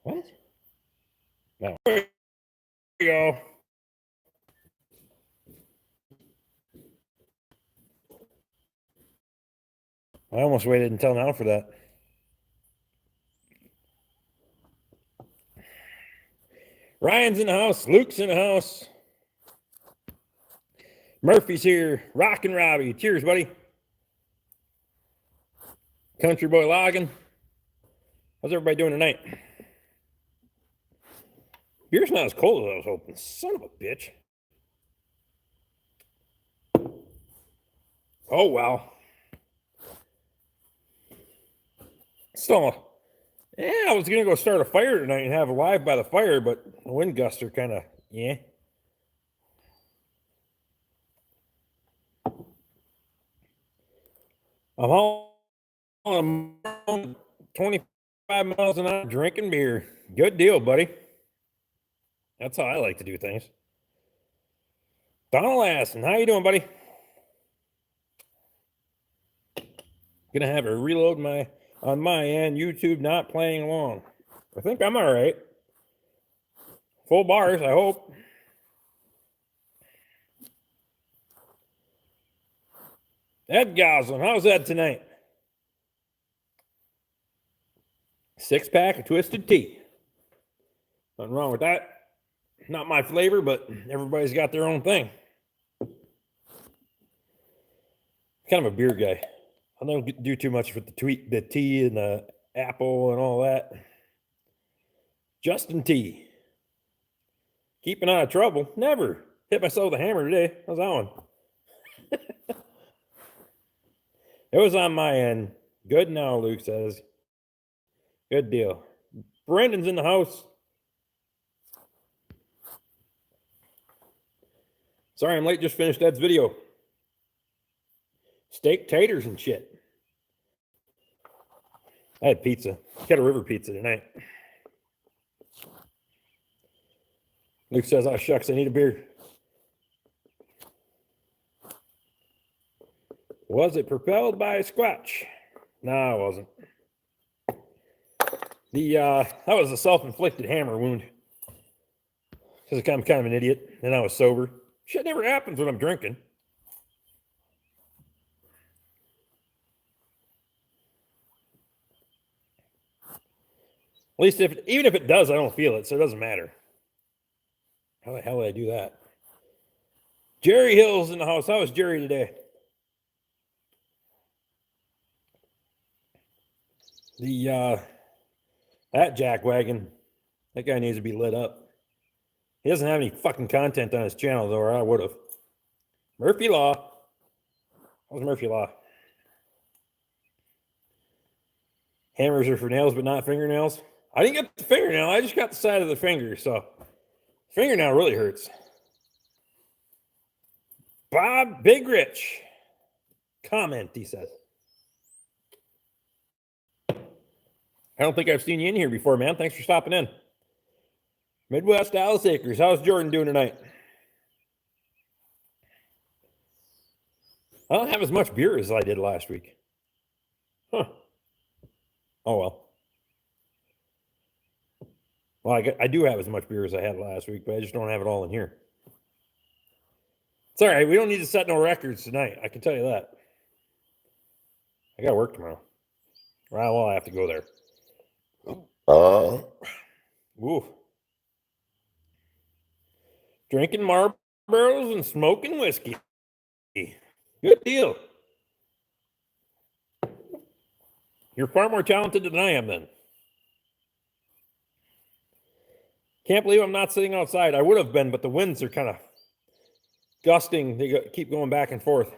What? No. There you go. I almost waited until now for that. Ryan's in the house. Luke's in the house. Murphy's here. Rockin' Robbie. Cheers, buddy. Country boy logging. How's everybody doing tonight? Beer's not as cold as I was hoping. Son of a bitch. Oh, well. Still, yeah, I was going to go start a fire tonight and have a live by the fire, but the wind gusts are kind of, yeah. I'm hauling 25 miles an hour drinking beer. Good deal, buddy. That's how I like to do things. Donald Aston, how you doing, buddy? Gonna have a reload on my end. YouTube not playing along. I think I'm all right. Full bars, I hope. Ed Goslin, how's that tonight? 6-pack of Twisted Tea. Nothing wrong with that. Not my flavor, but everybody's got their own thing. Kind of a beer guy. I don't do too much with the tea and the apple and all that. Justin T. Keeping out of trouble. Never. Hit myself with a hammer today. How's that one? It was on my end. Good now, Luke says. Good deal. Brendan's in the house. Sorry, I'm late. Just finished Ed's video. Steak, taters, and shit. I had pizza. Got a river pizza tonight. Luke says, oh, shucks, I need a beer. Was it propelled by a squatch? No, it wasn't. That was a self-inflicted hammer wound. Because I'm kind of an idiot, and I was sober. Shit never happens when I'm drinking. At least even if it does, I don't feel it, so it doesn't matter. How the hell did I do that? Jerry Hill's in the house. How was Jerry today? That jackwagon, that guy needs to be lit up. He doesn't have any fucking content on his channel, though, or I would have. Murphy Law. How's Murphy Law? Hammers are for nails, but not fingernails. I didn't get the fingernail. I just got the side of the finger, so fingernail really hurts. Bob Big Rich. Comment, he says. I don't think I've seen you in here before, man. Thanks for stopping in. Midwest Dallas Acres. How's Jordan doing tonight? I don't have as much beer as I did last week. Huh. Oh, well. Well, I do have as much beer as I had last week, but I just don't have it all in here. It's all right. We don't need to set no records tonight. I can tell you that. I got to work tomorrow. Well, I have to go there. Ooh. Drinking Marlboros and smoking whiskey. Good deal. You're far more talented than I am then. Can't believe I'm not sitting outside. I would have been, but the winds are kind of gusting. They keep going back and forth.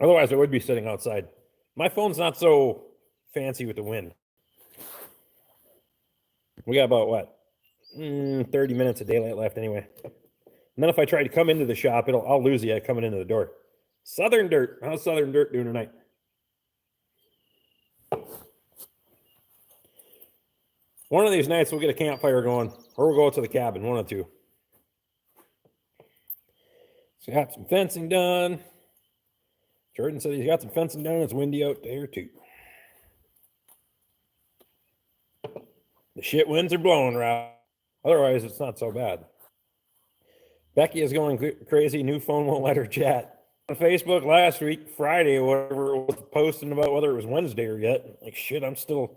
Otherwise, I would be sitting outside. My phone's not so fancy with the wind. We got about, what, 30 minutes of daylight left anyway. And then if I try to come into the shop, I'll lose you coming into the door. Southern Dirt. How's Southern Dirt doing tonight? One of these nights we'll get a campfire going, or we'll go to the cabin, one of the two. So got some fencing done. Jordan said he's got some fencing done. It's windy out there too. The shit winds are blowing, Rob. Otherwise, it's not so bad. Becky is going crazy. New phone won't let her chat. On Facebook last week, Friday or whatever, it was posting about whether it was Wednesday or yet. Like, shit, I'm still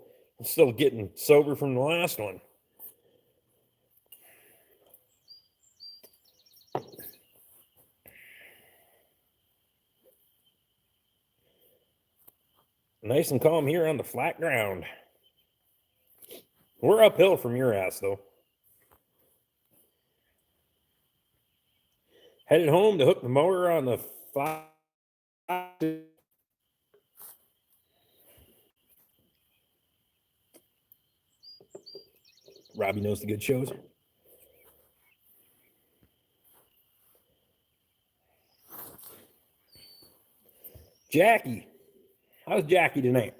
getting sober from the last one. Nice and calm here on the flat ground. We're uphill from your ass, though. Headed home to hook the mower on the 5. Robbie knows the good shows. Jackie. How's Jackie tonight?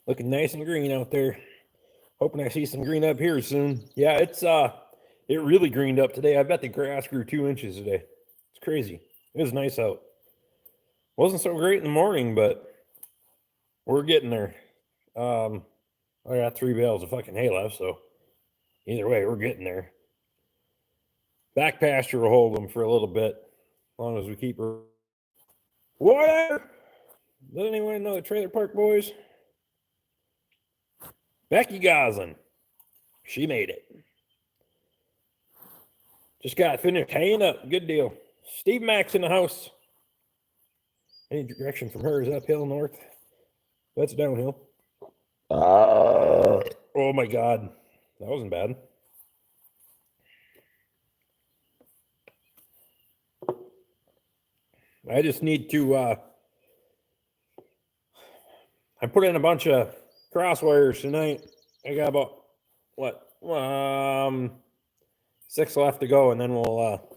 Looking nice and green out there. Hoping I see some green up here soon. Yeah, it really greened up today. I bet the grass grew 2 inches today. It's crazy. It was nice out. Wasn't so great in the morning, but we're getting there. I got 3 bales of fucking hay left, so either way, we're getting there. Back pasture will hold them for a little bit, as long as we keep her. Whatever. Does anyone know the trailer park boys? Becky Goslin. She made it. Just got finished haying up. Good deal. Steve Mack's in the house. Any direction from her is uphill, north. That's downhill. Oh my God. That wasn't bad. I just need to, I put in a bunch of cross wires tonight. I got about, 6 left to go, and then we'll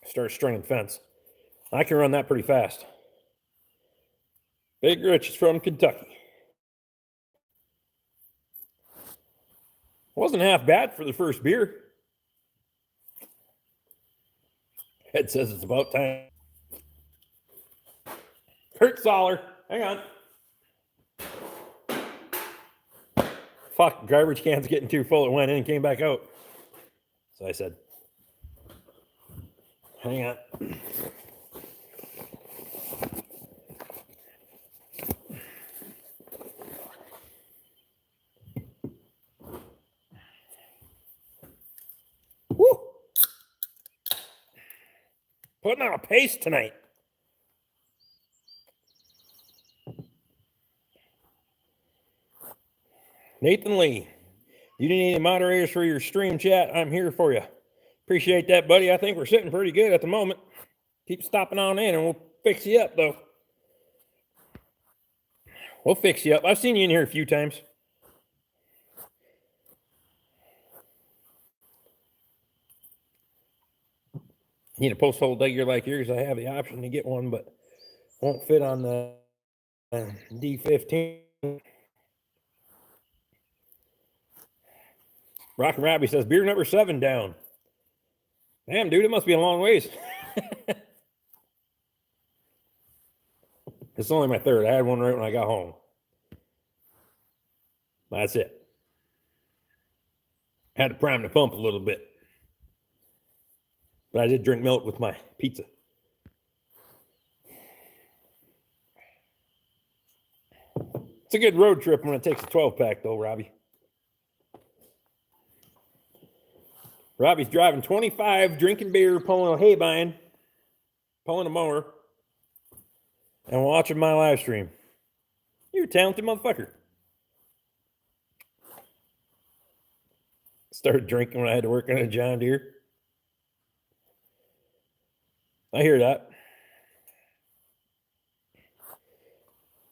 start stringing fence. I can run that pretty fast. Big Rich is from Kentucky. Wasn't half bad for the first beer. Ed says it's about time. Kurt Soller, hang on. Fuck, garbage can's getting too full. It went in and came back out. So I said, hang on. Woo! Putting on a pace tonight. Nathan Lee, you need any moderators for your stream chat? I'm here for you. Appreciate that, buddy. I think we're sitting pretty good at the moment. Keep stopping on in and we'll fix you up, though. We'll fix you up. I've seen you in here a few times. Need a post hole digger like yours. I have the option to get one, but won't fit on the D15. Rock and Robbie says, beer number 7 down. Damn, dude, it must be a long ways. It's only my 3rd. I had one right when I got home. That's it. Had to prime the pump a little bit. But I did drink milk with my pizza. It's a good road trip when it takes a 12-pack, though, Robbie. Robbie's driving 25, drinking beer, pulling a hay bind, pulling a mower, and watching my live stream. You're a talented motherfucker. Started drinking when I had to work on a John Deere. I hear that.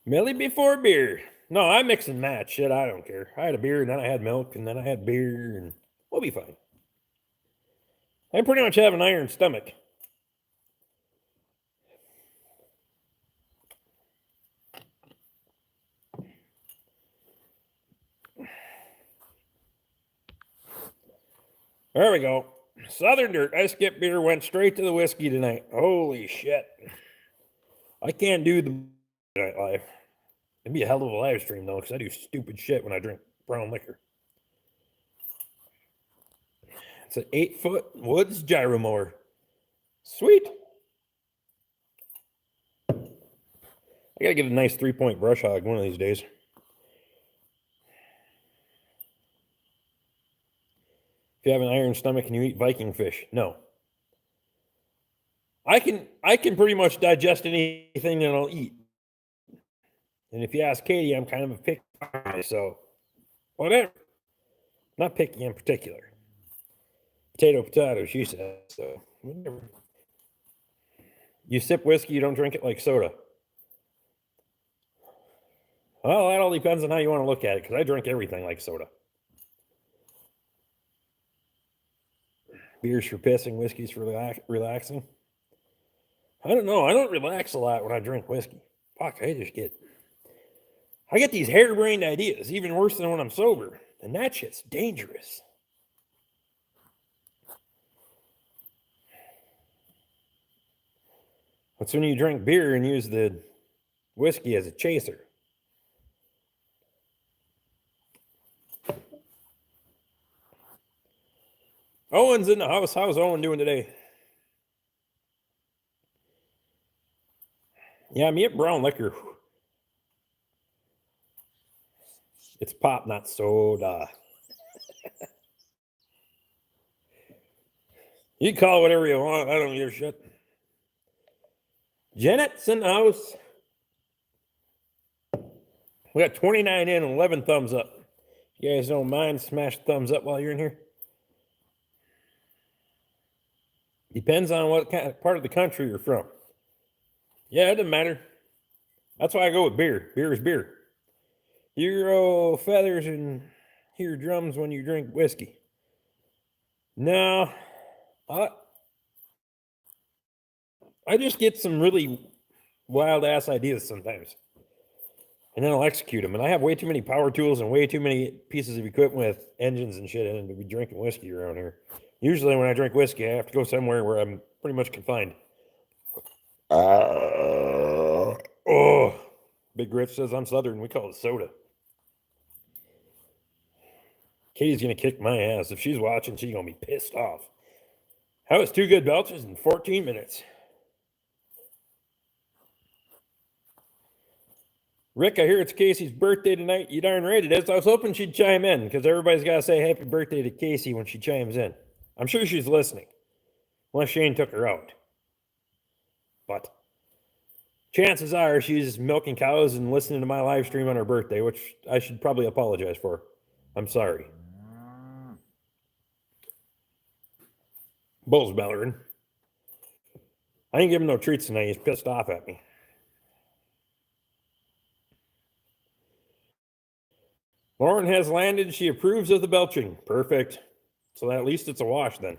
Millie before beer. No, I mix and match. Shit, I don't care. I had a beer, and then I had milk, and then I had beer, and we'll be fine. I pretty much have an iron stomach. There we go. Southern Dirt. I skipped beer, went straight to the whiskey tonight. Holy shit. I can't do the nightlife. It'd be a hell of a live stream, though, because I do stupid shit when I drink brown liquor. It's an 8-foot Woods gyro mower. Sweet. I gotta get a nice 3-point brush hog one of these days. If you have an iron stomach, can you eat Viking fish? No. I can pretty much digest anything that I'll eat. And if you ask Katie, I'm kind of a picky guy, so whatever. Not picky in particular. Potato, she said. So whatever. You sip whiskey, you don't drink it like soda. Well, that all depends on how you want to look at it, because I drink everything like soda. Beers for pissing, whiskeys for relaxing. I don't know. I don't relax a lot when I drink whiskey. Fuck, I get these harebrained ideas, even worse than when I'm sober. And that shit's dangerous. That's when you drink beer and use the whiskey as a chaser. Owen's in the house. How's Owen doing today? Yeah, me at brown liquor. It's pop, not soda. You can call it whatever you want. I don't give a shit. Janet's in the house. We got 29 in and 11 thumbs up. You guys don't mind, smash the thumbs up while you're in here. Depends on what kind of part of the country you're from. Yeah, it doesn't matter. That's why I go with beer. Beer is beer. You feathers and hear drums when you drink whiskey. No, I just get some really wild ass ideas sometimes. And then I'll execute them. And I have way too many power tools and way too many pieces of equipment with engines and shit in it to be drinking whiskey around here. Usually when I drink whiskey, I have to go somewhere where I'm pretty much confined. Big Rich says I'm Southern. We call it soda. Katie's going to kick my ass. If she's watching, she's going to be pissed off. How was 2 good belches in 14 minutes? Rick, I hear it's Casey's birthday tonight. You darn right it is. I was hoping she'd chime in because everybody's got to say happy birthday to Casey when she chimes in. I'm sure she's listening. Unless Shane took her out. But chances are she's milking cows and listening to my live stream on her birthday, which I should probably apologize for. I'm sorry. Bull's bellering. I ain't giving no treats tonight. He's pissed off at me. Lauren has landed. She approves of the belching. Perfect. So at least it's a wash then.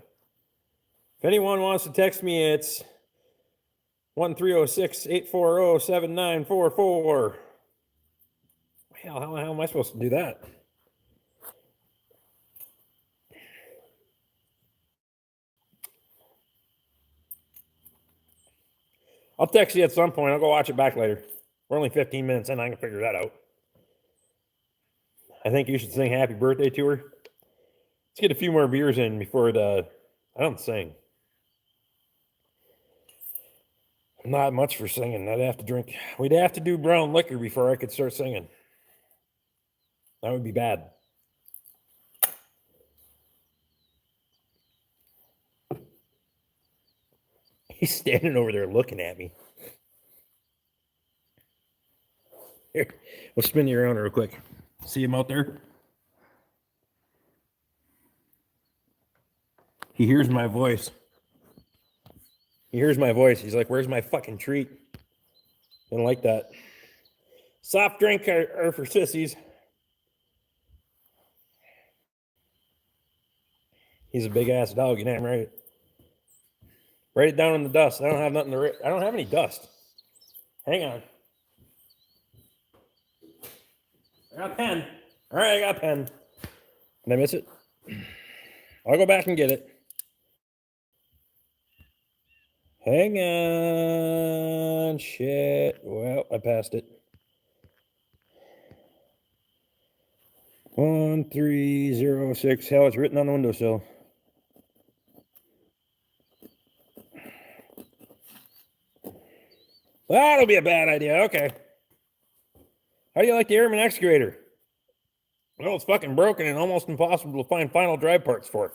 If anyone wants to text me, it's 1306-840-7944. How the hell am I supposed to do that? I'll text you at some point. I'll go watch it back later. We're only 15 minutes in. I can figure that out. I think you should sing happy birthday to her. Let's get a few more beers in before I don't sing. I'm not much for singing. We'd have to do brown liquor before I could start singing. That would be bad. He's standing over there looking at me. Here, we'll spin you around real quick. See him out there? He hears my voice. He's like, where's my fucking treat? Didn't like that. Soft drink are for sissies. He's a big ass dog, you damn right. Write it down in the dust. I don't have nothing to write. I don't have any dust. Hang on. I got a pen. All right, I got a pen. Did I miss it? I'll go back and get it. Hang on. Shit. Well, I passed it. 1306. Hell, it's written on the windowsill. That'll be a bad idea. Okay. How do you like the airman excavator? Well, it's fucking broken and almost impossible to find final drive parts for it.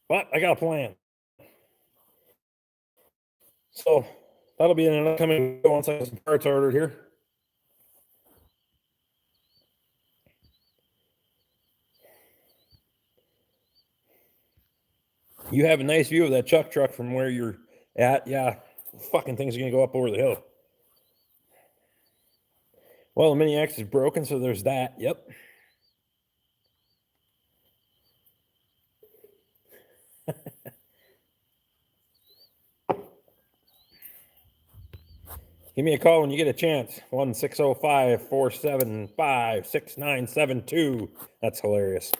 But I got a plan. So that'll be in an upcoming video once I have some parts ordered here. You have a nice view of that Chuck truck from where you're at. Yeah, fucking things are going to go up over the hill. Well, the Mini X is broken, so there's that. Yep. Give me a call when you get a chance. 1-605-475-6972. That's hilarious.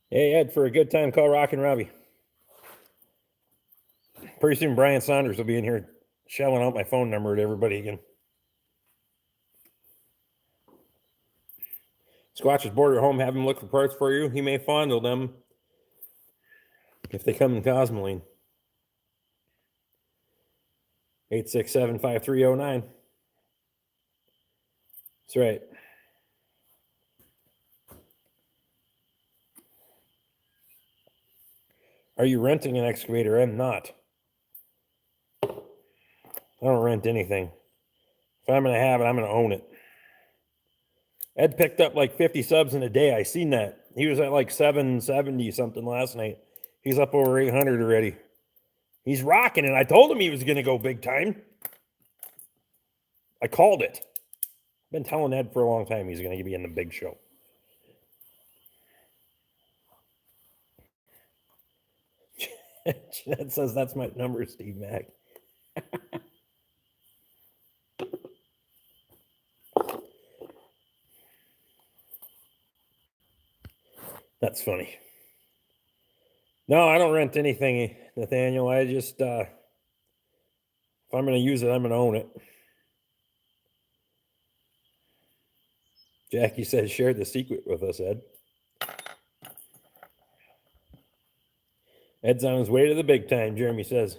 Hey, Ed, for a good time, call Rockin' Robbie. Pretty soon, Brian Saunders will be in here shelling out my phone number to everybody again. Squatch's border home, have him look for parts for you. He may fondle them if they come in Cosmoline. 867-5309. That's right. Are you renting an excavator? I'm not. I don't rent anything. If I'm going to have it, I'm going to own it. Ed picked up like 50 subs in a day. I seen that. He was at like 770 something last night. He's up over 800 already. He's rocking it. I told him he was going to go big time. I called it. I've been telling Ed for a long time he's going to be in the big show. That says that's my number, Steve Mack. That's funny. No, I don't rent anything, Nathaniel. I just, if I'm going to use it, I'm going to own it. Jackie says, share the secret with us, Ed. Ed's on his way to the big time, Jeremy says.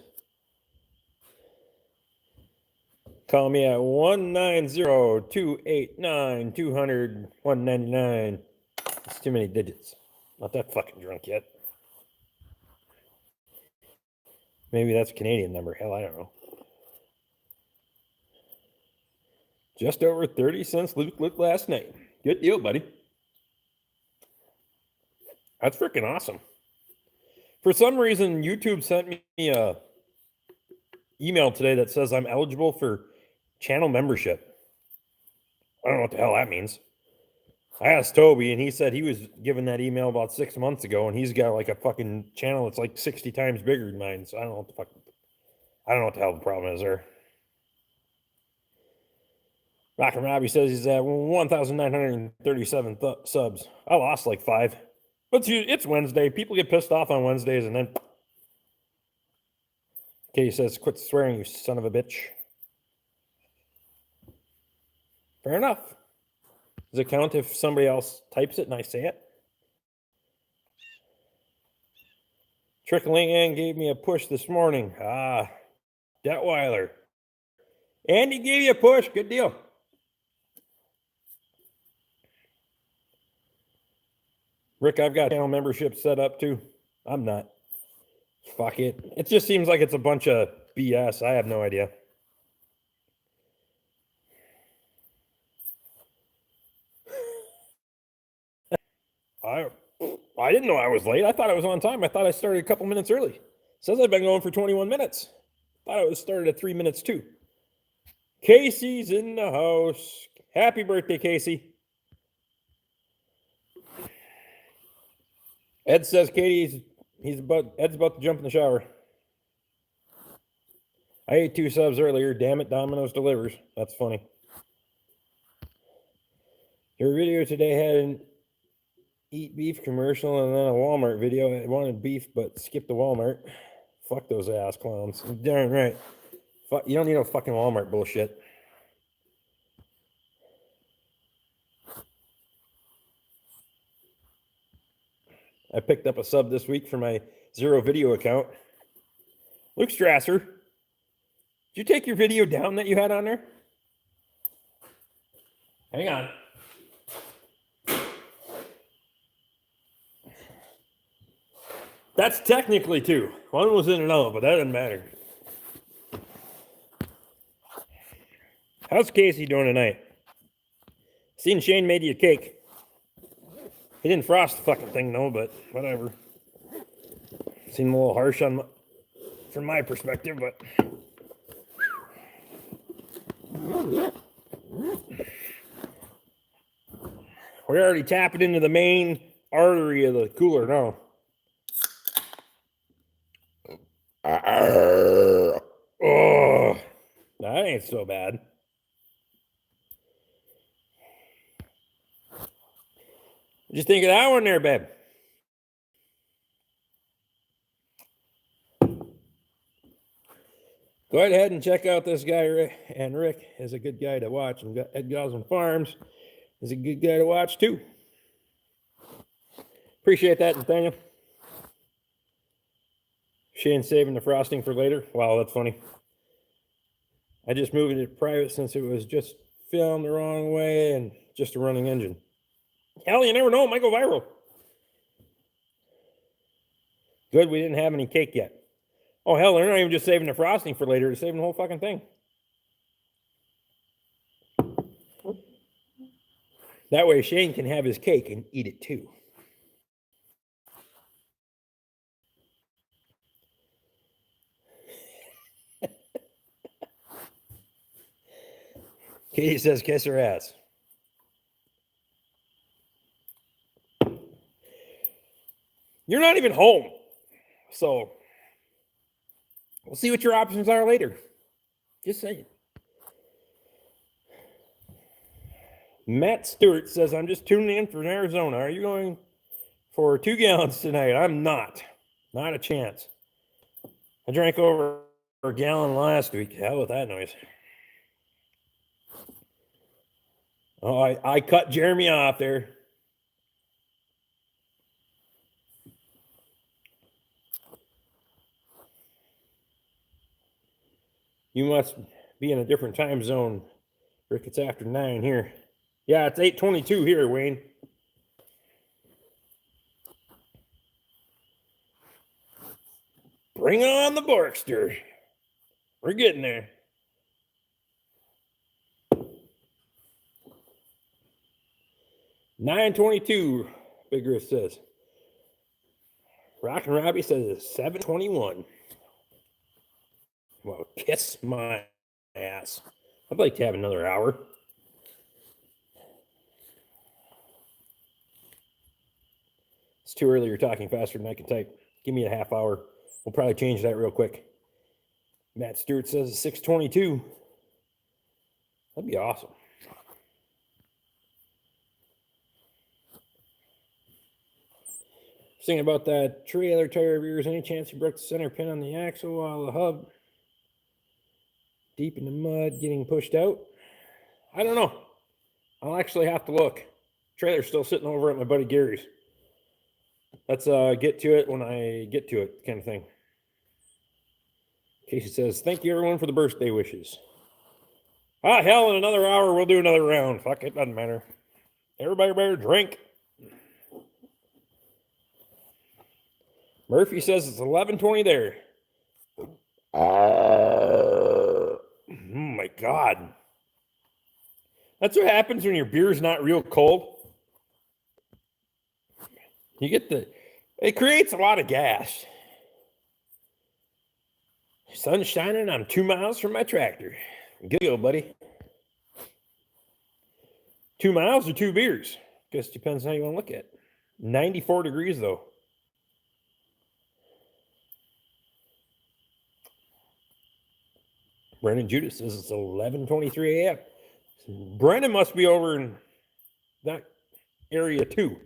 Call me at 1-902-889-200-199. It's too many digits. Not that fucking drunk yet. Maybe that's a Canadian number. Hell, I don't know. Just over 30 cents Luke last night. Good deal, buddy. That's freaking awesome. For some reason, YouTube sent me a email today that says I'm eligible for channel membership. I don't know what the hell that means. I asked Toby, and he said he was given that email about 6 months ago, and he's got like a fucking channel that's like 60 times bigger than mine. So I don't know what the hell the problem is there. Rockin' Robbie says he's at 1,937 subs. I lost like 5. But it's Wednesday. People get pissed off on Wednesdays, and then Katie says, quit swearing, you son of a bitch. Fair enough. Does it count if somebody else types it and I say it? Trickling Ann gave me a push this morning. Detweiler. Andy gave you a push. Good deal. Rick, I've got channel membership set up too. I'm not. Fuck it. It just seems like it's a bunch of BS. I have no idea. I didn't know I was late. I thought I was on time. I thought I started a couple minutes early. It says I've been going for 21 minutes. Thought it was started at 3 minutes too. Casey's in the house. Happy birthday, Casey. Ed says Katie's Ed's about to jump in the shower. I ate 2 subs earlier. Damn it, Domino's delivers. That's funny. Your video today had an eat beef commercial and then a Walmart video. I wanted beef but skipped the Walmart. Fuck those ass clowns. Darn right. You don't need no fucking Walmart bullshit. I picked up a sub this week for my Zero Video account. Luke Strasser, did you take your video down that you had on there? Hang on. That's technically two. One was in and out, but that doesn't matter. How's Casey doing tonight? Seen Shane made you a cake. He didn't frost the fucking thing, though, but whatever. Seemed a little harsh from my perspective, but... We're already tapping into the main artery of the cooler now. Oh, that ain't so bad. What'd you think of that one there, babe? Go ahead and check out this guy, Rick. And Rick is a good guy to watch. And Ed Goslin Farms is a good guy to watch, too. Appreciate that, Nathaniel. Shane saving the frosting for later. Wow, that's funny. I just moved it to private since it was just filmed the wrong way and just a running engine. Hell, you never know. It might go viral. Good, we didn't have any cake yet. Oh, hell, they're not even just saving the frosting for later. They're saving the whole fucking thing. That way Shane can have his cake and eat it too. Katie says, kiss her ass. You're not even home. So, we'll see what your options are later. Just saying. Matt Stewart says, I'm just tuning in from Arizona. Are you going for 2 gallons tonight? I'm not. Not a chance. I drank over a gallon last week. Hell with that noise. Oh, I cut Jeremy off there. You must be in a different time zone. Rick, it's after 9 here. Yeah, it's 8:22 here, Wayne. Bring on the Borkster. We're getting there. $9.22, Big Griff says. Rockin' Robbie says it's 7:21. Well, kiss my ass. I'd like to have another hour. It's too early. You're talking faster than I can type. Give me a half hour. We'll probably change that real quick. Matt Stewart says it's 6:22. That'd be awesome. Thinking about that trailer tire of yours. Any chance you broke the center pin on the axle while the hub deep in the mud getting pushed out? I don't know. I'll actually have to look. Trailer's still sitting over at my buddy Gary's. Let's get to it when I get to it, kind of thing. Casey says, thank you everyone for the birthday wishes. Ah, hell, in another hour we'll do another round. Fuck it, doesn't matter. Everybody better drink. Murphy says it's 11:20 there. Oh my God. That's what happens when your beer's not real cold. You get it creates a lot of gas. Sun's shining. I'm 2 miles from my tractor. Good go, buddy. 2 miles or 2 beers? Guess depends on how you want to look at it. 94 degrees though. Brendan Judas says it's 11:23 a.m. Brendan must be over in that area too.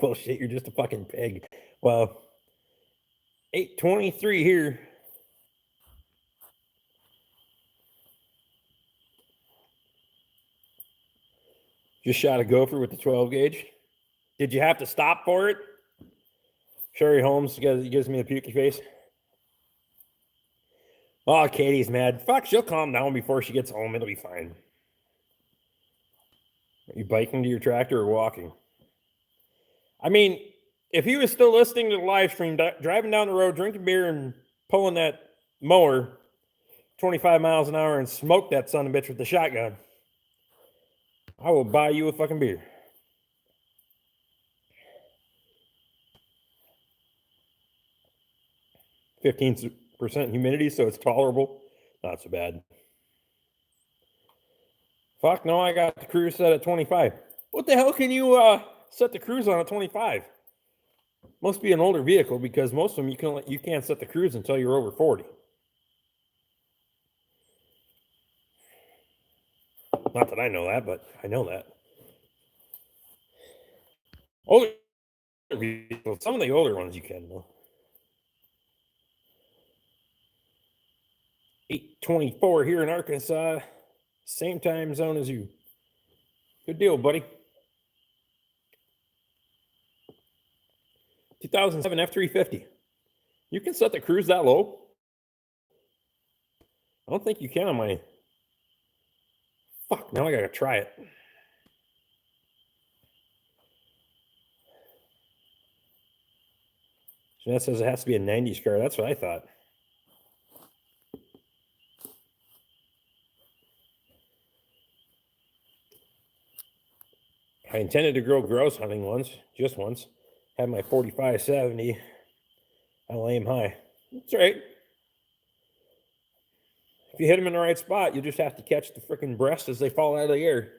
Bullshit, you're just a fucking pig. Well, 8:23 here. Just shot a gopher with the 12 gauge. Did you have to stop for it? Sherry Holmes gives me a pukey face. Oh, Katie's mad. Fuck, she'll calm down before she gets home. It'll be fine. Are you biking to your tractor or walking? I mean, if he was still listening to the live stream, driving down the road, drinking beer, and pulling that mower 25 miles an hour and smoke that son of a bitch with the shotgun, I will buy you a fucking beer. %15 humidity, so it's tolerable. Not so bad. Fuck no, I got the cruise set at 25. What the hell can you set the cruise on at 25? Must be an older vehicle because most of them you can't set the cruise until you're over 40. Not that I know that, but I know that. Older vehicles, some of the older ones you can though. 8:24 here in Arkansas, same time zone as you. Good deal, buddy. 2007 F-350. You can set the cruise that low? I don't think you can on my... Fuck, now I gotta try it. Jeanette says it has to be a 90s car. That's what I thought. I intended to go grouse hunting just once. Had my 45-70. I'll aim high. That's right. If you hit them in the right spot, you just have to catch the freaking breast as they fall out of the air.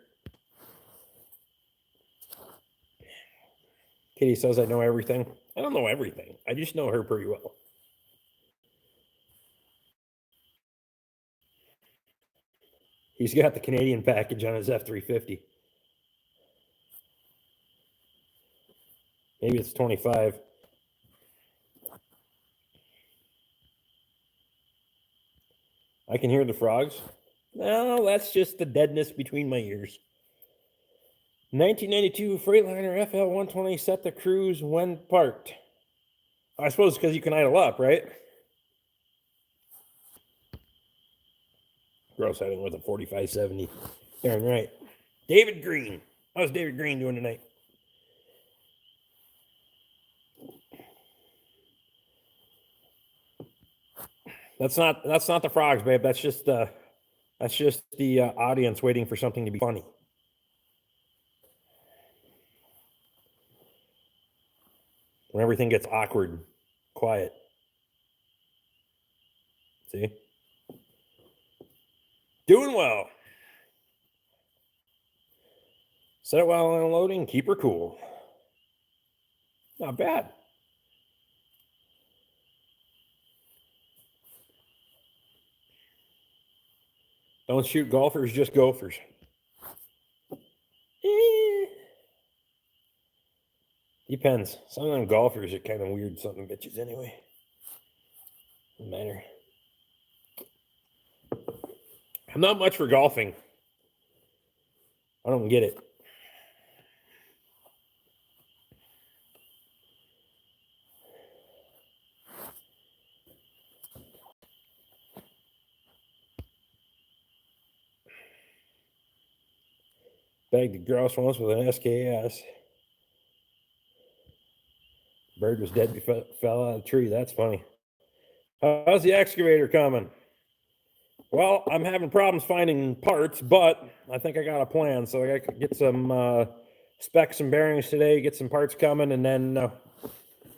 Kitty says I know everything. I don't know everything. I just know her pretty well. He's got the Canadian package on his F-350. Maybe it's 25. I can hear the frogs. No, that's just the deadness between my ears. 1992 Freightliner FL120 set the cruise when parked. I suppose because you can idle up, right? Gross heading with a 45-70. Darn right. David Green. How's David Green doing tonight? That's not the frogs, babe. That's just the audience waiting for something to be funny. When everything gets awkward, quiet. See? Doing well. Set it while unloading, keep her cool. Not bad. Don't shoot golfers, just gophers. Depends. Some of them golfers are kind of weird something bitches anyway. Doesn't matter. I'm not much for golfing. I don't get it. Bagged a grouse once with an SKS. Bird was dead before it fell out of the tree. That's funny. How's the excavator coming? Well, I'm having problems finding parts, but I think I got a plan. So I got to get some specs and bearings today, get some parts coming, and then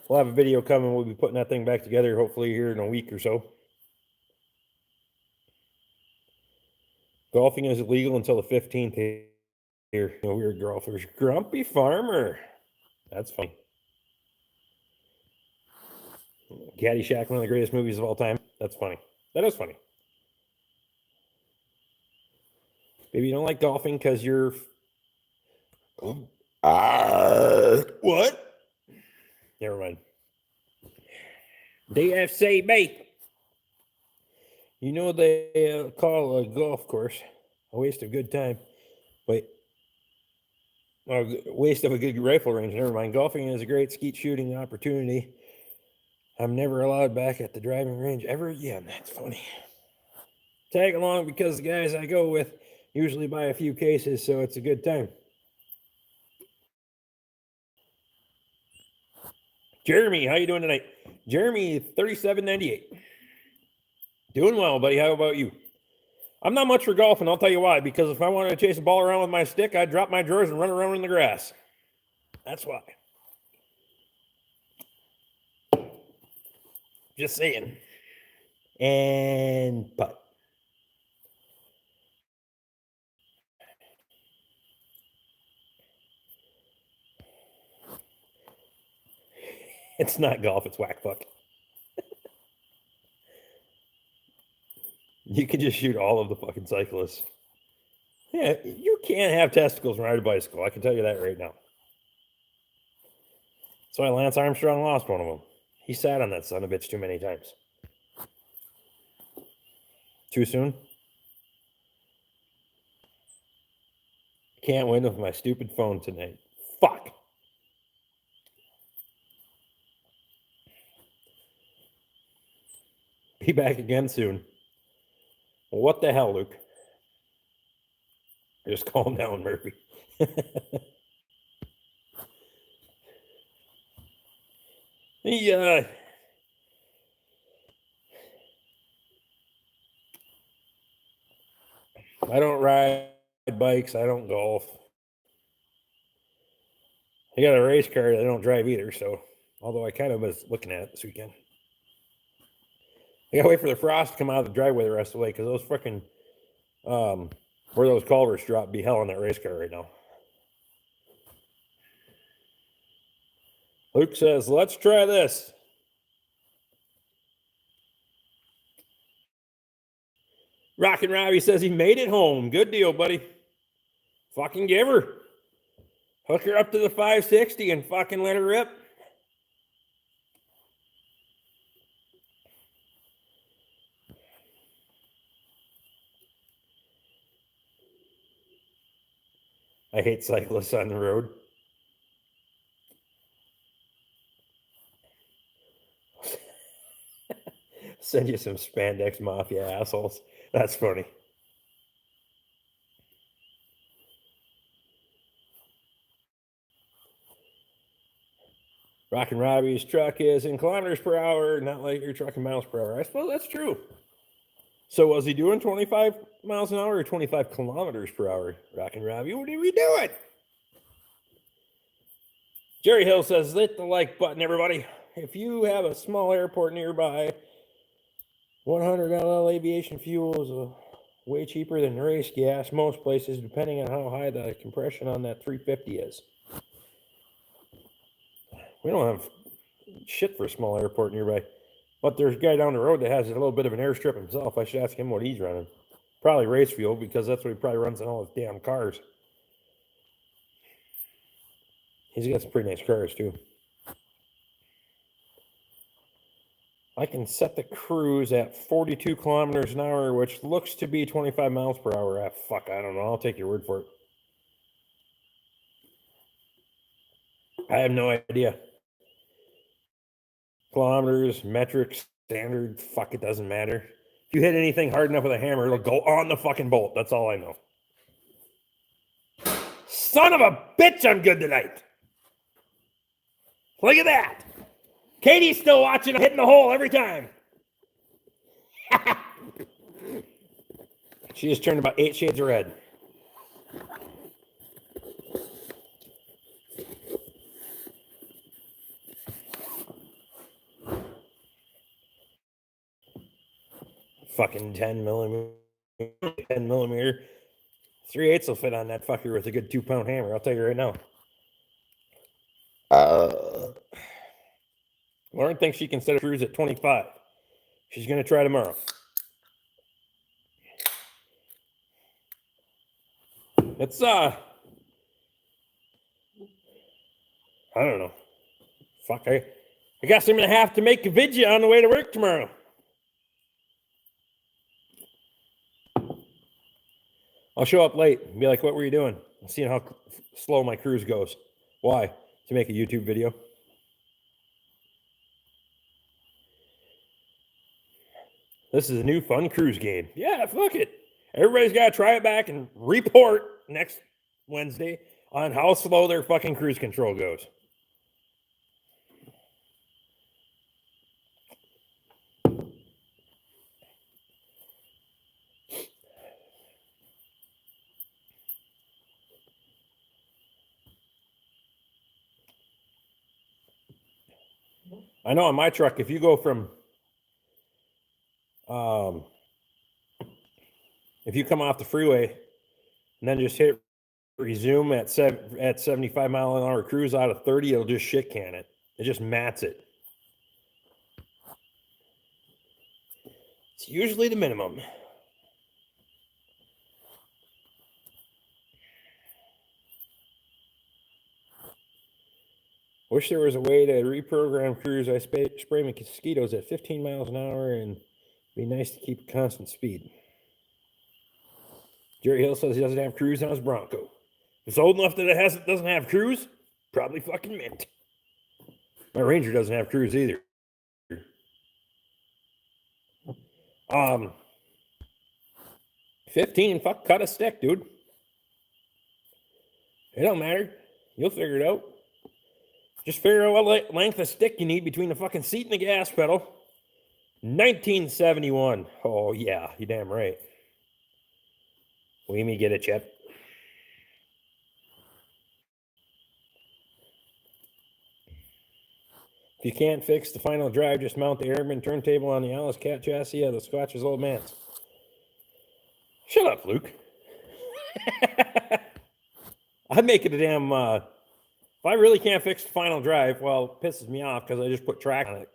we'll have a video coming. We'll be putting that thing back together hopefully here in a week or so. Golfing is illegal until the 15th here. You know, weird golfers. Grumpy Farmer. That's funny. Caddyshack, one of the greatest movies of all time. That's funny. That is funny. Maybe you don't like golfing because you're... What? Never mind. DFCB. You know what they call a golf course a waste of good time. Wait. Waste of a good rifle range. Never mind. Golfing is a great skeet shooting opportunity. I'm never allowed back at the driving range ever again. That's funny. Tag along because the guys I go with usually buy a few cases, so it's a good time. Jeremy, how you doing tonight? Jeremy, 3798. Doing well, buddy. How about you? I'm not much for golf, and I'll tell you why. Because if I wanted to chase a ball around with my stick, I'd drop my drawers and run around in the grass. That's why. Just saying. And putt. It's not golf, it's whack fuck. You can just shoot all of the fucking cyclists. Yeah, you can't have testicles and ride a bicycle. I can tell you that right now. That's why Lance Armstrong lost one of them. He sat on that son of a bitch too many times. Too soon? Can't win with my stupid phone tonight. Fuck. Be back again soon. Well, what the hell, Luke? Just calm down, Murphy. He, I don't ride bikes. I don't golf. I got a race car that I don't drive either, so although I kind of was looking at it this weekend. I gotta wait for the frost to come out of the driveway the rest of the way because those freaking where those culverts drop be hell on that race car right now. Luke says, let's try this. Rockin' Robbie says he made it home. Good deal, buddy. Fucking give her. Hook her up to the 560 and fucking let her rip. I hate cyclists on the road. Send you some spandex mafia assholes. That's funny. Rockin' Robbie's truck is in kilometers per hour, not like your truck in miles per hour. I suppose that's true. So was he doing 25 miles an hour or 25 kilometers per hour? Rockin' Robbie, what are we doing? Jerry Hill says, hit the like button, everybody. If you have a small airport nearby, 100 LL aviation fuel is way cheaper than race gas most places, depending on how high the compression on that 350 is. We don't have shit for a small airport nearby. But there's a guy down the road that has a little bit of an airstrip himself. I should ask him what he's running. Probably race fuel, because that's what he probably runs in all his damn cars. He's got some pretty nice cars, too. I can set the cruise at 42 kilometers an hour, which looks to be 25 miles per hour. Ah, fuck, I don't know. I'll take your word for it. I have no idea. Kilometers, metric, standard, fuck, it doesn't matter. If you hit anything hard enough with a hammer, it'll go on the fucking bolt. That's all I know. Son of a bitch, I'm good tonight. Look at that. Katie's still watching, hitting the hole every time. She just turned about 8 shades of red. Fucking 10 millimeter. 10 millimeter. 3/8 will fit on that fucker with a good 2-pound hammer. I'll tell you right now. Lauren thinks she can set a cruise at 25. She's going to try tomorrow. It's, I don't know, Fuck, I guess I'm going to have to make a video on the way to work tomorrow. I'll show up late and be like, what were you doing? Seeing how slow my cruise goes. Why? To make a YouTube video. This is a new fun cruise game. Yeah, fuck it. Everybody's got to try it back and report next Wednesday on how slow their fucking cruise control goes. I know on my truck, if you go from, if you come off the freeway and then just hit resume at 75 mile an hour cruise out of 30, it'll just shit can it. It just mats it. It's usually the minimum. Wish there was a way to reprogram cruise. I spray mosquitoes at 15 miles an hour and be nice to keep a constant speed. Jerry Hill says he doesn't have cruise on his Bronco. If it's old enough that it doesn't have cruise, probably fucking mint. My Ranger doesn't have cruise either. 15, fuck, cut a stick, dude. It don't matter. You'll figure it out. Just figure out what length of stick you need between the fucking seat and the gas pedal. 1971. Oh, yeah, you damn right. We may get it, Chet. If you can't fix the final drive, just mount the airman turntable on the Alice Cat chassis of the Squatch's old man's. Shut up, Luke. I'd make it a damn... if I really can't fix the final drive, well, it pisses me off because I just put track on it.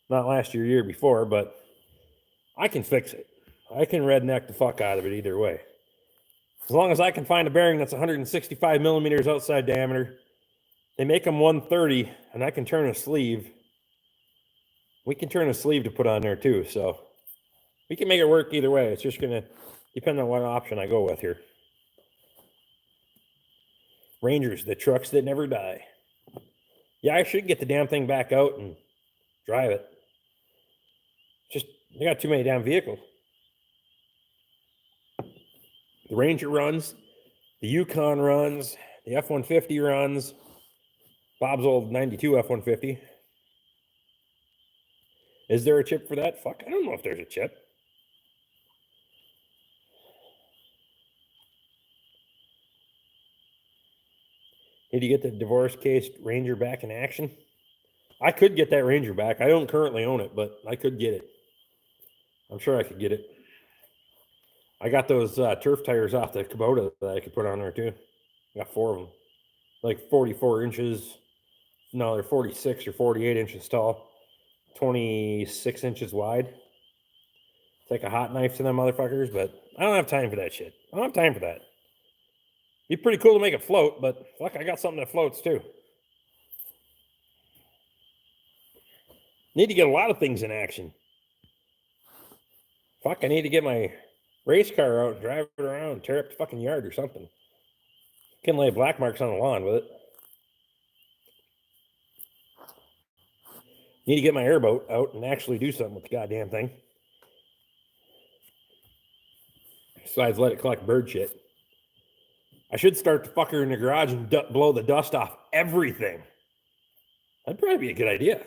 Not last year, year before, but I can fix it. I can redneck the fuck out of it either way. As long as I can find a bearing that's 165 millimeters outside diameter. They make them 130, and I can turn a sleeve. We can turn a sleeve to put on there too, so we can make it work either way. It's just going to depend on what option I go with here. Rangers, the trucks that never die. Yeah, I should get the damn thing back out and drive it. Just, they got too many damn vehicles. The Ranger runs, the Yukon runs, the F-150 runs, Bob's old 92 F-150. Is there a chip for that? Fuck, I don't know if there's a chip. Did you get the divorce case Ranger back in action? I could get that Ranger back. I don't currently own it, but I could get it. I'm sure I could get it. I got those turf tires off the Kubota that I could put on there too. I got 4 of them. Like 44 inches. No, they're 46 or 48 inches tall. 26 inches wide. Take a hot knife to them motherfuckers, but I don't have time for that shit. I don't have time for that. Be pretty cool to make it float, but fuck, I got something that floats too. Need to get a lot of things in action. Fuck, I need to get my race car out and drive it around, tear up the fucking yard or something. Can lay black marks on the lawn with it. Need to get my airboat out and actually do something with the goddamn thing. Besides, let it collect bird shit. I should start the fucker in the garage and blow the dust off everything. That'd probably be a good idea.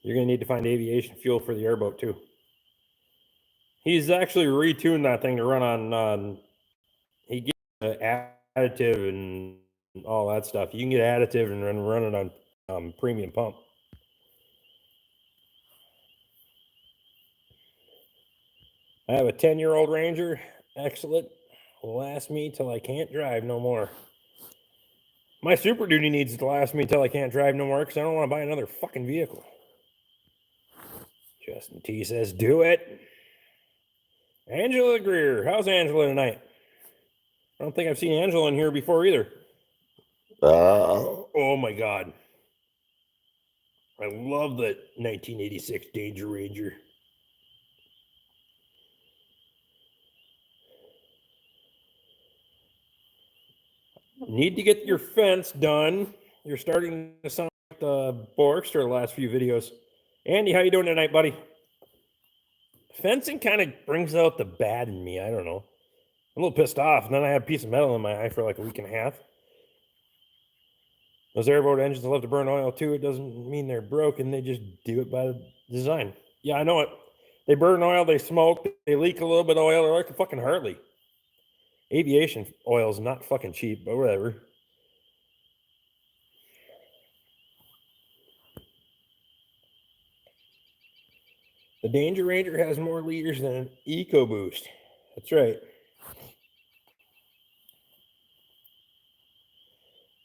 You're going to need to find aviation fuel for the airboat too. He's actually retuned that thing to run on he gets additive and all that stuff. You can get additive and run it on premium pump. I have a 10-year-old Ranger. Excellent. Will last me till I can't drive no more. My Super Duty needs to last me till I can't drive no more because I don't want to buy another fucking vehicle. Justin T says, do it. Angela Greer. How's Angela tonight? I don't think I've seen Angela in here before either. Oh my God. I love that 1986 Danger Ranger. Need to get your fence done. You're starting to sound like the Borks for the last few videos. Andy, how you doing tonight, buddy? Fencing kind of brings out the bad in me. I don't know. I'm a little pissed off. And then I had a piece of metal in my eye for like a week and a half. Those airboat engines love to burn oil too. It doesn't mean they're broken. They just do it by design. Yeah, I know it. They burn oil, they smoke, they leak a little bit of oil. They're like a fucking Harley. Aviation oil is not fucking cheap, but whatever. The Danger Ranger has more liters than an EcoBoost. That's right.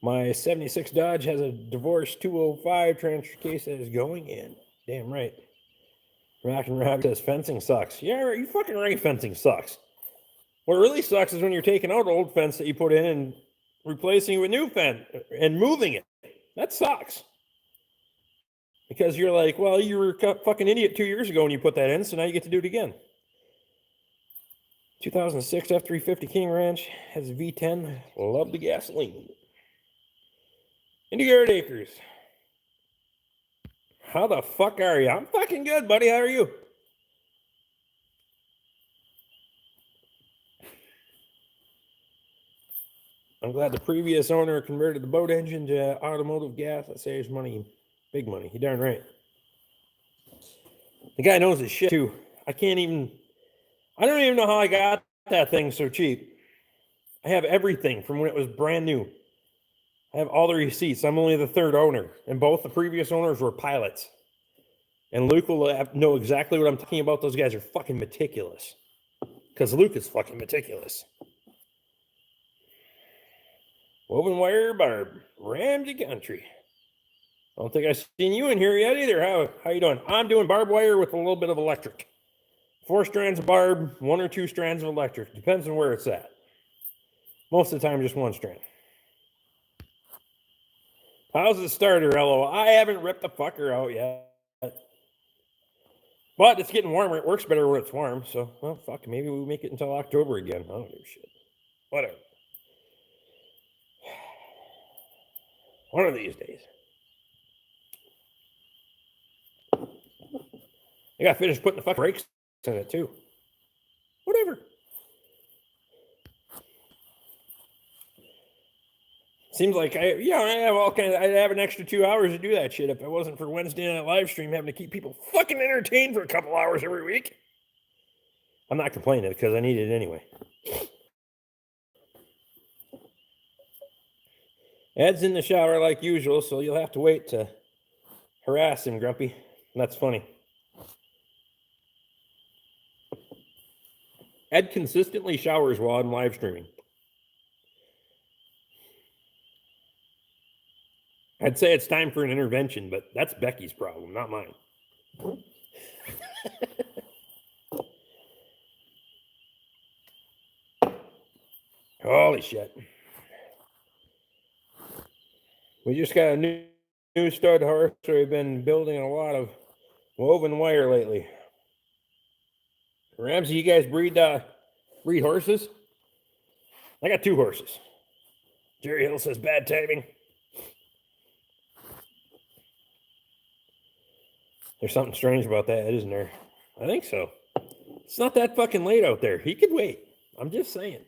My 76 Dodge has a divorce 205 transfer case that is going in. Damn right. Rock and Rob says fencing sucks. Yeah, you fucking right, fencing sucks. What really sucks is when you're taking out old fence that you put in and replacing it with new fence and moving it. That sucks. Because you're like, well, you were a fucking idiot 2 years ago when you put that in, so now you get to do it again. 2006 F350 King Ranch has a V10. Love the gasoline. Indiana Acres. How the fuck are you? I'm fucking good, buddy. How are you? I'm glad the previous owner converted the boat engine to automotive gas. That saves money. Big money. You're darn right. The guy knows his shit, too. I don't even know how I got that thing so cheap. I have everything from when it was brand new. I have all the receipts. I'm only the third owner, and both the previous owners were pilots. And Luke will know exactly what I'm talking about. Those guys are fucking meticulous. Because Luke is fucking meticulous. Woven wire barb. Ramsey Country. I don't think I've seen you in here yet either. How you doing? I'm doing barbed wire with a little bit of electric. 4 strands of barb, 1 or 2 strands of electric. Depends on where it's at. Most of the time, just 1 strand. How's the starter, LO? I haven't ripped the fucker out yet. But it's getting warmer. It works better when it's warm. So, well, fuck. Maybe we'll make it until October again. I don't give a shit. Whatever. One of these days. I got finished putting the fucking brakes in it, too. Whatever. Seems like I have all kinds. I'd have an extra 2 hours to do that shit if it wasn't for Wednesday night live stream having to keep people fucking entertained for a couple hours every week. I'm not complaining because I need it anyway. Ed's in the shower like usual, so you'll have to wait to harass him, Grumpy. That's funny. Ed consistently showers while I'm live streaming. I'd say it's time for an intervention, but that's Becky's problem, not mine. Holy shit. We just got a new stud horse, so we've been building a lot of woven wire lately. Ramsey, you guys breed horses? I got 2 horses. Jerry Hill says bad timing. There's something strange about that, isn't there? I think so. It's not that fucking late out there. He could wait. I'm just saying.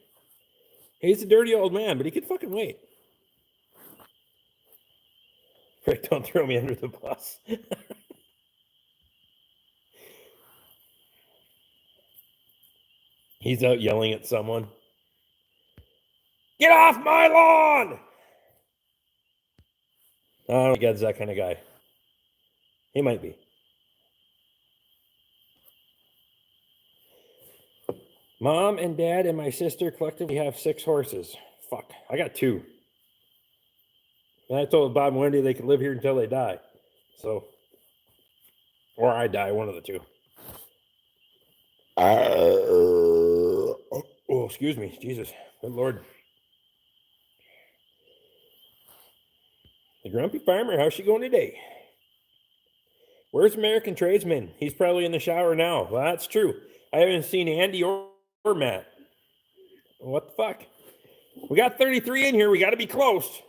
He's a dirty old man, but he could fucking wait. Rick, don't throw me under the bus. He's out yelling at someone. Get off my lawn! I don't think Ed's that kind of guy. He might be. Mom and Dad and my sister collectively have 6 horses. Fuck, I got 2. And I told Bob and Wendy they could live here until they die. So, or I die, one of the 2. Oh, excuse me, Jesus, good Lord. The Grumpy Farmer, how's she going today? Where's American Tradesman? He's probably in the shower now. Well, that's true. I haven't seen Andy or Matt. What the fuck? We got 33 in here. We got to be close.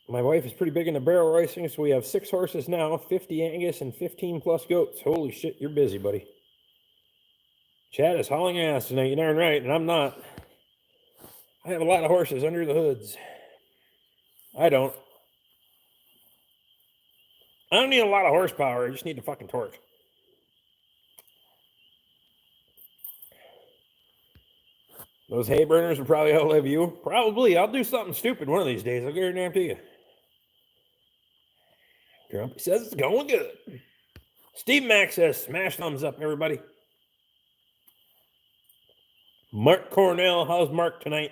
My wife is pretty big into barrel racing, so we have 6 horses now, 50 Angus and 15 plus goats. Holy shit, you're busy, buddy. Chad is hauling ass tonight. You're darn right, and I'm not. I have a lot of horses under the hoods. I don't need a lot of horsepower. I just need the fucking torque. Those hay burners will probably outlive you. Probably. I'll do something stupid one of these days. I'll guarantee you. Grumpy says it's going good. Steve Mack says, smash thumbs up, everybody. Mark Cornell, how's Mark tonight?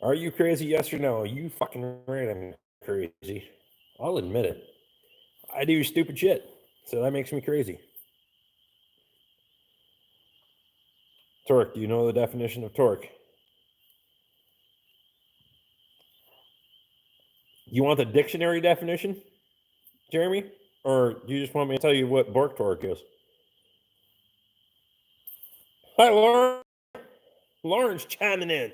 Are you crazy? Yes or no? You fucking right, I'm crazy. I'll admit it. I do stupid shit, so that makes me crazy. Torque, do you know the definition of torque? You want the dictionary definition, Jeremy? Or do you just want me to tell you what Bork torque is? Hi, Lauren. Lauren's chiming in.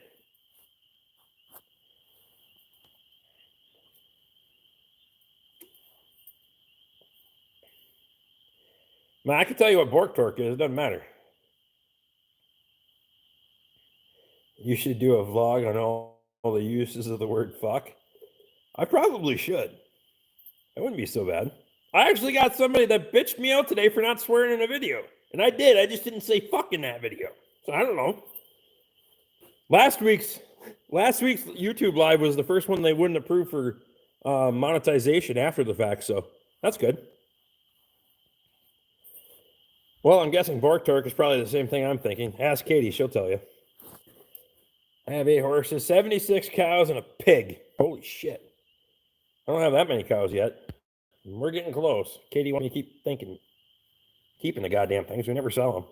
Man, I can tell you what Bork torque is. It doesn't matter. You should do a vlog on all the uses of the word fuck. I probably should. That wouldn't be so bad. I actually got somebody that bitched me out today for not swearing in a video. And I did. I just didn't say fuck in that video. So I don't know. Last week's YouTube live was the first one they wouldn't approve for monetization after the fact. So that's good. Well, I'm guessing Bork torque is probably the same thing I'm thinking. Ask Katie. She'll tell you. I have 8 horses, 76 cows, and a pig. Holy shit. I don't have that many cows yet. We're getting close. Katie wants me to keep keeping the goddamn things. We never sell them.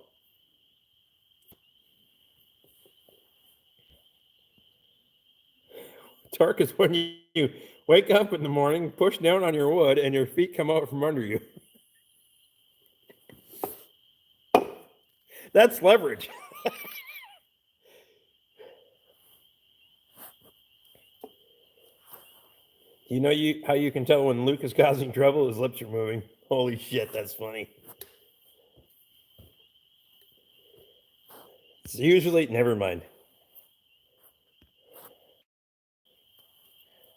Torque is when you wake up in the morning, push down on your wood, and your feet come out from under you. That's leverage. You know how you can tell when Luke is causing trouble? His lips are moving. Holy shit, that's funny. It's usually, never mind.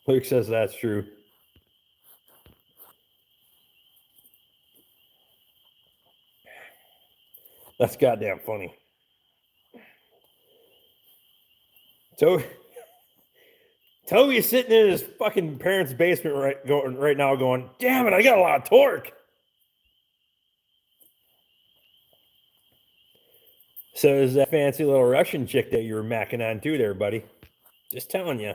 Luke says that's true. That's goddamn funny. Toby's sitting in his fucking parents' basement right now going, damn it, I got a lot of torque. So is that fancy little Russian chick that you were macking on too there, buddy. Just telling you.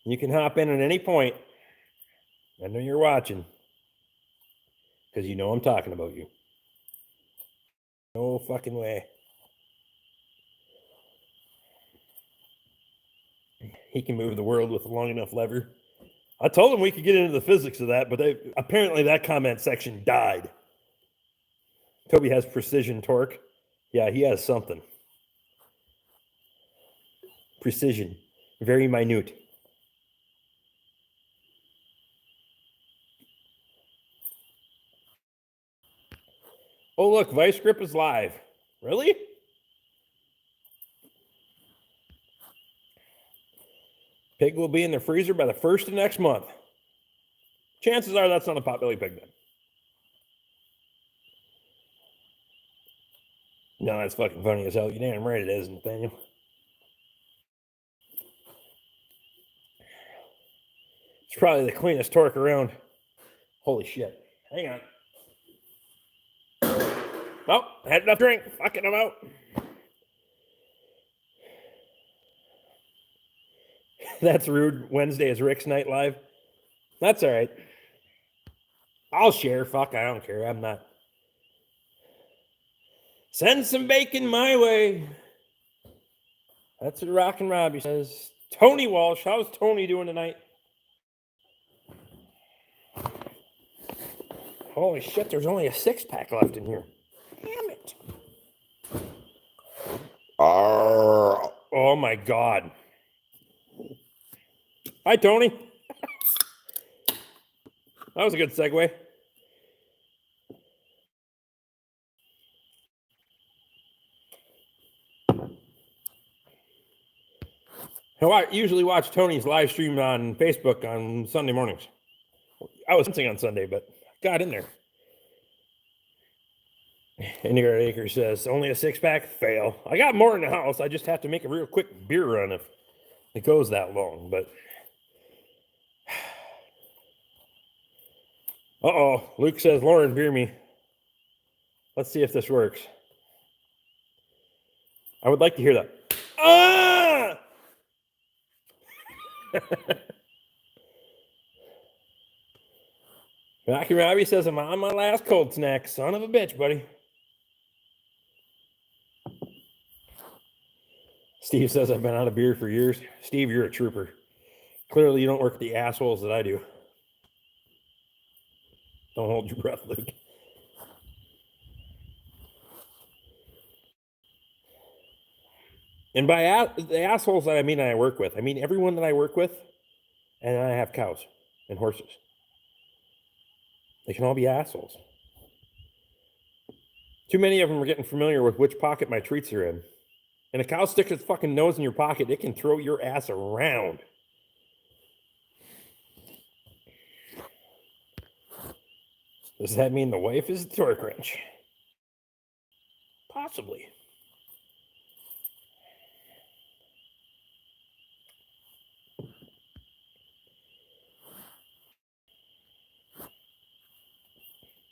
You can hop in at any point. I know you're watching. Because you know I'm talking about you. No fucking way. He can move the world with a long enough lever. I told him we could get into the physics of that, but apparently that comment section died. Toby has precision torque. Yeah, he has something. Precision. Very minute. Oh, look, Vice Grip is live. Really? Pig will be in the freezer by the 1st of next month. Chances are that's not a potbelly pig then. No, that's fucking funny as hell. You damn right it is, Nathaniel. It's probably the cleanest torque around. Holy shit. Hang on. Oh, I had enough drink. Fucking I'm out. That's rude. Wednesday is Rick's night live. That's all right. I'll share. Fuck, I don't care. I'm not. Send some bacon my way. That's what Rockin' Robbie says. Tony Walsh, how's Tony doing tonight? Holy shit, there's only a 6-pack left in here. Damn it. Oh my God. Hi, Tony. That was a good segue. I usually watch Tony's live stream on Facebook on Sunday mornings. I was dancing on Sunday, but got in there. And here Acre says, only a 6-pack? Fail. I got more in the house. I just have to make a real quick beer run if it goes that long. But uh-oh. Luke says, Lauren, beer me. Let's see if this works. I would like to hear that. Ah! Rocky Robbie says, I'm on my last cold snack. Son of a bitch, buddy. Steve says, I've been out of beer for years. Steve, you're a trooper. Clearly, you don't work the assholes that I do. Don't hold your breath, Luke. And by the assholes that I work with, I mean everyone that I work with, and I have cows and horses. They can all be assholes. Too many of them are getting familiar with which pocket my treats are in. And a cow sticks its fucking nose in your pocket, it can throw your ass around. Does that mean the wife is the torque wrench? Possibly.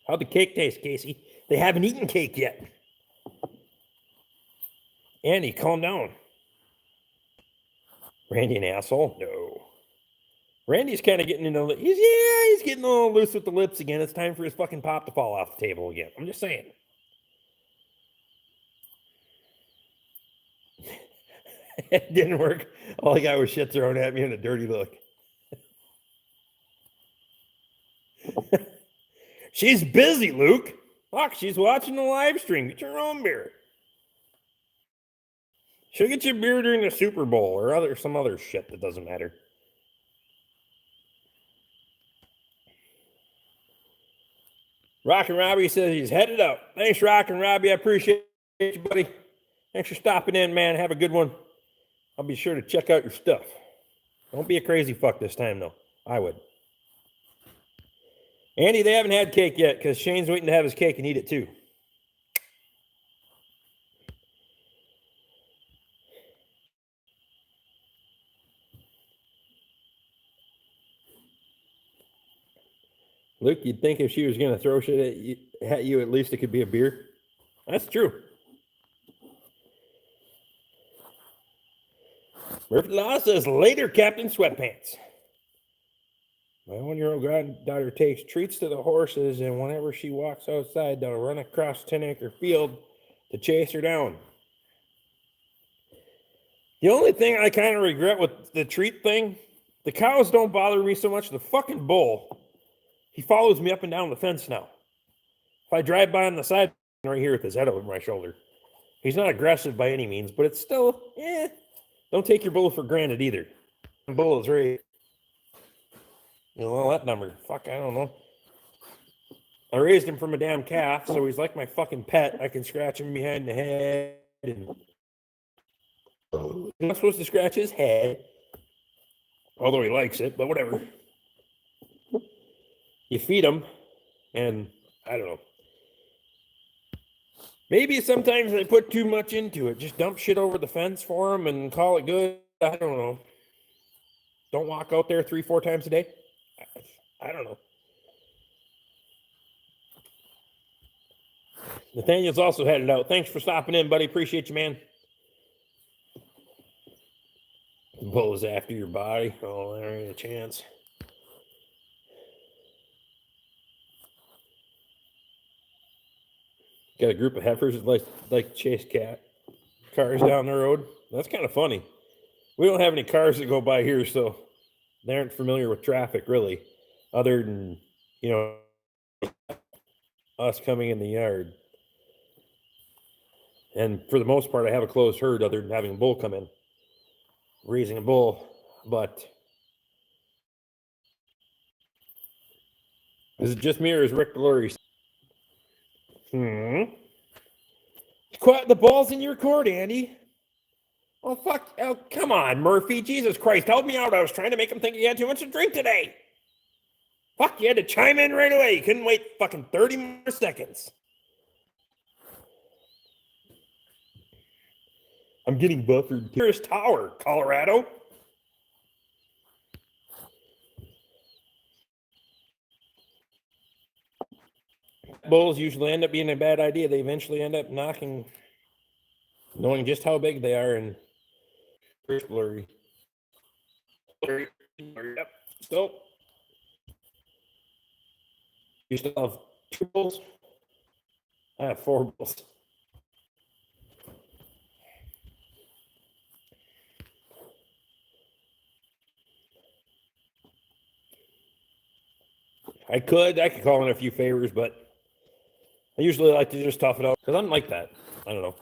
How'd the cake taste, Casey? They haven't eaten cake yet. Andy, calm down. Randy an asshole? No. Randy's kind of getting into he's getting a little loose with the lips again. It's time for his fucking pop to fall off the table again. I'm just saying. It didn't work. All I got was shit thrown at me and a dirty look. She's busy, Luke. Fuck, she's watching the live stream. Get your own beer. She'll get you beer during the Super Bowl or some other shit that doesn't matter. Rockin' Robbie says he's headed out. Thanks, Rockin' Robbie. I appreciate you, buddy. Thanks for stopping in, man. Have a good one. I'll be sure to check out your stuff. Don't be a crazy fuck this time, though. I would. Andy, they haven't had cake yet because Shane's waiting to have his cake and eat it too. Luke, you'd think if she was going to throw shit at you, at least it could be a beer. That's true. Murphy Law says, later, Captain Sweatpants. My 1-year-old granddaughter takes treats to the horses, and whenever she walks outside, they'll run across 10-acre field to chase her down. The only thing I kind of regret with the treat thing, the cows don't bother me so much. The fucking bull, he follows me up and down the fence now. If I drive by on the side right here with his head over my shoulder, he's not aggressive by any means, but it's still, don't take your bull for granted either. The bull is right. That number. Fuck, I don't know. I raised him from a damn calf, so he's like my fucking pet. I can scratch him behind the head. And I'm not supposed to scratch his head, although he likes it, but whatever. You feed him, and I don't know. Maybe sometimes I put too much into it. Just dump shit over the fence for him and call it good. I don't know. Don't walk out there 3-4 times a day. I don't know. Nathaniel's also headed out. Thanks for stopping in, buddy. Appreciate you, man. The bull is after your body. Oh, there ain't a chance. Got a group of heifers that like to chase cars down the road. That's kind of funny. We don't have any cars that go by here, so they aren't familiar with traffic really, other than, you know, us coming in the yard. And for the most part, I have a closed herd other than having a bull come in, raising a bull. But is it just me or is Rick Delory? Quite the ball's in your court, Andy. Oh, fuck. Oh, come on, Murphy. Jesus Christ, help me out. I was trying to make him think he had too much to drink today. Fuck, you had to chime in right away. You couldn't wait fucking 30 more seconds. I'm getting buffered. Here's Tower, Colorado. Bulls usually end up being a bad idea. They eventually end up knowing just how big they are and blurry. Yep. So you still have 2 bulls? I have 4 bulls. I could call in a few favors, but I usually like to just tough it out because I'm like that. I don't know.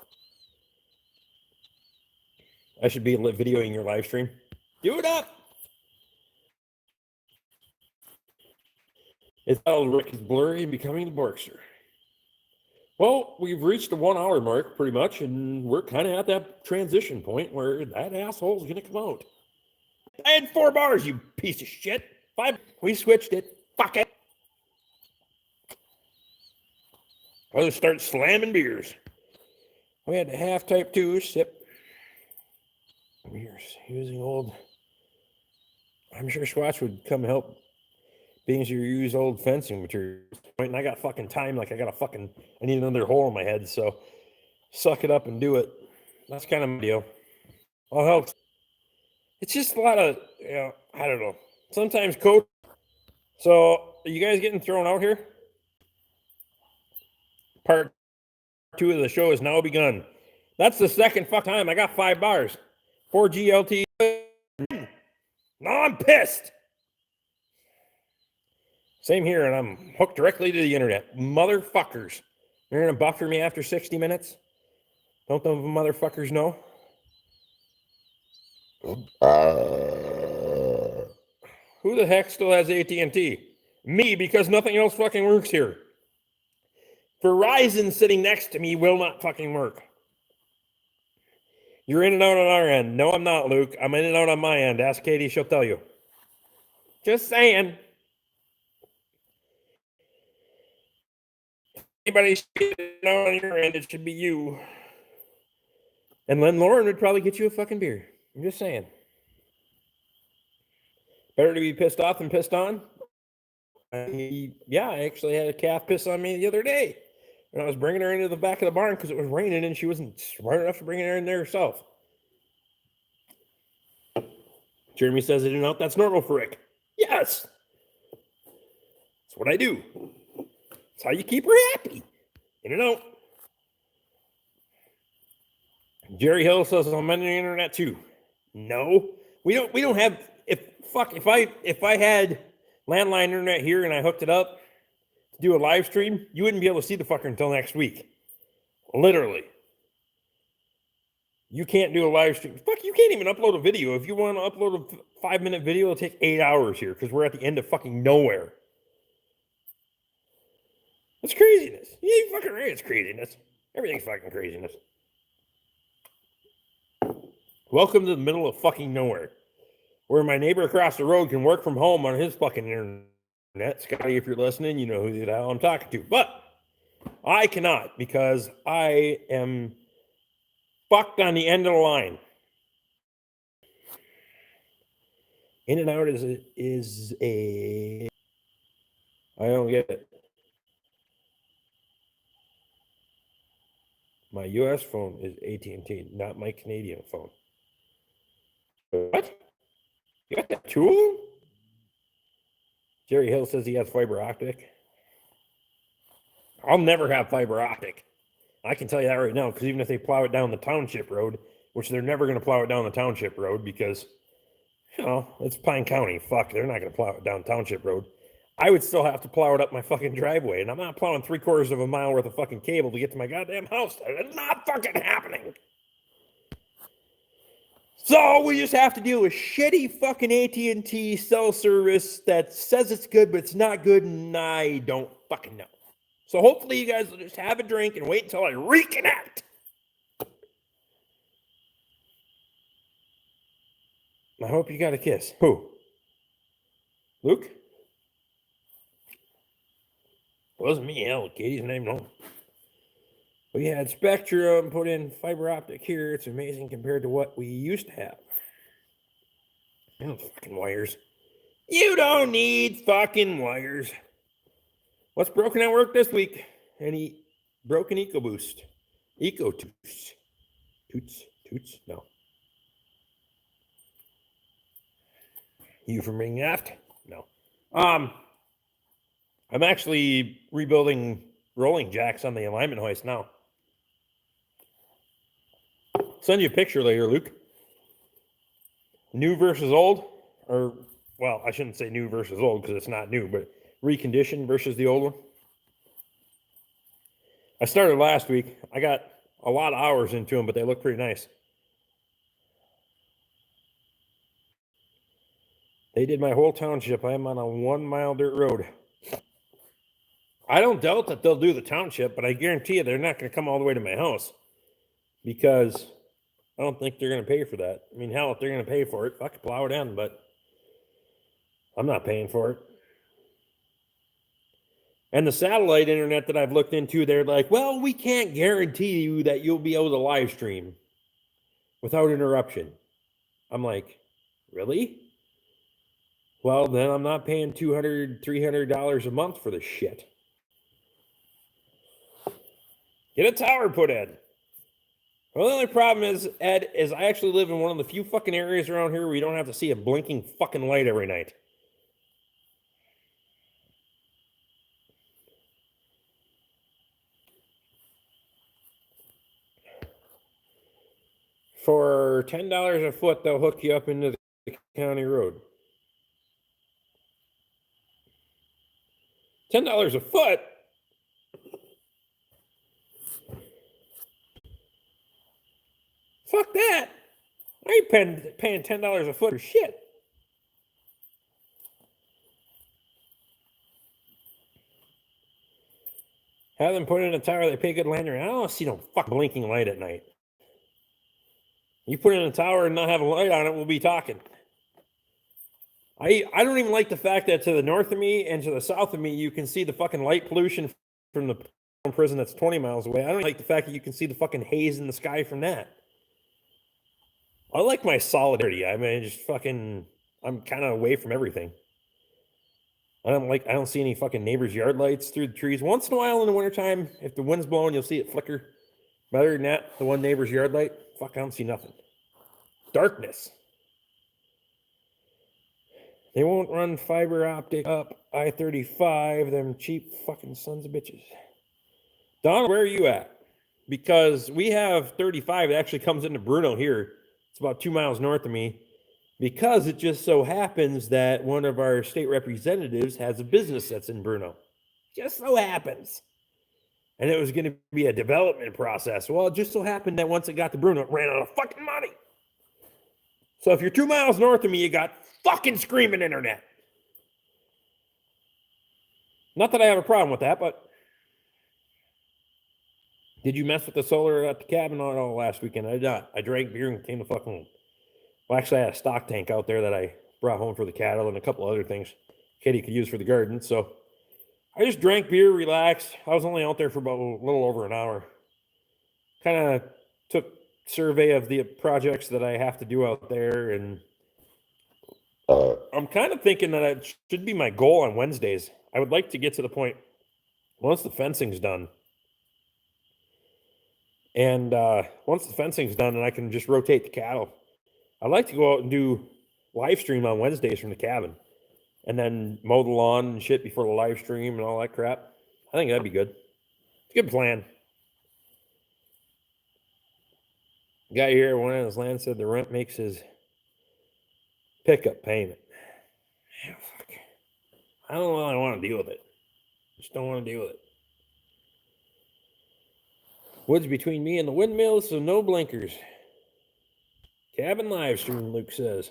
I should be videoing your live stream. Do it up. It's called Rick is blurry and becoming the Borkster. Well, we've reached the 1 hour mark pretty much, and we're kind of at that transition point where that asshole's going to come out. I had 4 bars, you piece of shit. 5. We switched it. Fuck it. I'll just start slamming beers. We had the half type 2 sip. Beers using old. I'm sure Swatch would come help, being as you use old fencing material. And I got fucking time, like I need another hole in my head, so suck it up and do it. That's kind of my deal. I'll help. It's just a lot of, I don't know. Sometimes coach. So, are you guys getting thrown out here? Part 2 of the show has now begun. That's the second time I got 5 bars. 4 GLT. Now I'm pissed. Same here, and I'm hooked directly to the internet. Motherfuckers. You're going to buffer me after 60 minutes? Don't the motherfuckers know? Who the heck still has AT&T? Me, because nothing else fucking works here. Verizon sitting next to me will not fucking work. You're in and out on our end. No, I'm not, Luke. I'm in and out on my end. Ask Katie, she'll tell you. Just saying. Anybody's in and out on your end, it should be you. And Len Lauren would probably get you a fucking beer. I'm just saying. Better to be pissed off than pissed on. I actually had a calf piss on me the other day. And I was bringing her into the back of the barn because it was raining and she wasn't smart enough to bring her in there herself. Jeremy says it out. That's normal for Rick. Yes. That's what I do. That's how you keep her happy. In and out. Jerry Hill says I'm on the internet too. No. We don't have if I had landline internet here and I hooked it up to do a live stream, you wouldn't be able to see the fucker until next week. Literally. You can't do a live stream. Fuck, you can't even upload a video. If you want to upload a 5-minute video, it'll take 8 hours here because we're at the end of fucking nowhere. It's craziness. Yeah, you fucking right, it's craziness. Everything's fucking craziness. Welcome to the middle of fucking nowhere, where my neighbor across the road can work from home on his fucking internet. Scotty, if you're listening, you know who the hell I'm talking to. But I cannot because I am fucked on the end of the line. In and out is a. I don't get it. My U.S. phone is AT&T, not my Canadian phone. What? You got that too? Jerry Hill says he has fiber optic. I'll never have fiber optic. I can tell you that right now, because even if they plow it down the township road, which they're never going to plow it down the township road because, it's Pine County. Fuck, they're not going to plow it down township road. I would still have to plow it up my fucking driveway, and I'm not plowing 3/4 of a mile worth of fucking cable to get to my goddamn house. That's not fucking happening. So we just have to deal with shitty fucking AT&T cell service that says it's good, but it's not good, and I don't fucking know. So hopefully you guys will just have a drink and wait until I reconnect. I hope you got a kiss. Who? Luke? It wasn't me, hell. Katie's name, no. We had Spectrum put in fiber optic here. It's amazing compared to what we used to have. Fucking wires. You don't need fucking wires. What's broken at work this week? Any broken EcoBoost? EcoToots. Toots? No. You from being aft? No. I'm actually rebuilding rolling jacks on the alignment hoist now. Send you a picture later, Luke. New versus old, or, well, I shouldn't say new versus old because it's not new, but reconditioned versus the old one. I started last week. I got a lot of hours into them, but they look pretty nice. They did my whole township. I'm on a 1 mile dirt road. I don't doubt that they'll do the township, but I guarantee you they're not going to come all the way to my house because I don't think they're going to pay for that. I mean, hell, if they're going to pay for it, fuck, plow it in, but I'm not paying for it. And the satellite internet that I've looked into, they're like, well, we can't guarantee you that you'll be able to live stream without interruption. I'm like, really? Well, then I'm not paying $200, $300 a month for this shit. Get a tower put in. Well, the only problem is, Ed, is I actually live in one of the few fucking areas around here where you don't have to see a blinking fucking light every night. For $10 a foot, they'll hook you up into the county road. $10 a foot? Fuck that. I ain't paying $10 a foot for shit. Have them put in a tower, they pay good land rent. I don't see no fucking blinking light at night. You put in a tower and not have a light on it, we'll be talking. I don't even like the fact that to the north of me and to the south of me, you can see the fucking light pollution from the prison that's 20 miles away. I don't like the fact that you can see the fucking haze in the sky from that. I like my solidarity. I mean, just fucking, I'm kind of away from everything. I don't see any fucking neighbors' yard lights through the trees. Once in a while in the wintertime, if the wind's blowing, you'll see it flicker. But other than that, the one neighbor's yard light, fuck, I don't see nothing. Darkness. They won't run fiber optic up I-35, them cheap fucking sons of bitches. Don, where are you at? Because we have 35 that actually comes into Bruno here. It's about 2 miles north of me. Because it just so happens that one of our state representatives has a business that's in Bruno. Just so happens. And it was going to be a development process. Well, it just so happened that once it got to Bruno, it ran out of fucking money. So if you're 2 miles north of me, you got fucking screaming internet. Not that I have a problem with that, but did you mess with the solar at the cabin all last weekend? I did not. I drank beer and came the fuck home. Well, actually, I had a stock tank out there that I brought home for the cattle and a couple other things Katie could use for the garden. So I just drank beer, relaxed. I was only out there for about a little over an hour. Kind of took survey of the projects that I have to do out there, and I'm kind of thinking that it should be my goal on Wednesdays. I would like to get to the point once the fencing's done. And once the fencing's done and I can just rotate the cattle, I'd like to go out and do live stream on Wednesdays from the cabin and then mow the lawn and shit before the live stream and all that crap. I think that'd be good. It's a good plan. Guy here at one of his land said the rent makes his pickup payment. Yeah, fuck. I don't know. I want to deal with it. Just don't want to deal with it. Woods between me and the windmills, so no blinkers. Cabin live stream, Luke says.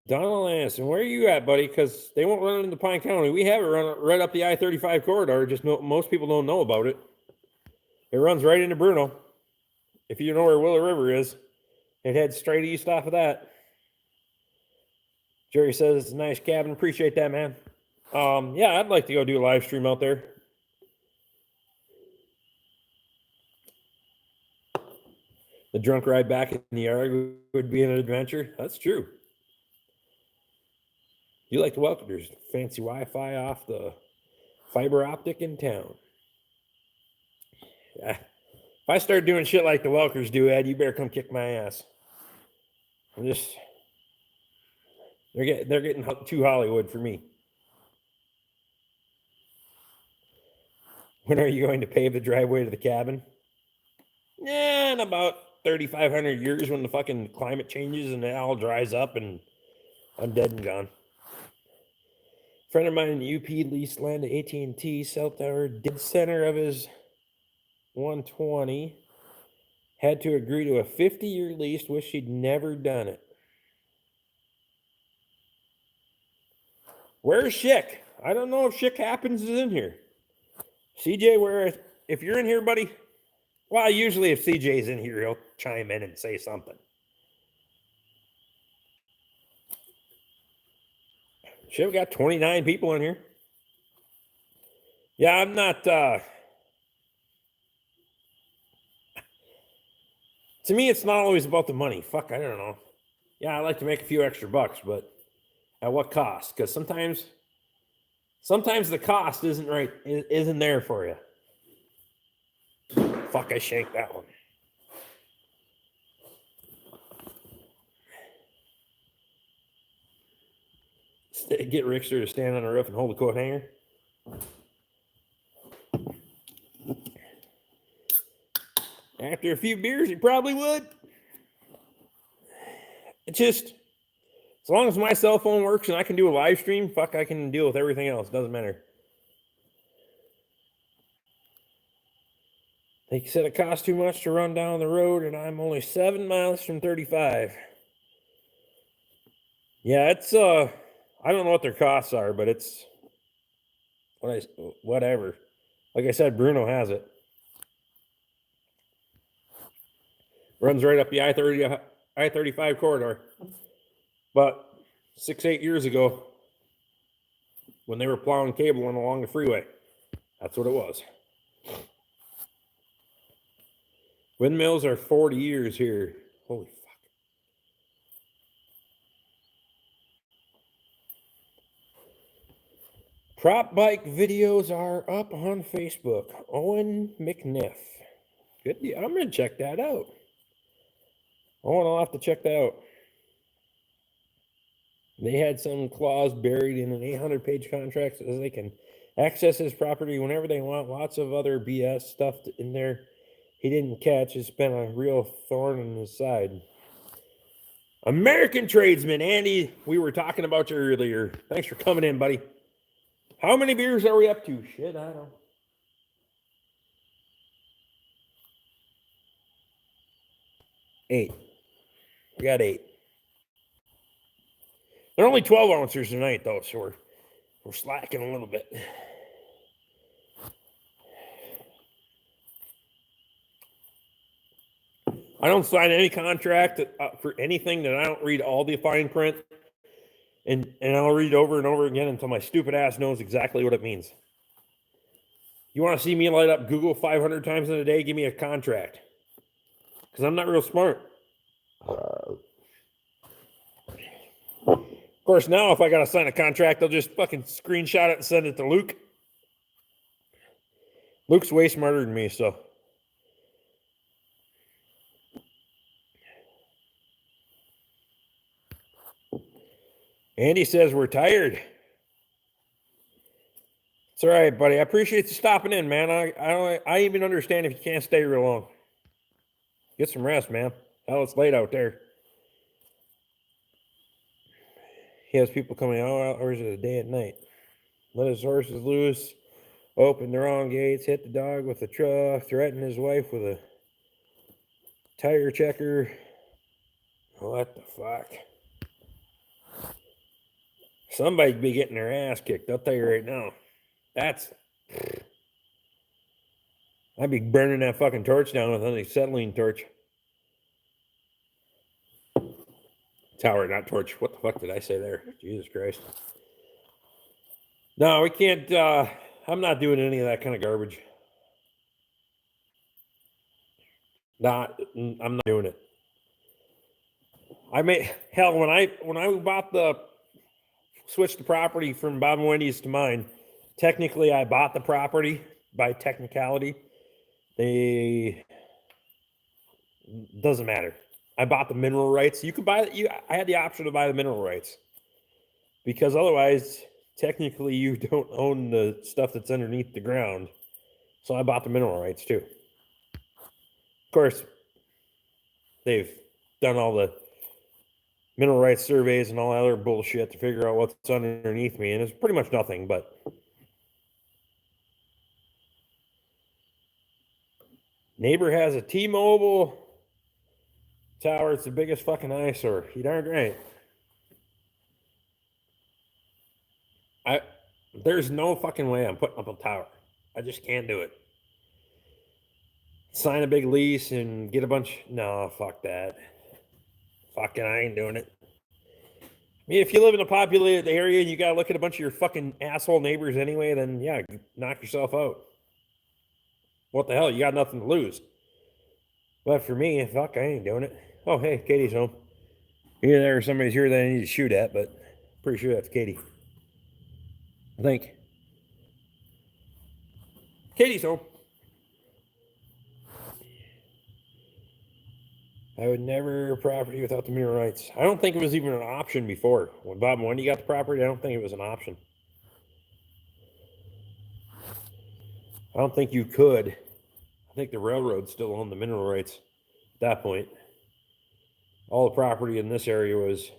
Donald Anderson, where are you at, buddy? Because they won't run into Pine County. We have it run right up the I-35 corridor. Just most people don't know about it. It runs right into Bruno. If you know where Willow River is, it heads straight east off of that. Jerry says it's a nice cabin. Appreciate that, man. Yeah, I'd like to go do a live stream out there. The drunk ride back in the yard would be an adventure. That's true. You like to welcome. There's fancy Wi-Fi off the fiber optic in town. Yeah. If I start doing shit like the Welkers do, Ed, you better come kick my ass. They're getting too Hollywood for me. When are you going to pave the driveway to the cabin? Yeah, in about 3,500 years when the fucking climate changes and it all dries up and I'm dead and gone. A friend of mine in the UP leased land to AT&T, cell tower, dead center of his 120. Had to agree to a 50-year lease. Wish he'd never done it. Where's Schick? I don't know if Schick happens is in here. CJ, if you're in here, buddy? Well, usually if CJ's in here, he'll chime in and say something. Shit, we got 29 people in here. Yeah, I'm not... to me, it's not always about the money. Fuck, I don't know. Yeah, I like to make a few extra bucks, but at what cost? Because sometimes the cost isn't there for you. Fuck, I shanked that one. Get Rickster to stand on the roof and hold a coat hanger. After a few beers, he probably would. It just, as long as my cell phone works and I can do a live stream, fuck, I can deal with everything else. Doesn't matter. They said it costs too much to run down the road, and I'm only 7 miles from 35. Yeah, it's I don't know what their costs are, but it's whatever. Like I said, Bruno has it. Runs right up the I-35 corridor. But 6-8 years ago, when they were plowing cable along the freeway, that's what it was. Windmills are 40 years here. Holy fuck. Prop bike videos are up on Facebook. Owen McNiff. Good deal. I'm going to check that out. Owen, I'll have to check that out. They had some clause buried in an 800-page contract so they can access his property whenever they want. Lots of other BS stuff in there he didn't catch. It's been a real thorn in his side. American tradesman, Andy, we were talking about you earlier. Thanks for coming in, buddy. How many beers are we up to? Shit, I don't know. 8. We got 8. They're only 12 ounces tonight, though, so we're slacking a little bit. I don't sign any contract for anything that I don't read all the fine print, and I'll read over and over again until my stupid ass knows exactly what it means. You want to see me light up Google 500 times in a day? Give me a contract, because I'm not real smart. Of course, now if I got to sign a contract, I'll just fucking screenshot it and send it to Luke. Luke's way smarter than me, so. Andy says we're tired. It's all right, buddy. I appreciate you stopping in, man. I even understand if you can't stay real long. Get some rest, man. Hell, it's late out there. He has people coming all hours of the day and night. Let his horses loose, open the wrong gates, hit the dog with a truck, threaten his wife with a tire checker. What the fuck? Somebody'd be getting their ass kicked, I'll tell you right now. I'd be burning that fucking torch down with an acetylene torch. Tower, not torch. What the fuck did I say there? Jesus Christ. No, we can't. I'm not doing any of that kind of garbage. I'm not doing it. Hell, when I switched the property from Bob and Wendy's to mine, technically I bought the property by technicality. Doesn't matter. I bought the mineral rights. You could buy it. I had the option to buy the mineral rights because otherwise, technically, you don't own the stuff that's underneath the ground. So I bought the mineral rights too. Of course, they've done all the mineral rights surveys and all that other bullshit to figure out what's underneath me, and it's pretty much nothing. But neighbor has a T-Mobile tower. It's the biggest fucking eyesore. You darn right. There's no fucking way I'm putting up a tower. I just can't do it. Sign a big lease and get a bunch. No, fuck that. Fucking, I ain't doing it. I mean, if you live in a populated area and you gotta look at a bunch of your fucking asshole neighbors anyway, then yeah, knock yourself out. What the hell? You got nothing to lose. But for me, fuck, I ain't doing it. Oh, hey, Katie's home. Either there or somebody's here that I need to shoot at, but pretty sure that's Katie. I think. Katie's home. I would never property without the mineral rights. I don't think it was even an option before. When Bob and Wendy got the property, I don't think it was an option. I don't think you could. I think the railroad still owned the mineral rights at that point. All the property in this area was...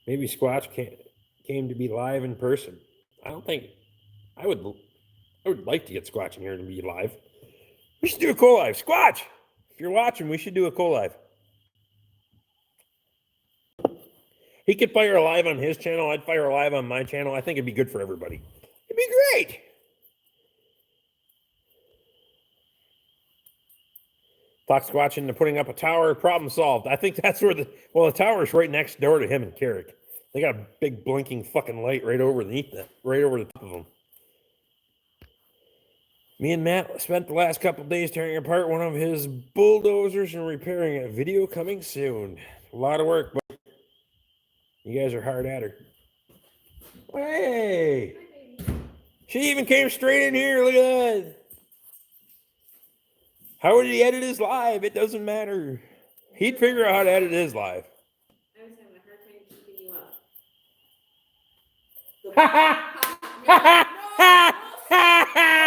Maybe Squatch came to be live in person. I don't think... I would like to get Squatch in here to be live. We should do a co-live. Squatch! If you're watching, we should do a co-live. He could fire a live on his channel. I'd fire a live on my channel. I think it'd be good for everybody. It'd be great. Talk Squatch into putting up a tower. Problem solved. I think that's where the tower's right next door to him and Carrick. They got a big blinking fucking light right over the top of them. Me and Matt spent the last couple days tearing apart one of his bulldozers and repairing it. Video coming soon. A lot of work, but you guys are hard at her. Hey! She even came straight in here. Look at that. How would he edit his live? It doesn't matter. He'd figure out how to edit his live. I was having a hard time keeping you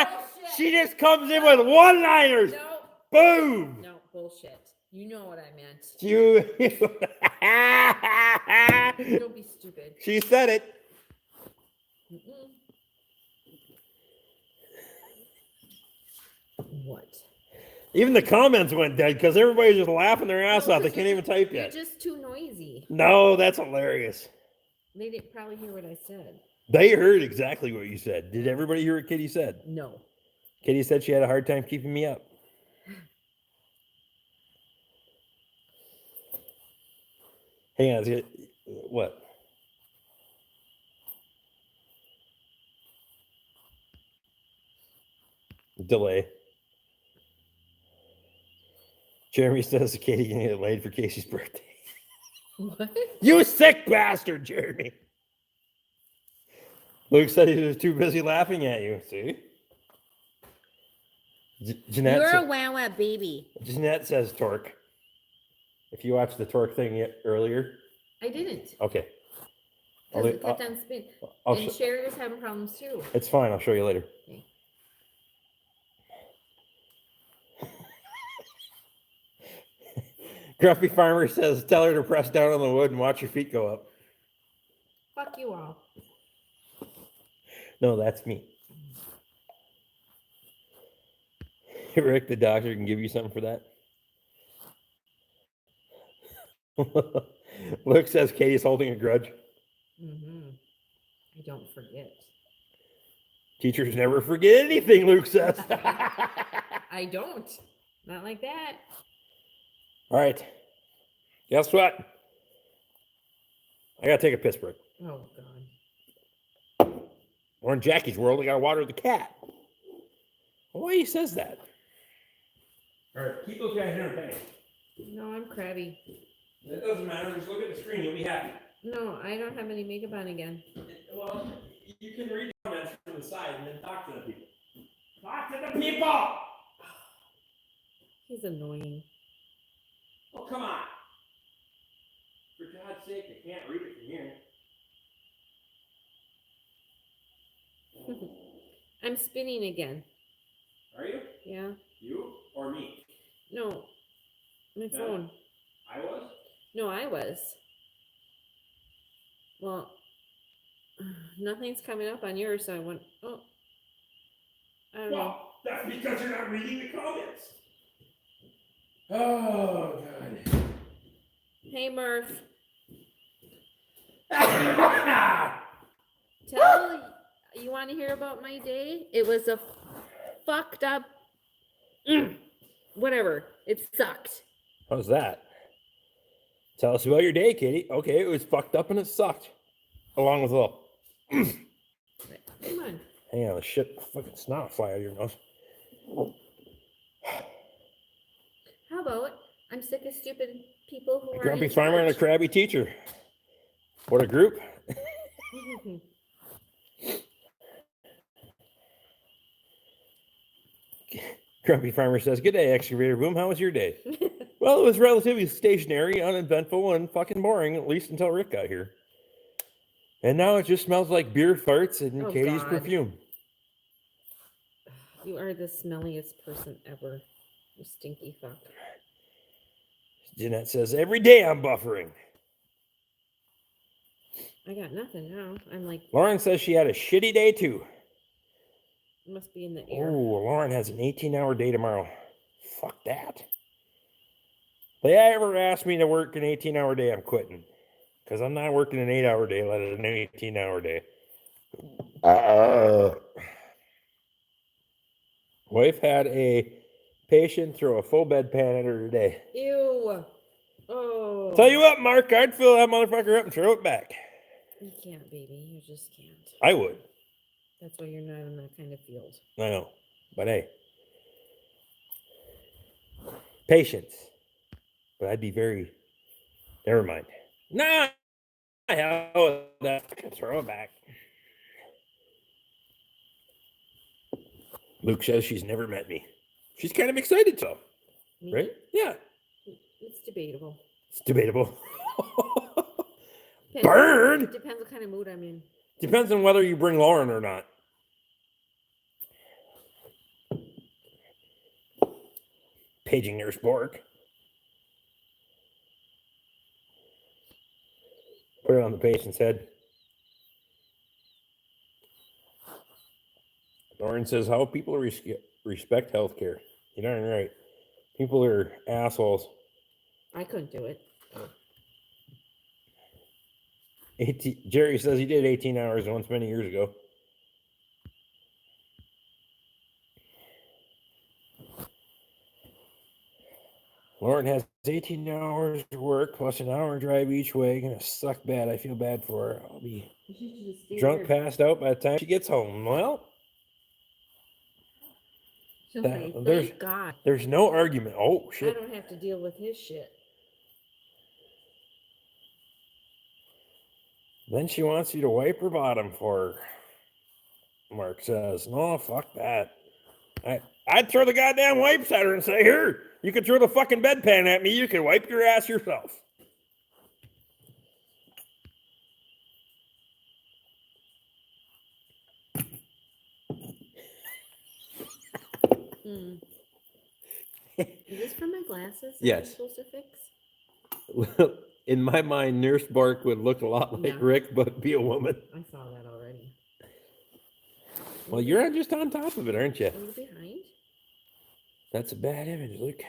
up. She just comes in with one-liners. No. Boom. No, bullshit. You know what I meant. Don't be stupid. She said it. What? Even the comments went dead because everybody's just laughing their ass off. They can't even type yet. You're just too noisy. No, that's hilarious. They didn't probably hear what I said. They heard exactly what you said. Did everybody hear what Kitty said? No. Kitty said she had a hard time keeping me up. Hang on. What? Delay. Jeremy says Katie can get laid for Casey's birthday. What? You sick bastard, Jeremy. Luke said he was too busy laughing at you. See? Jeanette. You're a wow baby. Jeanette says Torque. If you watched the Torque thing earlier. I didn't. Okay. I'll, Because it kept on spinning. I'll And Sherry was having problems too. it's fine. I'll show you later. Okay. Grumpy Farmer says, tell her to press down on the wood and watch your feet go up. Fuck you all. No, that's me. Rick, the doctor, can give you something for that. Luke says Katie's holding a grudge. Mm-hmm. I don't forget. Teachers never forget anything, Luke says. I don't. Not like that. All right. Guess what? I got to take a piss break. Oh, God. We're in Jackie's world. I got to water the cat. Why he says that? All right. Keep those guys entertained. No, I'm crabby. That doesn't matter. Just look at the screen. You'll be happy. No, I don't have any makeup on again. Well, you can read comments from the side and then talk to the people. Talk to the people! He's annoying. Oh, come on. For God's sake, I can't read it from here. I'm spinning again. Are you? Yeah. You or me? No. My No. phone. I was? No, I was. Well, nothing's coming up on yours, so I went, oh. I don't know. Well, that's because you're not reading the comments. Oh, God. Hey, Murph. Ah! Tell you want to hear about my day? It was a fucked up. Whatever. It sucked. How's that? Tell us about your day, Katie. Okay, it was fucked up and it sucked. Along with a little. Come on. Hang on, the shit fucking snot fly out of your nose. How about I'm sick of stupid people who are Grumpy in farmer and a charge. crabby teacher. What a group. Grumpy farmer says, good day, excavator boom. How was your day? Well, it was relatively stationary, uneventful, and fucking boring, at least until Rick got here. And now it just smells like beer farts and Oh, Katie's God. perfume. You are the smelliest person ever. You stinky fuck. Jeanette says, every day I'm buffering. I got nothing now. I'm like, Lauren says she had a shitty day too. it must be in the Oh, air. Lauren has an 18-hour day tomorrow. Fuck that. If they ever ask me to work an 18-hour day, I'm quitting. Because I'm not working an 8-hour day, let it an 18-hour day. Wife had a patient throw a full bedpan at her today. Ew. Oh. Tell you what, Mark, I'd fill that motherfucker up and throw it back. You can't, baby. You just can't. I would. That's why you're not in that kind of field. I know. But hey. Patience. But I'd be very... Never mind. Nah. Hell, that. Throw it back. Luke says she's never met me. She's kind of excited, so. Me? Right? Yeah. It's debatable. It's debatable. Depends, Burn! Depends what kind of mood I'm in. Depends on whether you bring Lauren or not. Paging nurse Bork. Put it on the patient's head. Lauren says, how people respect healthcare. You're darn right. People are assholes. I couldn't do it. 18, Jerry says he did 18 hours once many years ago. Lauren has 18 hours to work plus an hour drive each way. Gonna suck bad. I feel bad for her. I'll be You should just stay drunk, there. passed out by the time she gets home. Well, She'll that- say, there's- thank God. there's no argument. Oh, I shit. don't have to deal with his shit. Then she wants you to wipe her bottom for her. Mark says, no, fuck that. I'd throw the goddamn wipes at her and say, here, you can throw the fucking bedpan at me. You can wipe your ass yourself. Mm. Is this for my glasses that Yes. I'm supposed to fix? In my mind, Nurse Bork would look a lot like Yeah. Rick, but be a woman. I saw that already. Well, you're just on top of it, aren't you? Are you behind? That's a bad image, Luke.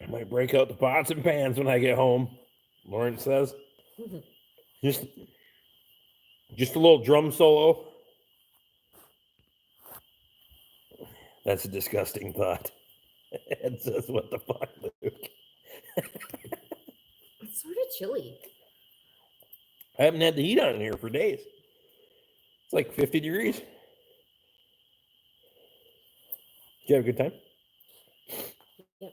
I might break out the pots and pans when I get home, Lauren says. Just a little drum solo. That's a disgusting thought. Ed says, what the fuck, Luke? It's sort of chilly. I haven't had the heat on in here for days. It's like 50 degrees. Did you have a good time? Yep.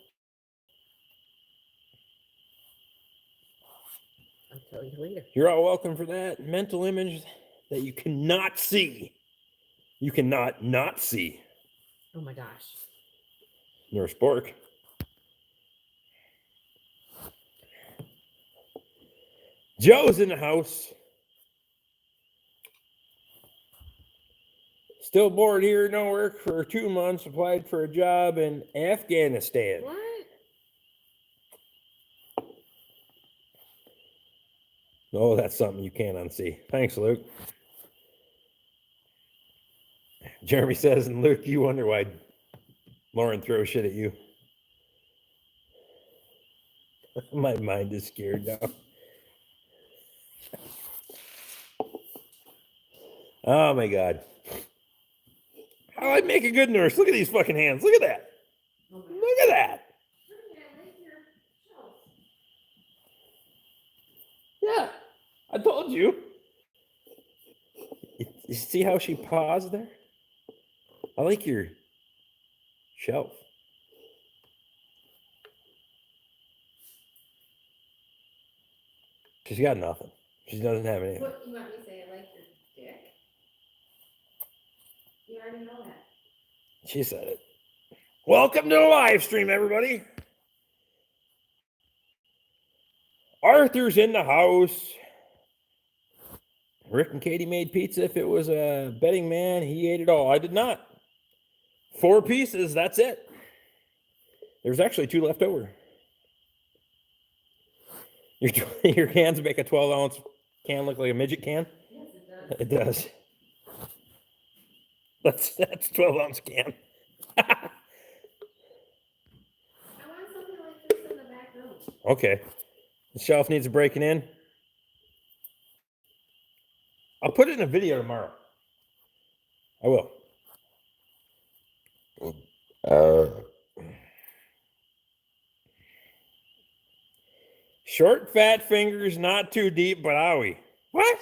I'll tell you later. You're all welcome for that mental image that you cannot see. You cannot not see. Oh my gosh. Nurse Bork. Joe's in the house. Still bored here, no work for 2 months. Applied for a job in Afghanistan. What? Oh, that's something you can't unsee. Thanks, Luke. Jeremy says, and Luke, you wonder why Lauren throws shit at you. My mind is scared now. Oh my God. How I make a good nurse. Look at these fucking hands. Look at that. Look at that. Yeah, I told you. You see how she paused there? I like your shelf. She's got nothing. She doesn't have anything. What you want me to say? I like your dick. You already know that. She said it. Welcome to the live stream, everybody. Arthur's in the house. Rick and Katie made pizza. If it was a betting man, he ate it all. I did not. 4 pieces, that's it. There's actually 2 left over. Your cans make a 12-ounce can look like a midget can? Yes, it does. It does. That's 12-ounce can. I want something like this in the back room. Okay. The shelf needs a breaking in. I'll put it in a video tomorrow. I will. Short, fat fingers, not too deep, but owie. What?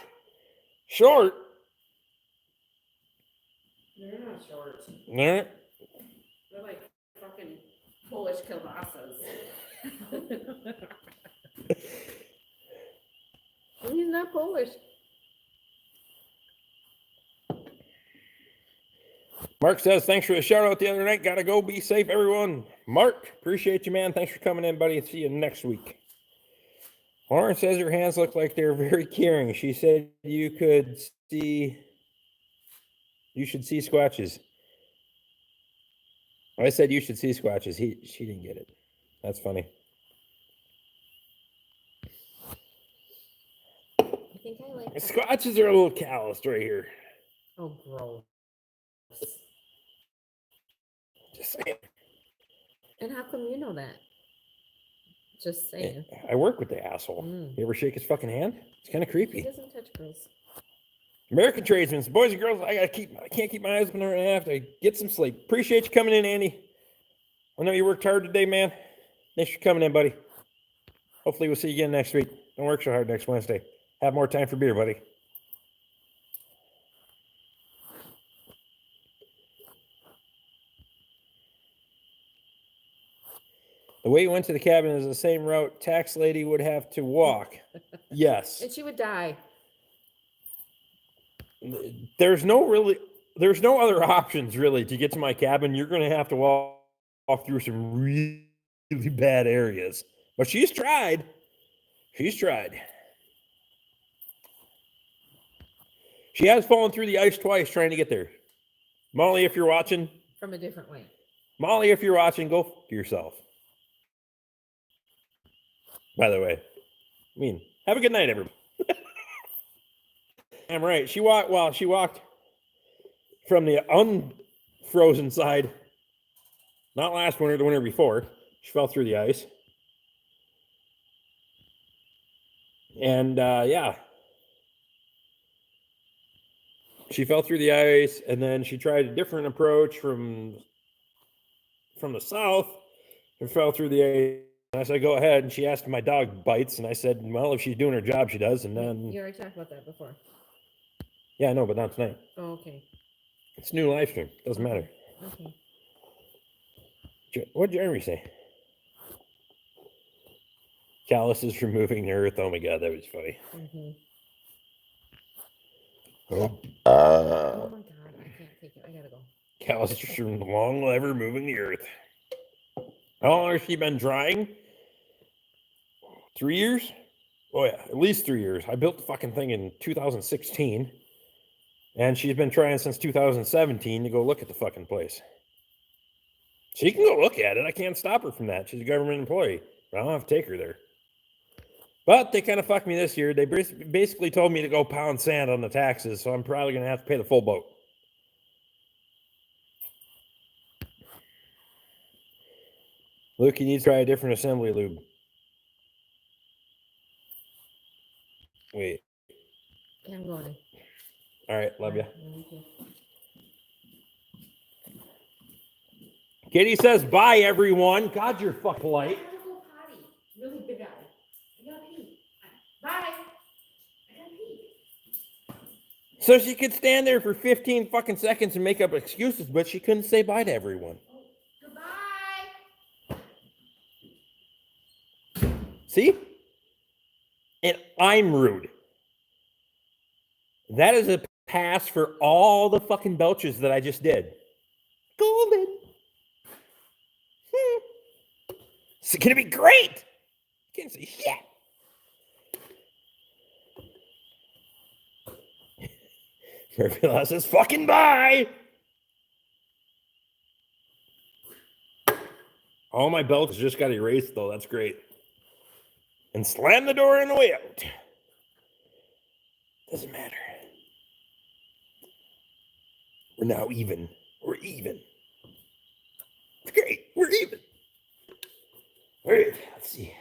Short? They're not short. Nah. They're like fucking Polish kielbasas. He's not Polish. Mark says, thanks for the shout out the other night. Gotta go. Be safe, everyone. Mark, appreciate you, man. Thanks for coming in, buddy. See you next week. Lauren says her hands look like they're very caring. She said you should see squatches. I said you should see squatches. She didn't get it. That's funny. I think I like that. Squatches are a little calloused right here. Oh, gross. Just saying. And how come you know that? Just saying. I work with the asshole. Mm. You ever shake his fucking hand? It's kind of He creepy. doesn't touch girls. American tradesmen, boys and girls, I can't keep my eyes open. I have to get some sleep. Appreciate you coming in, Andy. I know you worked hard today, man. Thanks for coming in, buddy. Hopefully we'll see you again next week. Don't work so hard next Wednesday. Have more time for beer, buddy. The way you went to the cabin is the same route tax lady would have to walk. Yes. And she would die. There's no other options really to get to my cabin. You're going to have to walk through some really bad areas. But she's tried. She's tried. She has fallen through the ice twice trying to get there. Molly, if you're watching. From a different way. Molly, if you're watching, go f yourself. By the way. I mean, have a good night, everybody. I'm right. She walked from the unfrozen side, not last winter, the winter before. She fell through the ice. And yeah. She fell through the ice, and then she tried a different approach from the south and fell through the ice. And I said, go ahead. And she asked if my dog bites. And I said, well, if she's doing her job, she does. And then... You already talked about that before. Yeah, no, but not tonight. Oh, okay. It's a new live stream. Doesn't matter. Okay. What did Jeremy say? Calluses removing the earth. Oh my God, that was funny. Mm-hmm. Oh. Oh my God, I can't take it. I gotta go. Calluses from the long lever moving the earth. How long has she been drying? 3 years? Oh yeah, at least 3 years. I built the fucking thing in 2016. And she's been trying since 2017 to go look at the fucking place. She can go look at it. I can't stop her from that. She's a government employee. But I don't have to take her there. But they kind of fucked me this year. They basically told me to go pound sand on the taxes, so I'm probably going to have to pay the full boat. Luke, you need to try a different assembly lube. Wait. Yeah, I'm going. All right, love you. Love you. Kitty says bye, everyone. God, you're fucking polite. I gotta go potty. Really big eye. I gotta pee. Bye. I gotta pee. So she could stand there for 15 fucking seconds and make up excuses, but she couldn't say bye to everyone. Oh, goodbye. See? And I'm rude. That is a pass for all the fucking belches that I just did. Golden. It's gonna be great. Can't say shit. Murphy Law says fucking bye. All my belts just got erased though. That's great. And slam the door on the way out. Doesn't matter. We're now even. We're even. It's great. We're even. All right, let's see.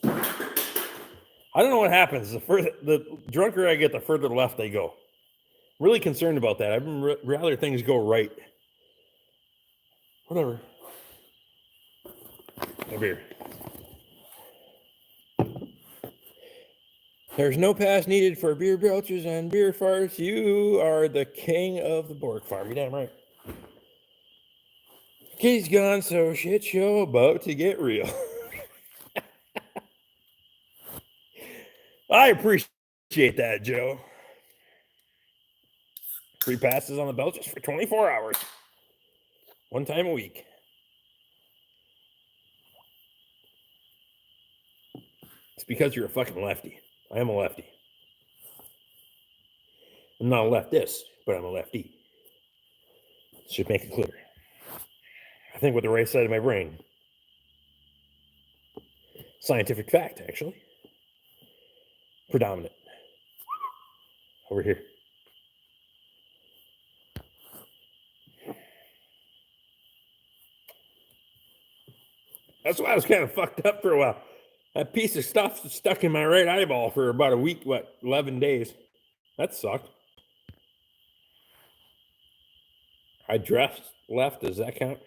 I don't know what happens. The drunker I get, the further left I go. Really concerned about that. I'd rather things go right. Whatever. A beer. There's no pass needed for beer belches and beer farts. You are the king of the Bork farm. You're damn right. Kitty's gone, so shit show about to get real. I appreciate that, Joe. Free passes on the belches for 24 hours. One time a week. It's because you're a fucking lefty. I am a lefty. I'm not a leftist, but I'm a lefty. Should make it clear. I think with the right side of my brain. Scientific fact, actually. Predominant. Over here. That's why I was kind of fucked up for a while. That piece of stuff stuck in my right eyeball for about a week, 11 days. That sucked. I dressed left. Does that count?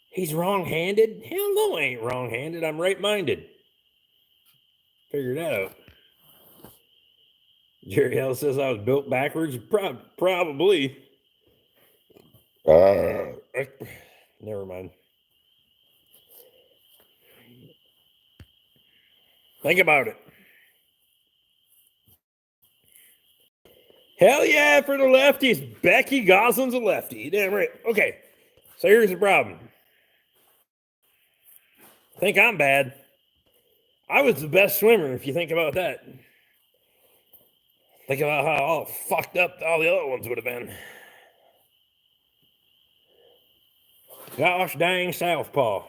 He's wrong-handed? Hell no, I ain't wrong-handed. I'm right-minded. Figure that out. Jerry L says I was built backwards. Probably. Never mind. Think about it. Hell yeah for the lefties. Becky Goslin's a lefty. Damn right. Okay. So here's the problem. Think I'm bad. I was the best swimmer if you think about that. Think about how all fucked up all the other ones would have been. Gosh dang southpaw.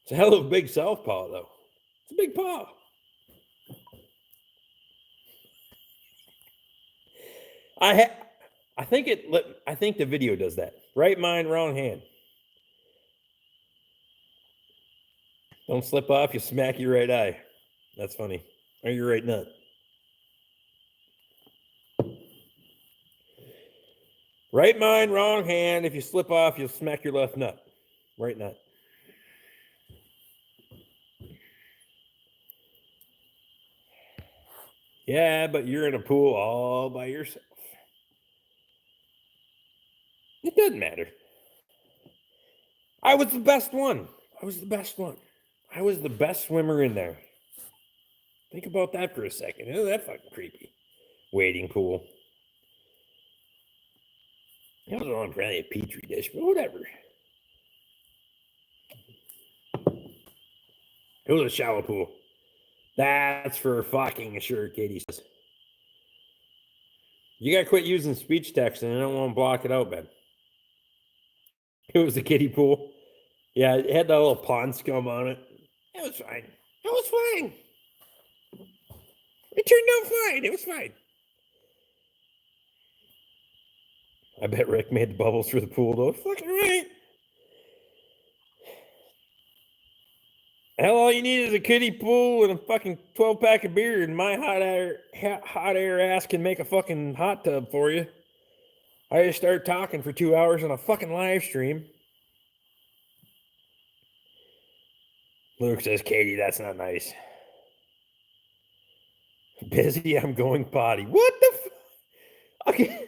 It's a hell of a big southpaw, though. It's a big paw. I think the video does that. Right mind, wrong hand. Don't slip off, you smack your right eye. That's funny. Or your right nut. Right mind, wrong hand. If you slip off, you'll smack your left nut. Right nut. Yeah, but you're in a pool all by yourself. It doesn't matter. I was the best one. I was the best swimmer in there. Think about that for a second. Isn't that fucking creepy? Wading pool. It was on probably a petri dish, but whatever. It was a shallow pool. That's for fucking sure, Katie says. You gotta quit using speech text and I don't want to block it out, man. It was a kiddie pool. Yeah, it had that little pond scum on it. It was fine. It was fine. It turned out fine. It was fine. I bet Rick made the bubbles for the pool, though. Fucking right. Hell, all you need is a kiddie pool and a fucking 12-pack of beer, and my hot air ass can make a fucking hot tub for you. I just start talking for 2 hours on a fucking live stream. Luke says, Katie, that's not nice. Busy, I'm going potty. What the fuck? Okay.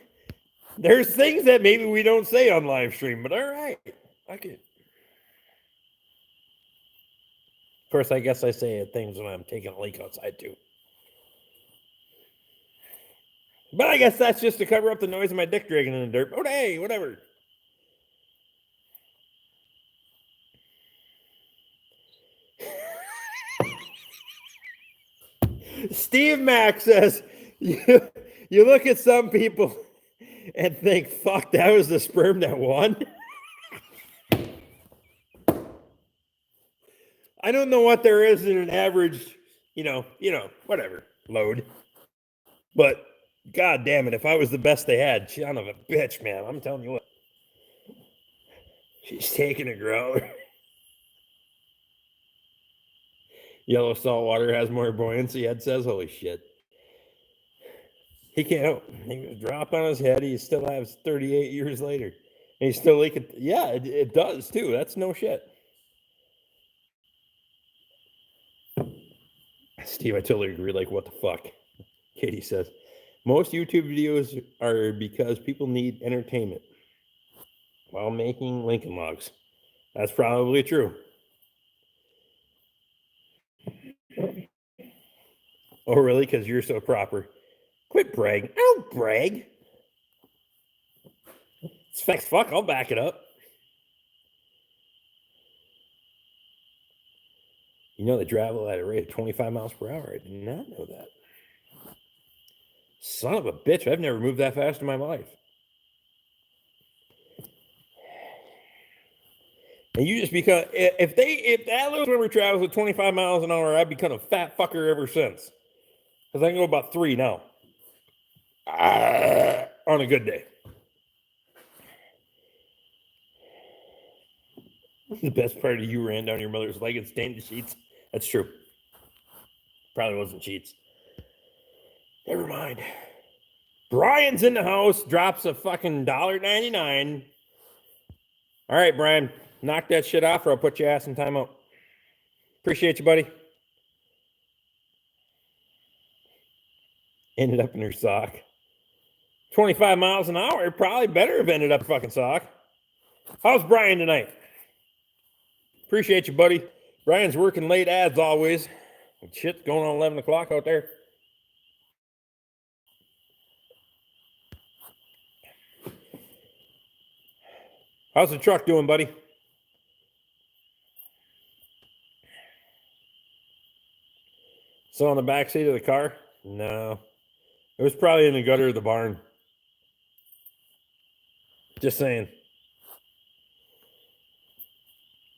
There's things that maybe we don't say on live stream, but all right. Okay. Of course, I guess I say things when I'm taking a leak outside, too. But I guess that's just to cover up the noise of my dick dragging in the dirt. But hey, whatever. Steve Mack says, you look at some people and think, fuck, that was the sperm that won. I don't know what there is in an average, whatever, load. But god damn it, if I was the best they had, son of a bitch, man, I'm telling you what. She's taking a growler. Yellow salt water has more buoyancy, Ed says. Holy shit. He can't. He was drop on his head. He still has 38 years later. And he's still leaking. Yeah, it does too. That's no shit. Steve, I totally agree. Like, what the fuck? Katie says, most YouTube videos are because people need entertainment while making Lincoln Logs. That's probably true. Oh, really? Because you're so proper. Quit bragging. I don't brag. It's facts. Fuck, I'll back it up. You know they travel at a rate of 25 miles per hour. I did not know that. Son of a bitch, I've never moved that fast in my life. And you just become, if that little swimmer travels at 25 miles an hour, I've become a fat fucker ever since. Because I can go about 3 now. On a good day. The best part of you ran down your mother's leg and stained the sheets. That's true. Probably wasn't sheets. Never mind. Brian's in the house, drops a fucking $1.99. All right, Brian, knock that shit off or I'll put your ass in timeout. Appreciate you, buddy. Ended up in her sock. 25 miles an hour, it probably better have ended up fucking sock. How's Brian tonight? Appreciate you, buddy. Brian's working late as always. Shit's going on 11 o'clock out there. How's the truck doing, buddy? Still on the back seat of the car? No. It was probably in the gutter of the barn. Just saying.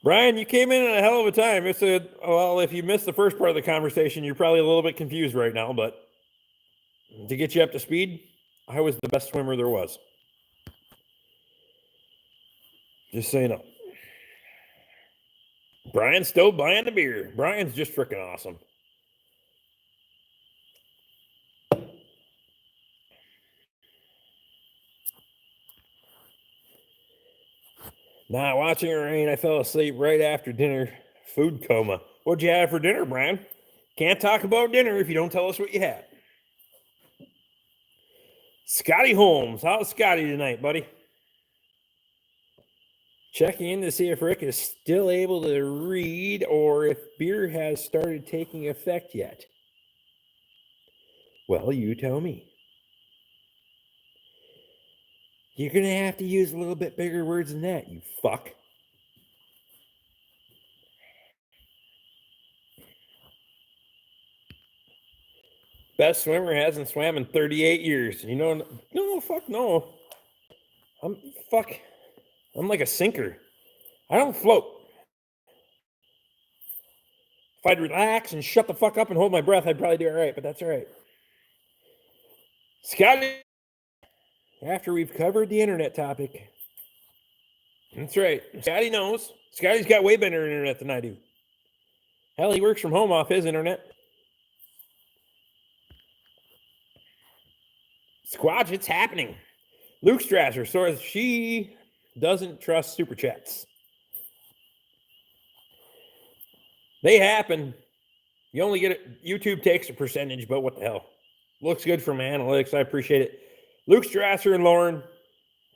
Brian, you came in at a hell of a time. Well, if you missed the first part of the conversation, you're probably a little bit confused right now, but to get you up to speed, I was the best swimmer there was. Just so you know. Brian's still buying the beer. Brian's just freaking awesome. Not watching it rain, I fell asleep right after dinner. Food coma. What'd you have for dinner, Brian? Can't talk about dinner if you don't tell us what you had. Scotty Holmes. How's Scotty tonight, buddy? Checking in to see if Rick is still able to read or if beer has started taking effect yet. Well, you tell me. You're going to have to use a little bit bigger words than that, you fuck. Best swimmer hasn't swam in 38 years. You know, no, fuck no. I'm like a sinker. I don't float. If I'd relax and shut the fuck up and hold my breath, I'd probably do all right, but that's all right. Scotty, after we've covered the internet topic. That's right. Scotty knows. Scotty's got way better internet than I do. Hell, he works from home off his internet. Squatch, it's happening. Luke Strasser says she doesn't trust super chats. They happen. You only get it. YouTube takes a percentage, but what the hell? Looks good from analytics. I appreciate it. Luke Strasser and Lauren,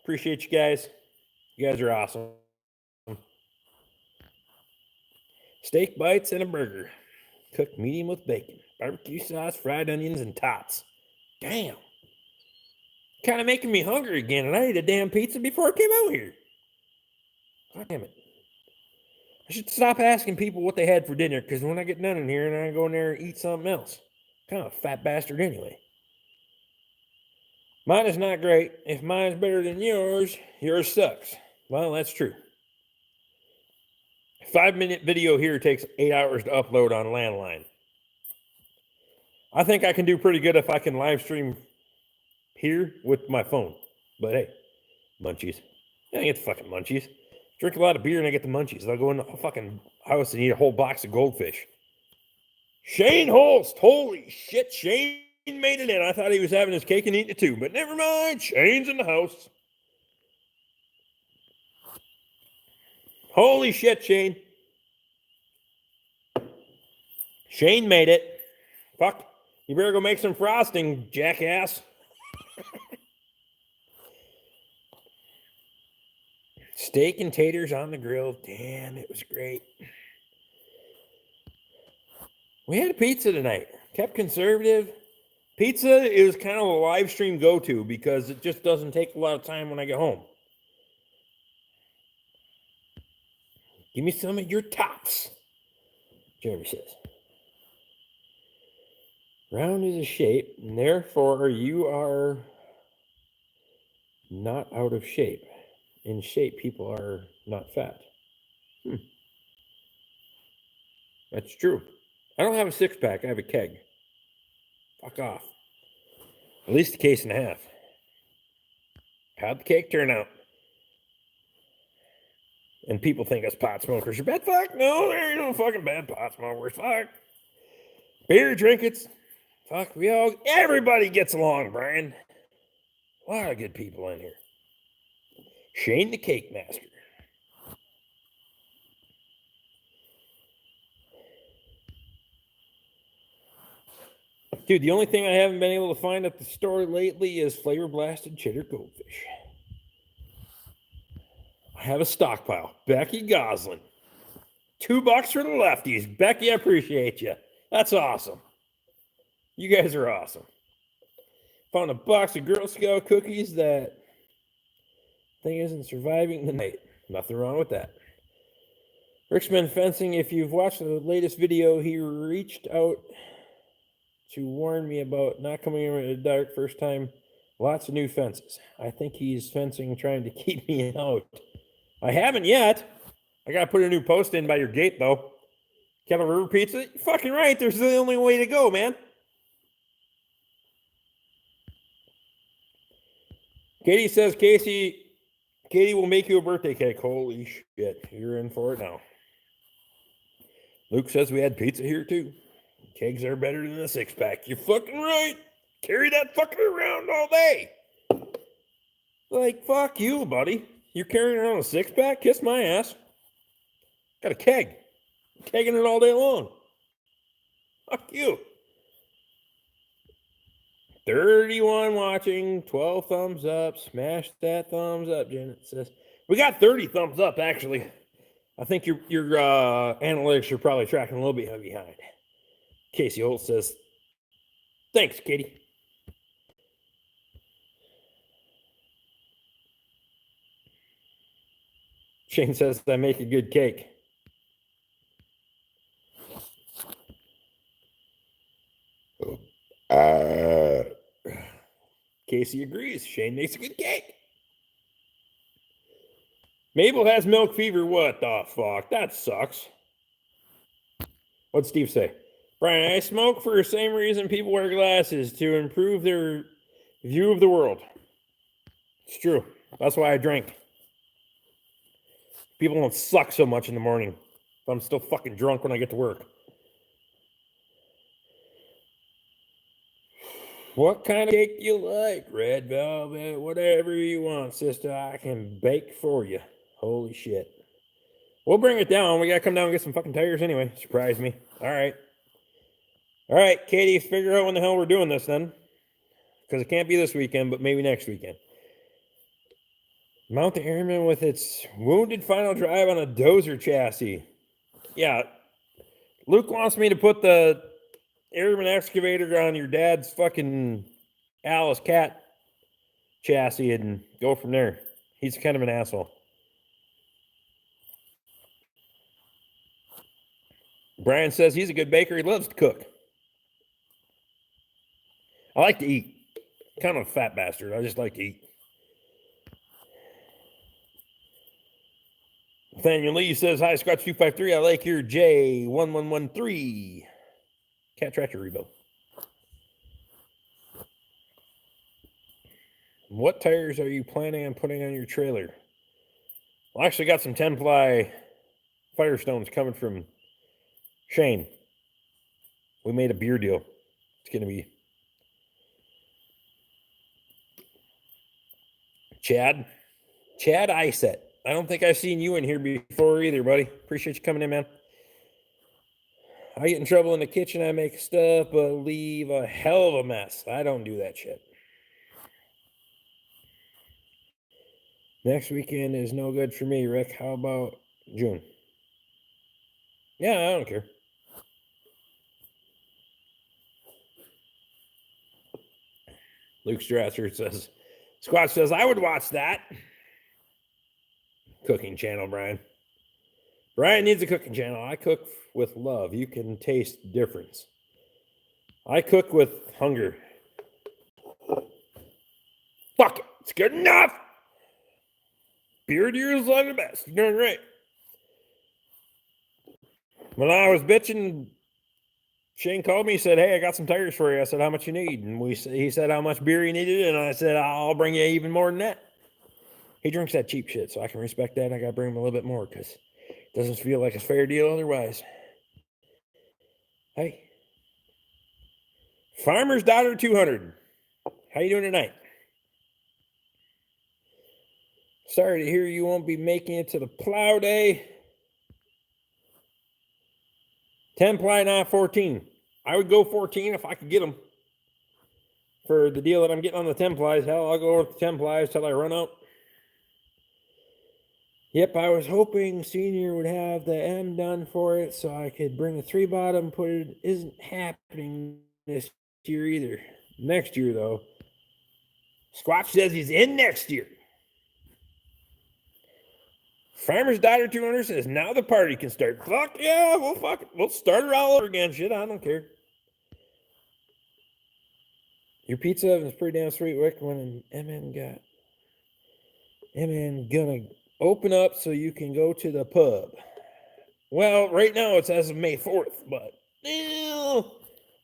appreciate you guys. You guys are awesome. Steak bites and a burger. Cooked medium with bacon. Barbecue sauce, fried onions, and tots. Damn. Kind of making me hungry again, and I ate a damn pizza before I came out here. God damn it. I should stop asking people what they had for dinner, because when I get done in here and I go in there and eat something else. Kind of a fat bastard anyway. Mine is not great. If mine's better than yours, yours sucks. Well, that's true. A 5-minute video here takes 8 hours to upload on landline. I think I can do pretty good if I can live stream here with my phone. But hey, munchies. I get the fucking munchies. Drink a lot of beer and I get the munchies. I'll go in the fucking house and eat a whole box of goldfish. Shane Holst. Holy shit, Shane made it in. I thought he was having his cake and eating it too, but never mind. Shane's in the house. Holy shit, Shane. Shane made it. Fuck. You better go make some frosting, jackass. Steak and taters on the grill. Damn, it was great. We had a pizza tonight. Kept conservative. Pizza is kind of a live stream go-to because it just doesn't take a lot of time when I get home. Give me some of your tots, Jeremy says. Round is a shape, and therefore you are not out of shape. In shape, people are not fat. That's true. I don't have a six-pack. I have a keg. Fuck off. At least a case and a half. How'd the cake turn out? And people think us pot smokers are bad. Fuck, no, there ain't no fucking bad pot smokers. Fuck. Beer drinkers. Fuck, everybody gets along, Brian. A lot of good people in here. Shane the Cake Master. Dude, the only thing I haven't been able to find at the store lately is flavor blasted cheddar goldfish. I have a stockpile. Becky Goslin. $2 for the lefties. Becky, I appreciate you. That's awesome. You guys are awesome. Found a box of Girl Scout cookies. That thing isn't surviving the night. Nothing wrong with that. Rick's been fencing. If you've watched the latest video, he reached out to warn me about not coming in the dark first time. Lots of new fences. I think he's fencing trying to keep me out. I haven't yet. I got to put a new post in by your gate, though. Kettle River Pizza? You're fucking right. There's the only way to go, man. Katie says, Katie will make you a birthday cake. Holy shit. You're in for it now. Luke says we had pizza here, too. Kegs are better than a six-pack. You're fucking right. Carry that fucker around all day. Like, fuck you, buddy. You're carrying around a six-pack? Kiss my ass. Got a keg. Kegging it all day long. Fuck you. 31 watching, 12 thumbs up. Smash that thumbs up, Janet says. We got 30 thumbs up, actually. I think your analytics are probably tracking a little bit behind. Casey Holt says, thanks, Katie. Shane says, I make a good cake. Casey agrees. Shane makes a good cake. Mabel has milk fever. What the fuck? That sucks. What'd Steve say? Brian, I smoke for the same reason people wear glasses, to improve their view of the world. It's true. That's why I drink. People don't suck so much in the morning. But I'm still fucking drunk when I get to work. What kind of cake you like? Red velvet, whatever you want, sister. I can bake for you. Holy shit. We'll bring it down. We gotta come down and get some fucking tires anyway. Surprise me. All right. All right, Katie, figure out when the hell we're doing this then. Because it can't be this weekend, but maybe next weekend. Mount the Airman with its wounded final drive on a dozer chassis. Yeah. Luke wants me to put the Airman excavator on your dad's fucking Alice Cat chassis and go from there. He's kind of an asshole. Brian says he's a good baker. He loves to cook. I like to eat. Kind of a fat bastard. I just like to eat. Nathaniel Lee says, hi, Scotch253. I like your J1113. Cat Tractor rebuild. What tires are you planning on putting on your trailer? Well, I actually got some 10-ply Firestones coming from Shane. We made a beer deal. It's going to be Chad Iset. I don't think I've seen you in here before either, buddy. Appreciate you coming in, man. I get in trouble in the kitchen. I make stuff, but leave a hell of a mess. I don't do that shit. Next weekend is no good for me, Rick. How about June? Yeah, I don't care. Luke Strasser says, Squatch says, I would watch that. Cooking channel, Brian. Brian needs a cooking channel. I cook with love. You can taste the difference. I cook with hunger. Fuck it. It's good enough. Beard ears are the best. You're doing right. When I was bitching, Shane called me, said, hey, I got some tires for you. I said, how much you need? And he said how much beer he needed, and I said, I'll bring you even more than that. He drinks that cheap shit, so I can respect that. I got to bring him a little bit more because it doesn't feel like a fair deal otherwise. Hey. Farmer's Daughter 200. How you doing tonight? Sorry to hear you won't be making it to the plow day. 10 ply, not 14. I would go 14 if I could get them. For the deal that I'm getting on the 10 plies, hell, I'll go with the 10 plies till I run out. Yep, I was hoping Senior would have the M done for it so I could bring the 3-bottom, put it. Isn't happening this year either. Next year, though. Squatch says he's in next year. Farmer's Daughter 200 says now the party can start. Fuck yeah, we'll start her all over again. Shit, I don't care. Your pizza oven's pretty damn sweet. When MN gonna open up so you can go to the pub. Well, right now it's as of May 4th, but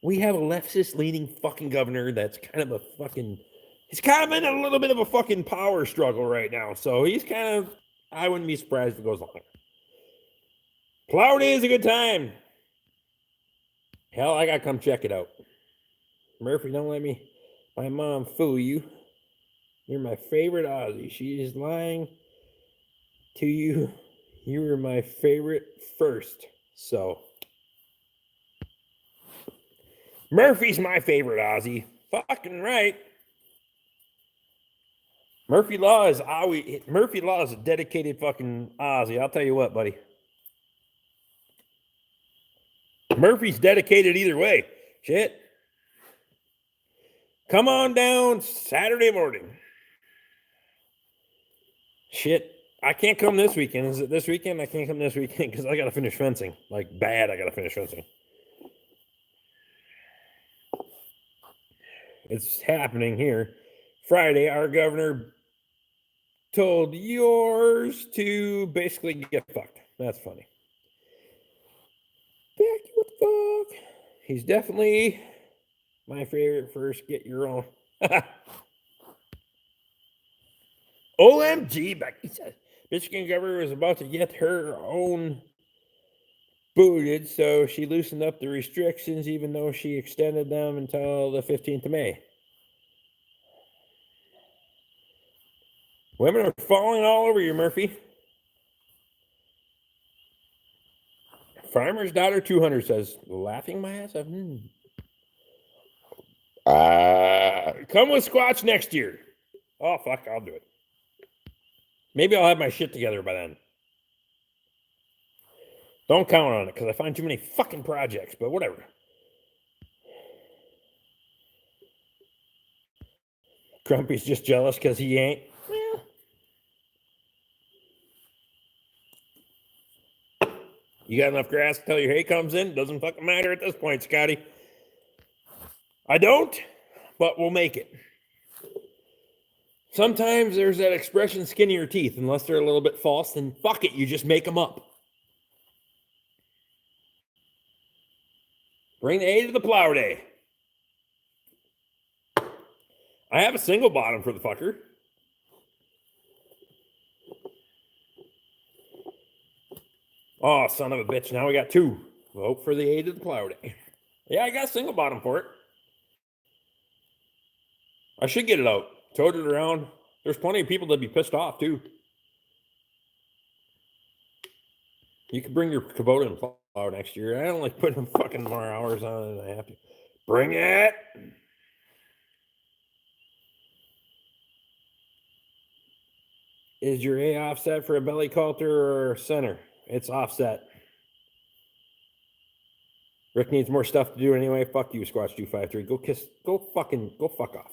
we have a leftist leaning fucking governor that's kind of a fucking, he's kind of in a little bit of a fucking power struggle right now. So he's kind of, I wouldn't be surprised if it goes longer. Plow Day is a good time. Hell, I gotta come check it out. Murphy, don't let my mom fool you. You're my favorite Aussie. She is lying to you. You were my favorite first. So Murphy's my favorite Aussie. Fucking right. Murphy Law is a dedicated fucking Aussie. I'll tell you what, buddy. Murphy's dedicated either way. Shit. Come on down Saturday morning. Shit. I can't come this weekend. Is it this weekend? I can't come this weekend because I got to finish fencing. Like, bad, I got to finish fencing. It's happening here. Friday, our governor told yours to basically get fucked. That's funny. Back you what the fuck? He's definitely my favorite first. Get your own. OMG, Becky says. Michigan governor was about to get her own booted, so she loosened up the restrictions, even though she extended them until the 15th of May. Women are falling all over you, Murphy. Farmer's Daughter 200 says, laughing my ass off. Come with Squatch next year. Oh, fuck, I'll do it. Maybe I'll have my shit together by then. Don't count on it, because I find too many fucking projects, but whatever. Grumpy's just jealous because he ain't. You got enough grass until your hay comes in? Doesn't fucking matter at this point, Scotty. I don't, but we'll make it. Sometimes there's that expression, skin of your teeth. Unless they're a little bit false, then fuck it, you just make them up. Bring the hay to the plow day. I have a single bottom for the fucker. Oh, son of a bitch. Now we got two. Vote for the hay to the plow day. Yeah, I got a single bottom for it. I should get it out. Towed it around. There's plenty of people that'd be pissed off, too. You could bring your Kubota and plow next year. I don't like putting fucking more hours on it than I have to. Bring it! Is your A offset for a belly coulter or center? It's offset. Rick needs more stuff to do anyway. Fuck you, Squatch 253. Go fuck off.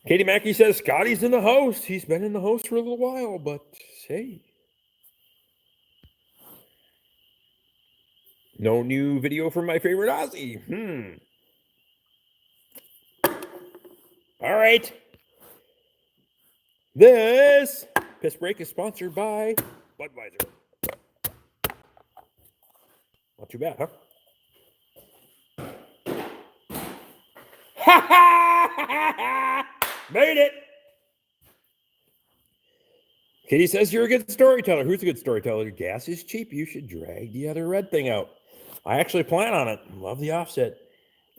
Katie Mackey says Scotty's in the house. He's been in the house for a little while, but hey. No new video from my favorite Aussie. All right. This piss break is sponsored by Budweiser. Not too bad, huh? Ha ha! Made it! Kitty says you're a good storyteller. Who's a good storyteller? Gas is cheap. You should drag the other red thing out. I actually plan on it. Love the offset.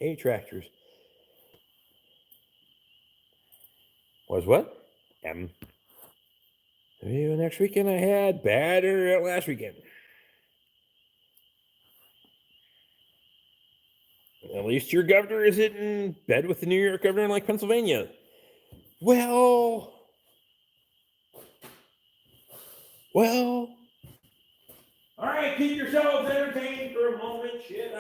8 tractors. Was what? Video next weekend I had. Better last weekend. At least your governor isn't in bed with the New York governor like Pennsylvania. Well. All right, keep yourselves entertained for a moment. Shit,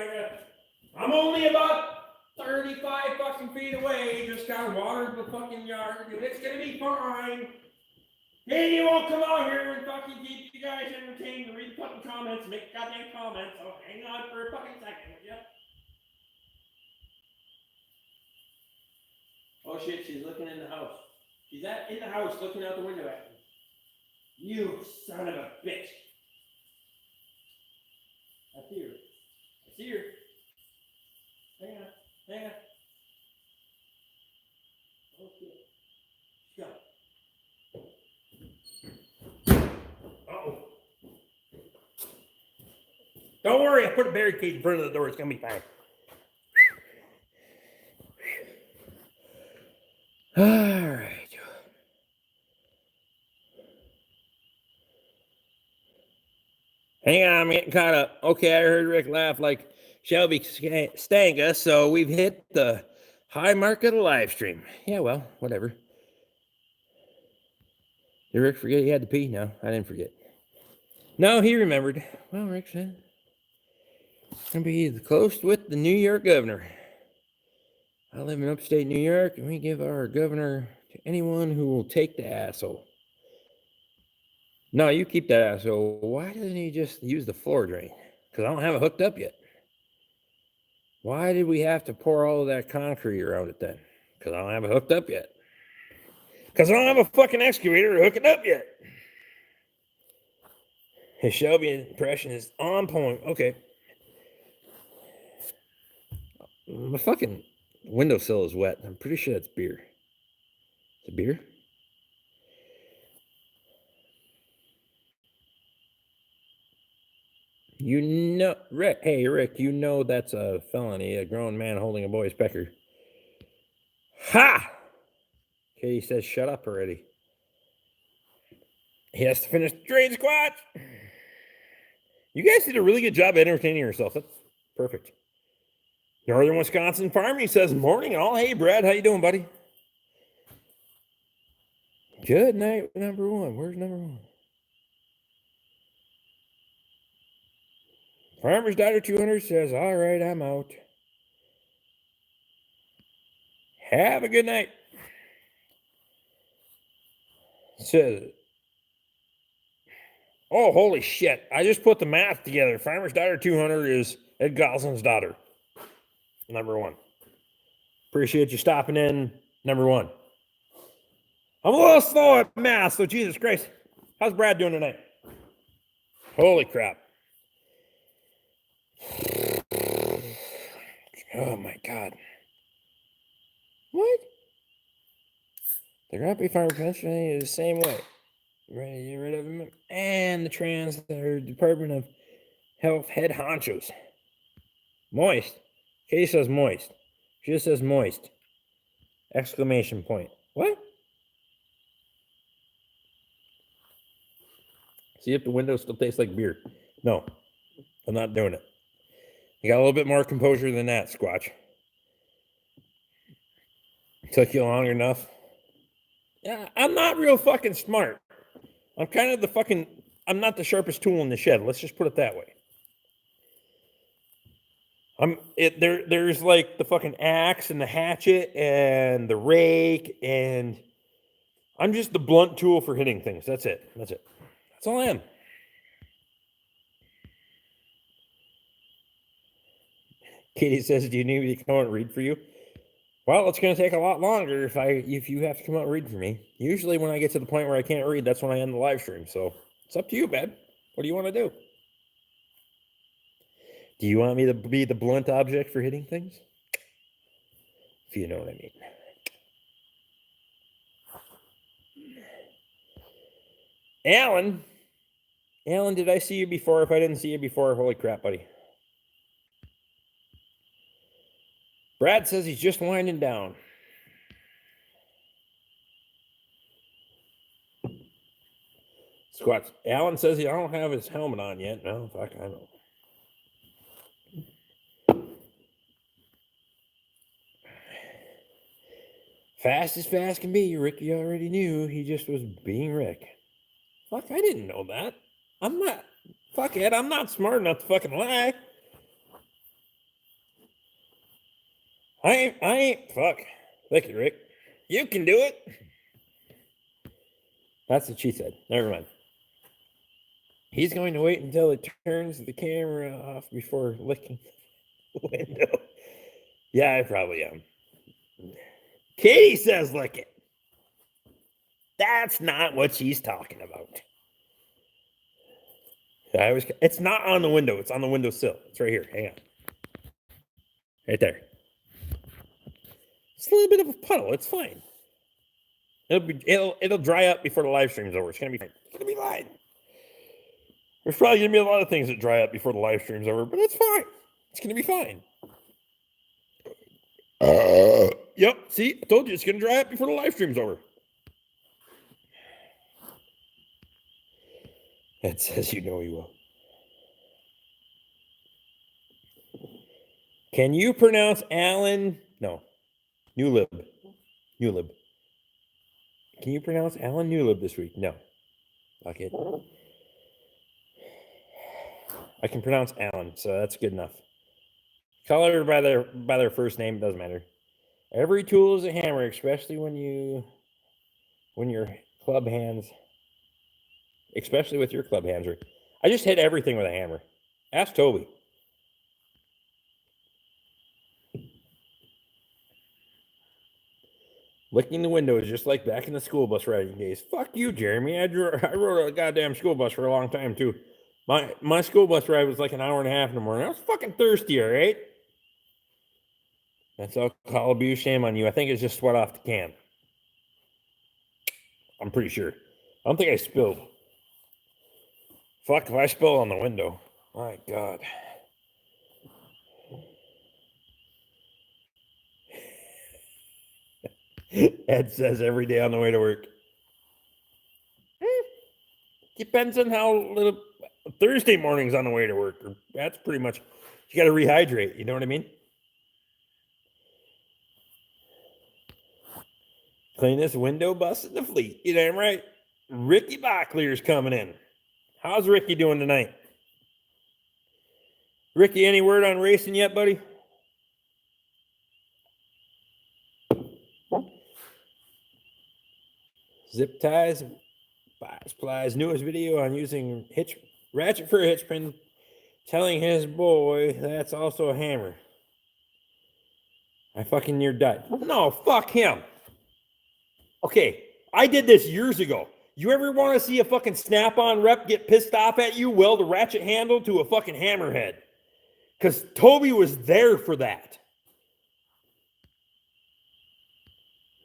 I'm only about 35 fucking feet away. Just got watered the fucking yard, and it's gonna be fine. And you won't come out here and fucking keep you guys entertained and read the fucking comments, make goddamn comments. So hang on for a fucking second, would ya? Oh shit, she's looking in the house. She's in the house looking out the window at me. You son of a bitch. I see her. I see her. Hang on. Hang on. Oh shit. She's gone. Uh-oh. Don't worry, I put a barricade in front of the door. It's gonna be fine. All right. Hang on, I'm getting caught up. Okay, I heard Rick laugh like Shelby Stanga, so we've hit the high mark of the live stream. Yeah, well, whatever. Did Rick forget he had to pee? No, I didn't forget. No, he remembered. Well, Rick said, gonna be close with the New York governor. I live in upstate New York, and we give our governor to anyone who will take the asshole. No, you keep that asshole. Why doesn't he just use the floor drain? Because I don't have it hooked up yet. Why did we have to pour all of that concrete around it then? Because I don't have it hooked up yet. Because I don't have a fucking excavator to hook it up yet. His Shelby impression is on point. Okay. The fucking windowsill is wet. I'm pretty sure that's beer. Is it beer? You know, Rick. Hey, Rick, you know that's a felony, a grown man holding a boy's pecker. Ha! Katie says, shut up already. He has to finish the drain squat. You guys did a really good job entertaining yourself. That's perfect. Northern Wisconsin Farming says, morning all. Hey, Brad, how you doing, buddy? Good night, number one. Where's number one? Farmer's Daughter 200 says, all right, I'm out. Have a good night. Says, oh, holy shit. I just put the math together. Farmer's Daughter 200 is Ed Goslin's daughter. Number one. Appreciate you stopping in. Number one. I'm a little slow at math, so Jesus Christ. How's Brad doing tonight? Holy crap. Oh my God. What? The Grumpy Farm pension is the same way. Ready to get rid of him. And the Department of Health head honchos. Moist. Katie says moist. She just says moist. Exclamation point. What? See if the window still tastes like beer. No, I'm not doing it. You got a little bit more composure than that, Squatch. Took you long enough. Yeah, I'm not real fucking smart. I'm kind of I'm not the sharpest tool in the shed. Let's just put it that way. There's like the fucking axe and the hatchet and the rake, and I'm just the blunt tool for hitting things. That's it. That's all I am. Katie says, do you need me to come out and read for you? Well, it's going to take a lot longer if you have to come out and read for me. Usually when I get to the point where I can't read, that's when I end the live stream. So it's up to you, babe. What do you want to do? Do you want me to be the blunt object for hitting things? If you know what I mean. Alan, did I see you before? If I didn't see you before, holy crap, buddy. Brad says he's just winding down. Squats. Alan says I don't have his helmet on yet. No, fuck, I know. Fast as fast can be. Ricky already knew. He just was being Rick. Fuck, I didn't know that. I'm not. Fuck it, I'm not smart enough to fucking lie. I ain't. Fuck. Look at Rick. You can do it. That's what she said. Never mind. He's going to wait until it turns the camera off before licking the window. Yeah, I probably am. Katie says lick it. That's not what she's talking about. It's not on the window. It's on the windowsill. It's right here. Hang on. Right there. It's a little bit of a puddle. It's fine. It'll dry up before the live stream's over. It's gonna be fine. It's gonna be fine. There's probably gonna be a lot of things that dry up before the live stream's over, but it's fine. It's gonna be fine. Yep. See, I told you it's gonna dry up before the live stream's over. Ed says you know he will. Can you pronounce Alan? No. Newlib. Can you pronounce Alan Newlib this week? No. Fuck it. I can pronounce Alan, so that's good enough. Call her by their first name, it doesn't matter. Every tool is a hammer, especially when your club hands, especially with your club hands. I just hit everything with a hammer. Ask Toby. Licking the window is just like back in the school bus riding days. Fuck you, Jeremy. I rode a goddamn school bus for a long time, too. My school bus ride was like an hour and a half in the morning. I was fucking thirsty, all right? That's alcohol abuse. Shame on you. I think it's just sweat off the can. I'm pretty sure. I don't think I spilled. Fuck if I spill on the window. My God. Ed says every day on the way to work. Depends on how little Thursday mornings on the way to work. That's pretty much, you got to rehydrate. You know what I mean? Cleanest window bus in the fleet. You damn right. Ricky Bachler's coming in. How's Ricky doing tonight? Ricky, any word on racing yet, buddy? Zip ties, Plies newest video on using ratchet for a hitch pin, telling his boy that's also a hammer. I fucking near died. No, fuck him. Okay, I did this years ago. You ever want to see a fucking snap-on rep get pissed off at you? Weld a ratchet handle to a fucking hammerhead. Because Toby was there for that.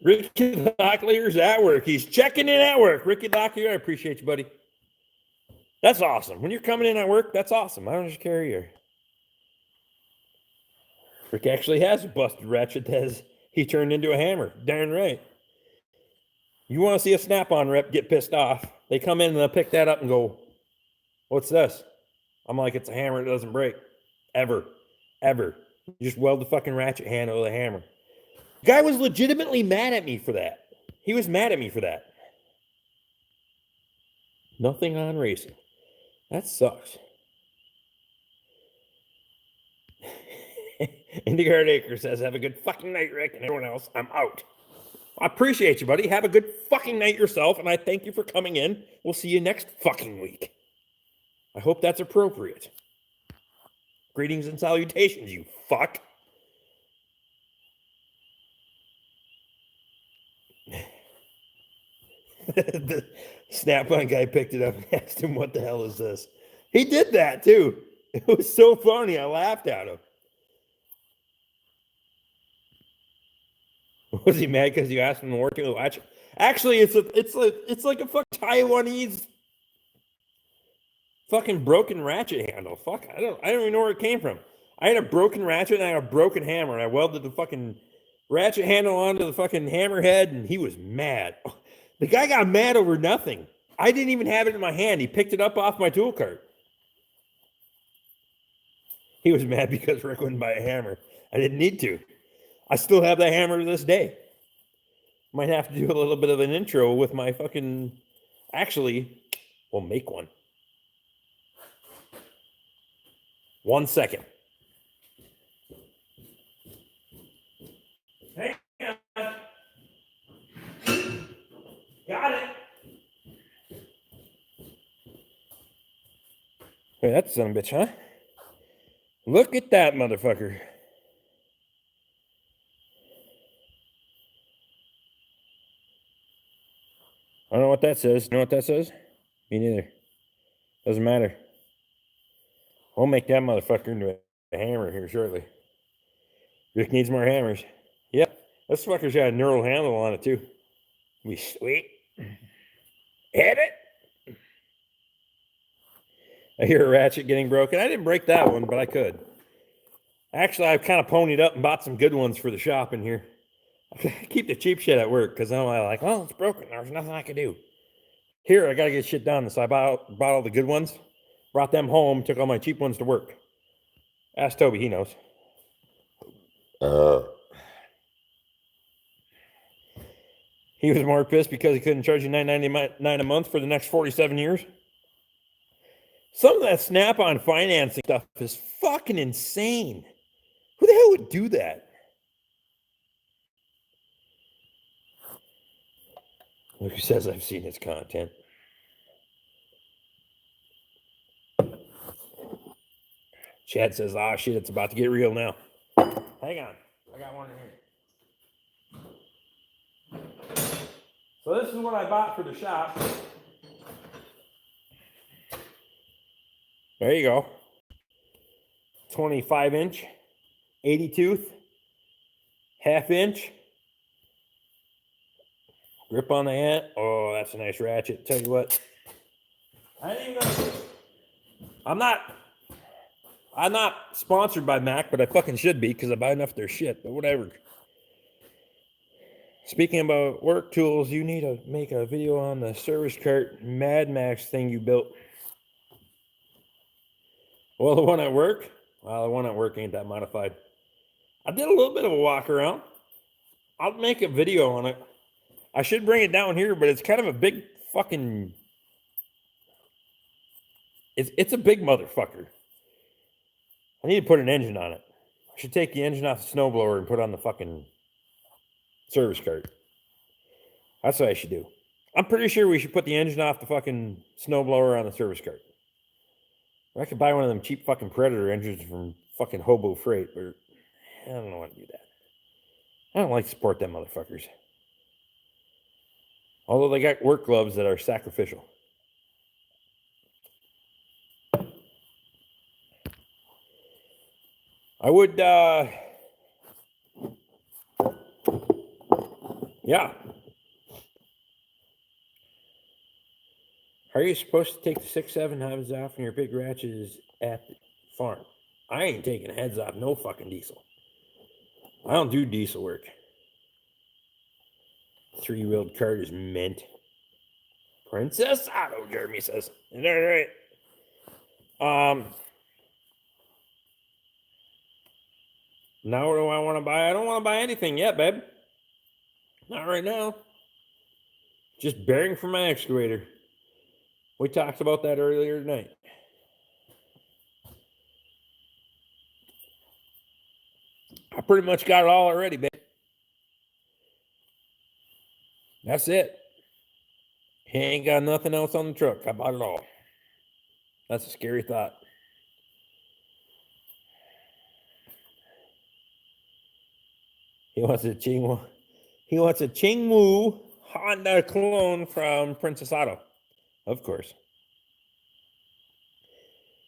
Ricky Locklear's at work. He's checking in at work. Ricky Locklear, I appreciate you, buddy. That's awesome. When you're coming in at work, that's awesome. I don't just care here. Rick actually has a busted ratchet that he turned into a hammer. Darn right. You want to see a snap-on rep get pissed off, they come in and they'll pick that up and go, what's this? I'm like, it's a hammer. It doesn't break. Ever. You just weld the fucking ratchet handle with a hammer. The guy was legitimately mad at me for that. He was mad at me for that. Nothing on racing. That sucks. IndyCar Acre says, have a good fucking night, Rick, and everyone else, I'm out. I appreciate you, buddy. Have a good fucking night yourself, and I thank you for coming in. We'll see you next fucking week. I hope that's appropriate. Greetings and salutations, you fuck. The snap-on guy picked it up and asked him, what the hell is this? He did that, too. It was so funny. I laughed at him. Was he mad because you asked him to work in the watch? Actually, it's like a fucking Taiwanese fucking broken ratchet handle. Fuck, I don't even know where it came from. I had a broken ratchet and I had a broken hammer, and I welded the fucking ratchet handle onto the fucking hammerhead, and he was mad. The guy got mad over nothing. I didn't even have it in my hand. He picked it up off my tool cart. He was mad because Rick wouldn't buy a hammer. I didn't need to. I still have that hammer to this day. Might have to do a little bit of an intro with my fucking... Actually, we'll make one. 1 second. Hang on. Got it. Hey, that's son of a bitch, huh? Look at that motherfucker. I don't know what that says. You know what that says? Me neither. Doesn't matter. We'll make that motherfucker into a hammer here shortly. Rick needs more hammers. Yep. This fucker's got a neural handle on it too. We sweet. Hit it. I hear a ratchet getting broken. I didn't break that one, but I could. Actually, I've kind of ponied up and bought some good ones for the shop in here. I keep the cheap shit at work because I'm like, well, it's broken. There's nothing I can do. Here, I got to get shit done. So I bought all the good ones, brought them home, took all my cheap ones to work. Ask Toby, he knows. He was more pissed because he couldn't charge you $9.99 a month for the next 47 years. Some of that Snap-on financing stuff is fucking insane. Who the hell would do that? Look who says I've seen his content. Chad says, ah, shit, it's about to get real now. Hang on. I got one in here. So this is what I bought for the shop. There you go. 25-inch, 80 tooth, half-inch. Grip on the hand. Oh, that's a nice ratchet. Tell you what. I'm not sponsored by Mac, but I fucking should be because I buy enough of their shit, but whatever. Speaking about work tools, you need to make a video on the service cart Mad Max thing you built. Well, the one at work? Well, the one at work ain't that modified. I did a little bit of a walk around. I'll make a video on it. I should bring it down here, but it's kind of a big fucking... It's a big motherfucker. I need to put an engine on it. I should take the engine off the snowblower and put it on the fucking service cart. That's what I should do. I'm pretty sure we should put the engine off the fucking snowblower on the service cart. Or I could buy one of them cheap fucking Predator engines from fucking Hobo Freight, but I don't know how to do that. I don't like to support them motherfuckers. Although they got work gloves that are sacrificial. I would, yeah. How are you supposed to take the 6-7 heads off when your big ratchet is at the farm? I ain't taking heads off no fucking diesel. I don't do diesel work. 3-wheeled cart is mint. Princess Auto, Jeremy says. Is that right? Now what do I want to buy? I don't want to buy anything yet, babe. Not right now. Just bearing for my excavator. We talked about that earlier tonight. I pretty much got it all already, babe. That's it. He ain't got nothing else on the truck. I bought it all. That's a scary thought. He wants a Chingwu Honda clone from Princess Auto. Of course.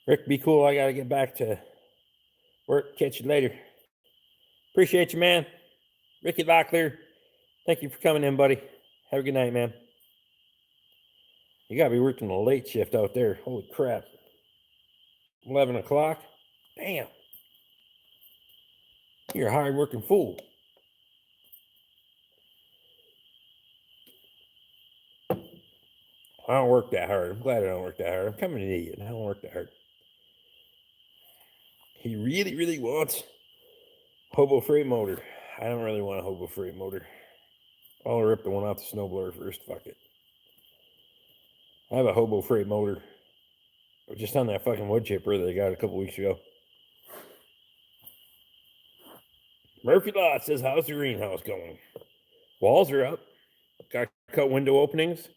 Rick, be cool. I got to get back to work. Catch you later. Appreciate you, man. Ricky Locklear, thank you for coming in, buddy. Have a good night, man. You got to be working a late shift out there. Holy crap. 11 o'clock? Damn. You're a hard-working fool. I don't work that hard. I'm glad I don't work that hard. I'm kind of an idiot. I don't work that hard. He really, really wants Hobo Freight motor. I don't really want a Hobo Freight motor. I'll rip the one off the snowblower first. Fuck it. I have a Hobo Freight motor. Just on that fucking wood chipper that I got a couple weeks ago. Murphy Law says, how's the greenhouse going? Walls are up. Got to cut window openings.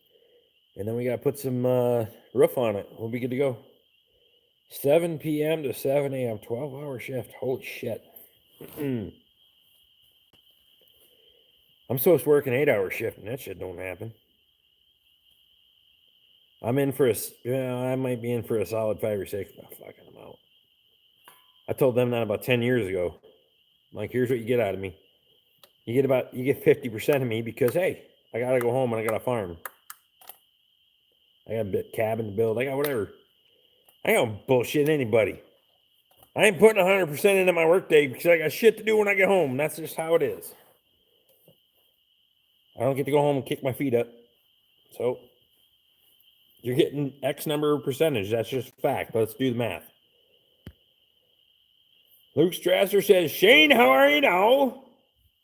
And then we got to put some roof on it. We'll be good to go. 7 p.m. to 7 a.m. 12-hour shift. Holy shit. I'm supposed to work an 8-hour shift, and that shit don't happen. I'm in for I might be in for a solid 5 or 6, but fucking I'm out. I told them that about 10 years ago. I'm like, here's what you get out of me. You get 50% of me because, hey, I got to go home and I got a farm. I got a cabin to build. I got whatever. I don't bullshit anybody. I ain't putting 100% into my workday because I got shit to do when I get home. That's just how it is. I don't get to go home and kick my feet up. So you're getting X number of percentage. That's just a fact. Let's do the math. Luke Strasser says, Shane, how are you now?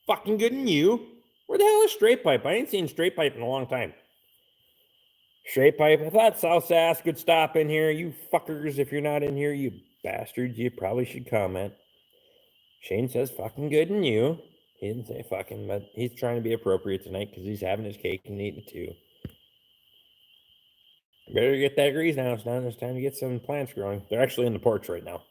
Fucking good and you. Where the hell is Straight Pipe? I ain't seen Straight Pipe in a long time. Straight Pipe, I thought South Sass could stop in here. You fuckers, if you're not in here, you bastards, you probably should comment. Shane says, fucking good and you. He didn't say fucking, but he's trying to be appropriate tonight because he's having his cake and eating it too. Better get that grease now. It's time to get some plants growing. They're actually in the porch right now.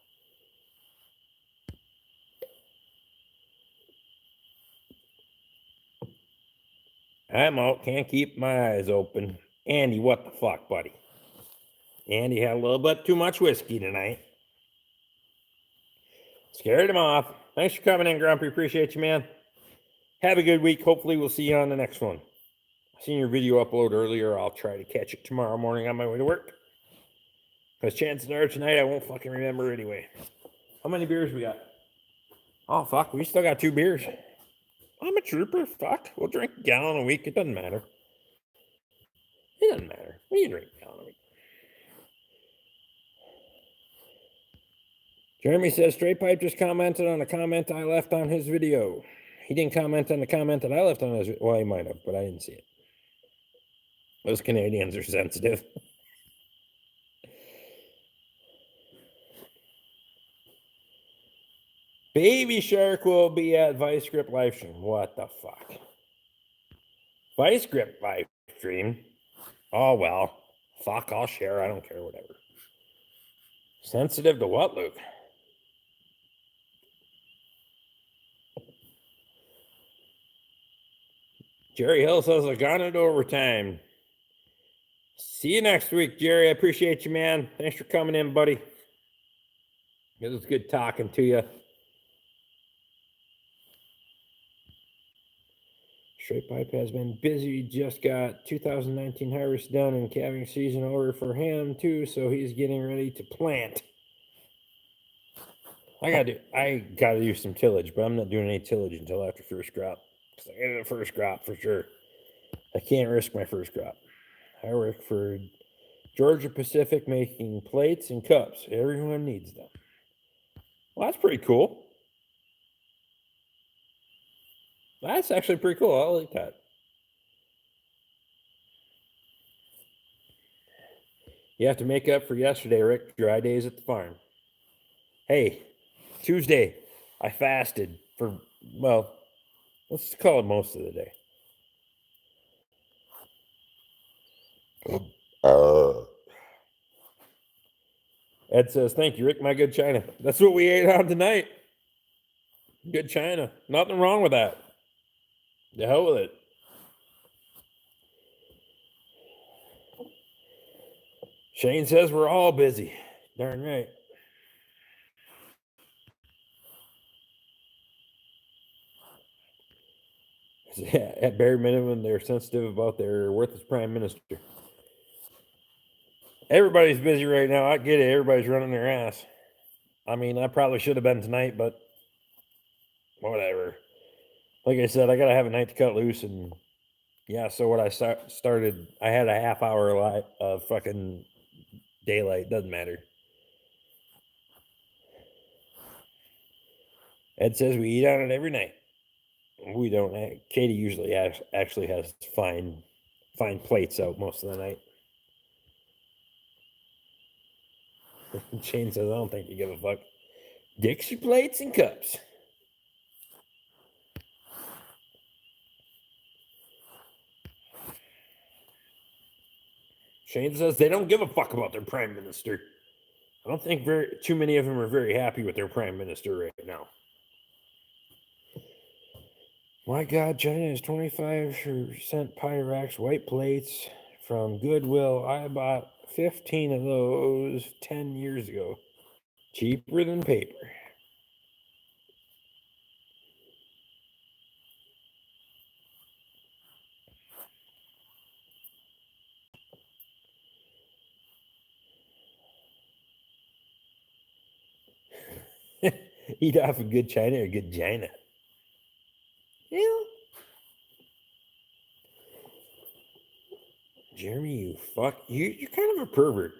I'm out. Can't keep my eyes open. Andy, what the fuck, buddy? Andy had a little bit too much whiskey tonight. Scared him off. Thanks for coming in, Grumpy. Appreciate you, man. Have a good week. Hopefully, we'll see you on the next one. I seen your video upload earlier. I'll try to catch it tomorrow morning on my way to work. Because chances are tonight I won't fucking remember anyway. How many beers we got? Oh, fuck. We still got 2 beers. I'm a trooper. Fuck. We'll drink a gallon a week. It doesn't matter. It doesn't matter. We can drink a gallon a week. Jeremy says, Straight Pipe just commented on a comment I left on his video. He didn't comment on the comment that I left on his video. Well, he might have, but I didn't see it. Those Canadians are sensitive. Baby Shark will be at Vice Grip live stream. What the fuck? Vice Grip live stream? Oh, well. Fuck, I'll share. I don't care, whatever. Sensitive to what, Luke? Jerry Hill says, I got it overtime. See you next week, Jerry. I appreciate you, man. Thanks for coming in, buddy. It was good talking to you. Straight Pipe has been busy. Just got 2019 harvest done and calving season over for him, too, so he's getting ready to plant. I gotta do some tillage, but I'm not doing any tillage until after first crop. Because I get the first crop for sure. I can't risk my first crop. I work for Georgia Pacific making plates and cups. Everyone needs them. Well, that's pretty cool. That's actually pretty cool. I like that. You have to make up for yesterday, Rick. Dry days at the farm. Hey, Tuesday, I fasted for, well, let's call it most of the day. Ed says, thank you, Rick, my good china. That's what we ate on tonight. Good china. Nothing wrong with that. The hell with it. Shane says we're all busy. Darn right. Yeah, at bare minimum, they're sensitive about their worthless prime minister. Everybody's busy right now. I get it. Everybody's running their ass. I mean, I probably should have been tonight, but whatever. Like I said, I got to have a night to cut loose. And yeah, so what I started, I had a half hour of fucking daylight. Doesn't matter. Ed says we eat on it every night. We don't. Katie usually actually has fine plates out most of the night. Shane says, I don't think you give a fuck. Dixie plates and cups. Shane says they don't give a fuck about their prime minister. I don't think too many of them are very happy with their prime minister right now. My God, China is 25% Pyrex white plates from Goodwill. I bought 15 of those 10 years ago. Cheaper than paper. Eat off a good China or good China. Yeah. Jeremy, you fuck. You're kind of a pervert.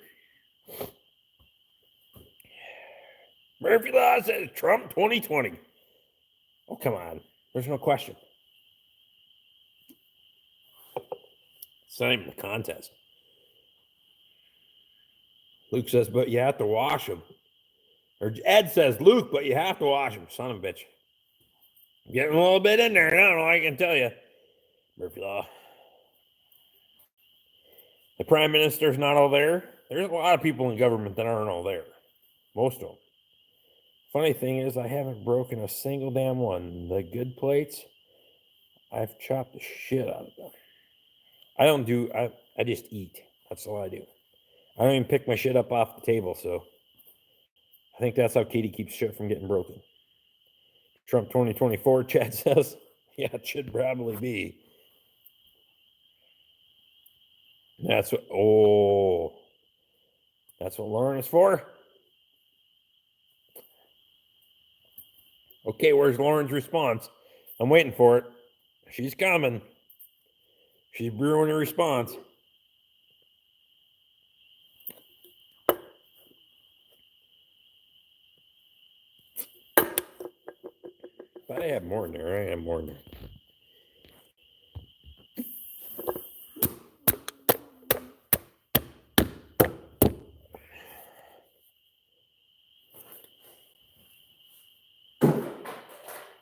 Murphy Law says Trump 2020. Oh, come on. There's no question. It's not even a contest. Luke says, but you have to wash them. Or Ed says, Luke, but you have to wash them. Son of a bitch. Getting a little bit in there. I don't know. I can tell you. Murphy Law. The prime minister's not all there. There's a lot of people in government that aren't all there. Most of them. Funny thing is, I haven't broken a single damn one. The good plates, I've chopped the shit out of them. I just eat. That's all I do. I don't even pick my shit up off the table, so I think that's how Katie keeps shit from getting broken. Trump 2024, Chad says. Yeah, it should probably be. That's what Lauren is for? Okay, where's Lauren's response? I'm waiting for it. She's coming. She's brewing a response. But I have more in there. I have more in there.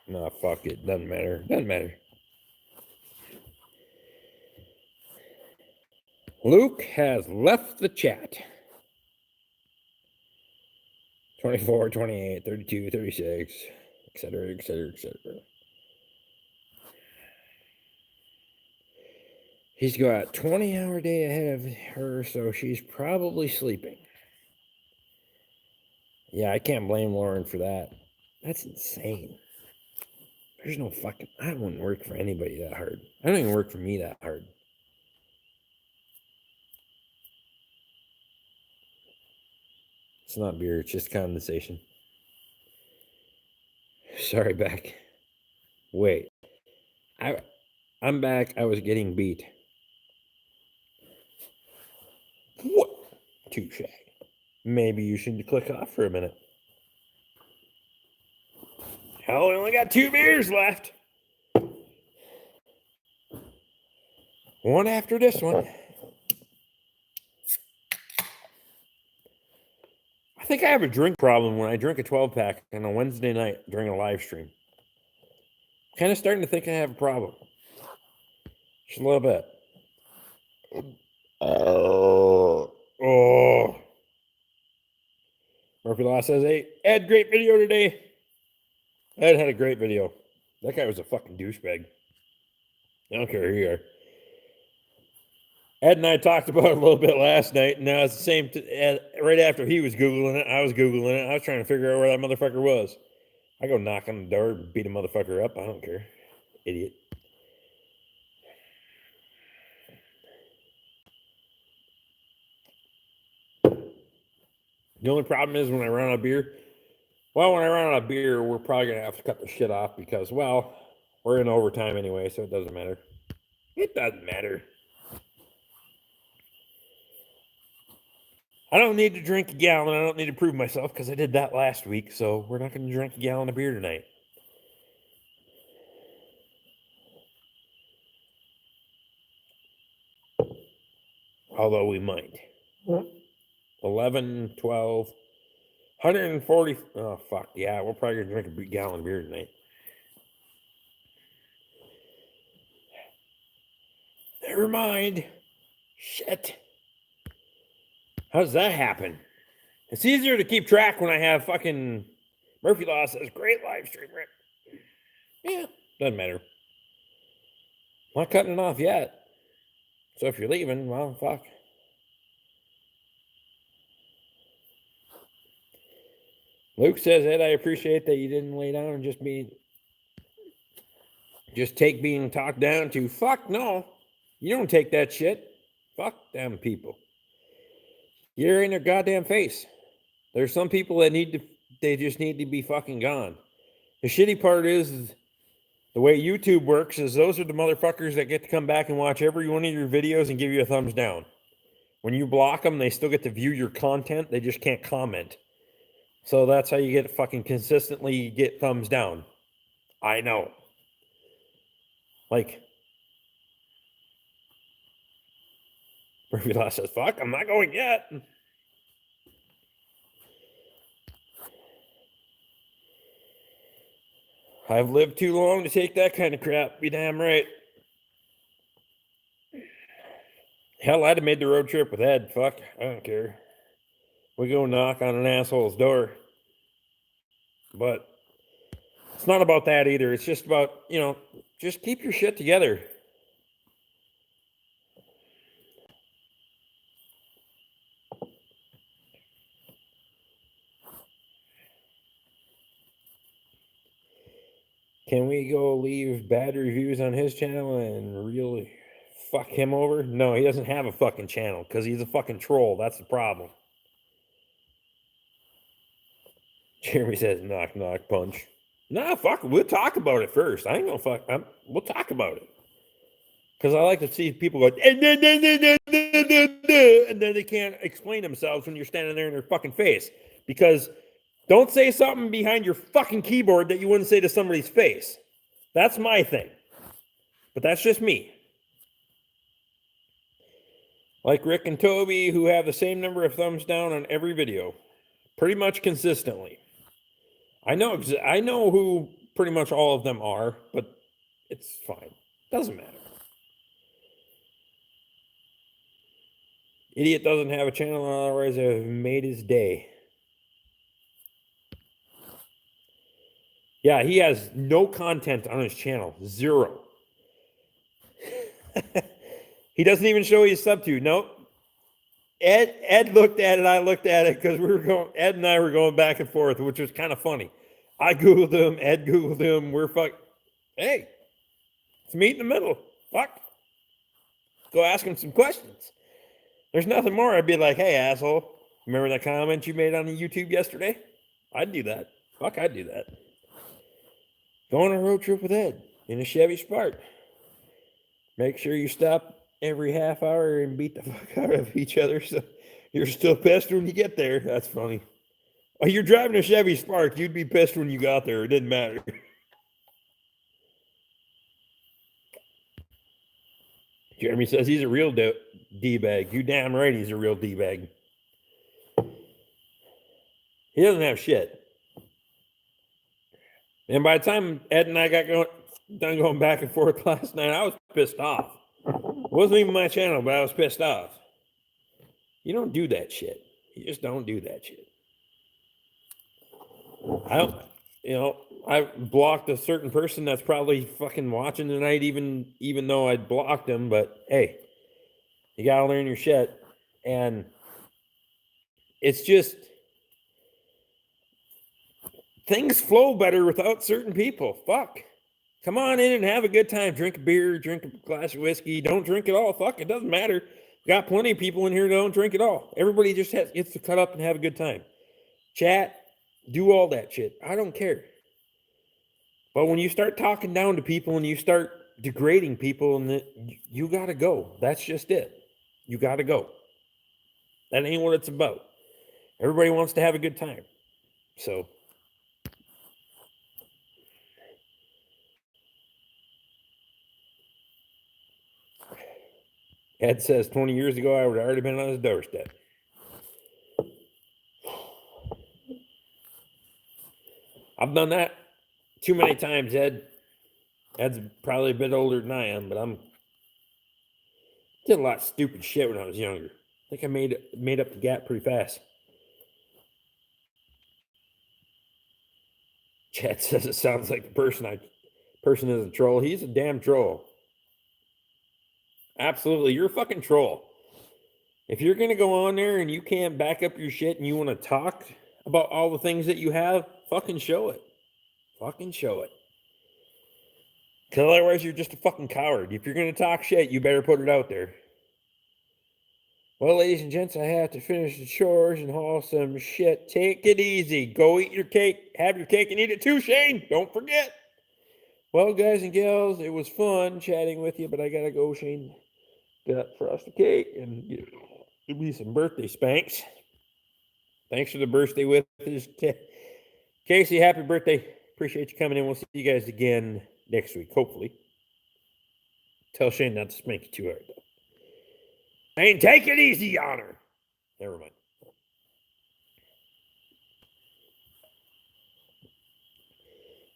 No, fuck it. Doesn't matter. Doesn't matter. Luke has left the chat. 24, 28, 32, 36, etc., etc., etc. He's got a 20-hour day ahead of her, so she's probably sleeping. Yeah, I can't blame Lauren for that. That's insane. There's no fucking... I wouldn't work for anybody that hard. I don't even work for me that hard. It's not beer, it's just condensation. Sorry, back. Wait. I'm back. I was getting beat. What? Touche. Maybe you should click off for a minute. Hell, we only got 2 beers left. One after this one. I think I have a drink problem when I drink a 12-pack on a Wednesday night during a live stream. Kind of starting to think I have a problem. Just a little bit. Oh. Murphy Law says, hey, Ed, great video today. Ed had a great video. That guy was a fucking douchebag. I don't care who you are. Ed and I talked about it a little bit last night, and now it's the same. Right after he was Googling it, I was Googling it. I was trying to figure out where that motherfucker was. I go knock on the door and beat a motherfucker up. I don't care. Idiot. The only problem is when I run out of beer. Well, when I run out of beer, we're probably going to have to cut the shit off because, well, we're in overtime anyway, so it doesn't matter. It doesn't matter. I don't need to drink a gallon. I don't need to prove myself because I did that last week, so we're not going to drink a gallon of beer tonight. Although we might. 11, 12, 140. Oh, fuck. Yeah, we're probably going to drink a gallon of beer tonight. Never mind. Shit. How does that happen? It's easier to keep track when I have fucking Murphy Law says, great live stream, Rick. Yeah, doesn't matter. I'm not cutting it off yet. So if you're leaving, well, fuck. Luke says, Ed, I appreciate that you didn't lay down and just take being talked down to. Fuck no. You don't take that shit. Fuck them people. You're in their goddamn face. There's some people that they just need to be fucking gone. The shitty part is the way YouTube works is those are the motherfuckers that get to come back and watch every one of your videos and give you a thumbs down. When you block them, they still get to view your content. They just can't comment. So that's how you get fucking consistently get thumbs down. I know. Like, Murphy Law says, fuck, I'm not going yet. I've lived too long to take that kind of crap. Be damn right. Hell, I'd have made the road trip with Ed. Fuck, I don't care. We go knock on an asshole's door. But it's not about that either. It's just about, just keep your shit together. Can we go leave bad reviews on his channel and really fuck him over? No, he doesn't have a fucking channel because he's a fucking troll. That's the problem. Jeremy says, knock, knock, punch. Nah, fuck, we'll talk about it first. I ain't gonna fuck. We'll talk about it. Because I like to see people go, and then they can't explain themselves when you're standing there in their fucking face. Because don't say something behind your fucking keyboard that you wouldn't say to somebody's face. That's my thing. But that's just me. Like Rick and Toby, who have the same number of thumbs down on every video. Pretty much consistently. I know who pretty much all of them are, but it's fine. Doesn't matter. Idiot doesn't have a channel, otherwise I've made his day. Yeah, he has no content on his channel. Zero. He doesn't even show he's sub to. Nope. Ed looked at it, I looked at it, because Ed and I were going back and forth, which was kind of funny. I Googled him, Ed Googled him, hey, let's meet in the middle. Fuck. Go ask him some questions. There's nothing more. I'd be like, hey, asshole, remember that comment you made on YouTube yesterday? I'd do that. Fuck, I'd do that. Go on a road trip with Ed in a Chevy Spark. Make sure you stop every half hour and beat the fuck out of each other so you're still pissed when you get there. That's funny. Oh, you're driving a Chevy Spark. You'd be pissed when you got there. It didn't matter. Jeremy says he's a real D-bag. You damn right he's a real D-bag. He doesn't have shit. And by the time Ed and I got done going back and forth last night, I was pissed off. It wasn't even my channel, but I was pissed off. You don't do that shit. You just don't do that shit. I blocked a certain person that's probably fucking watching tonight, even though I blocked him. But hey, you gotta learn your shit, and it's just things flow better without certain people. Fuck, come on in and have a good time. Drink a beer, drink a glass of whiskey. Don't drink it all. Fuck, it doesn't matter. We got plenty of people in here that don't drink it all. Everybody just gets to cut up and have a good time. Chat, do all that shit. I don't care. But when you start talking down to people and you start degrading people, and you got to go. That's just it. You got to go. That ain't what it's about. Everybody wants to have a good time. So Ed says 20 years ago, I would have already been on his doorstep. I've done that too many times, Ed. Ed's probably a bit older than I am, but did a lot of stupid shit when I was younger. I think I made up the gap pretty fast. Chad says it sounds like the person is a troll. He's a damn troll. Absolutely. You're a fucking troll. If you're going to go on there and you can't back up your shit and you want to talk about all the things that you have, fucking show it. Fucking show it. Because otherwise you're just a fucking coward. If you're going to talk shit, you better put it out there. Well, ladies and gents, I have to finish the chores and haul some shit. Take it easy. Go eat your cake. Have your cake and eat it too, Shane. Don't forget. Well, guys and gals, it was fun chatting with you, but I got to go, Shane. Got frosted cake and give me some birthday spanks. Thanks for the birthday wishes, Casey. Happy birthday. Appreciate you coming in. We'll see you guys again next week, hopefully. Tell Shane not to spank you too hard, though. Shane, take it easy on her. Never mind.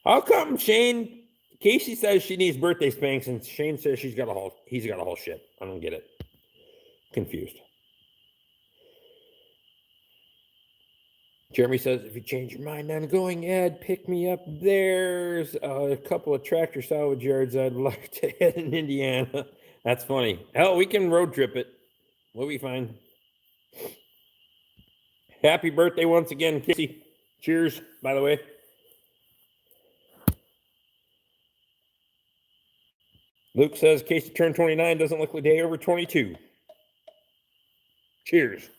How come Shane? Casey says she needs birthday spanks, and Shane says he's got a haul shit. I don't get it. Confused. Jeremy says, if you change your mind on going, Ed, pick me up. There's a couple of tractor salvage yards I'd like to hit in Indiana. That's funny. Hell, we can road trip it. We'll be fine. Happy birthday once again, Casey. Cheers, by the way. Luke says, Casey turned 29, doesn't look like a day over 22. Cheers.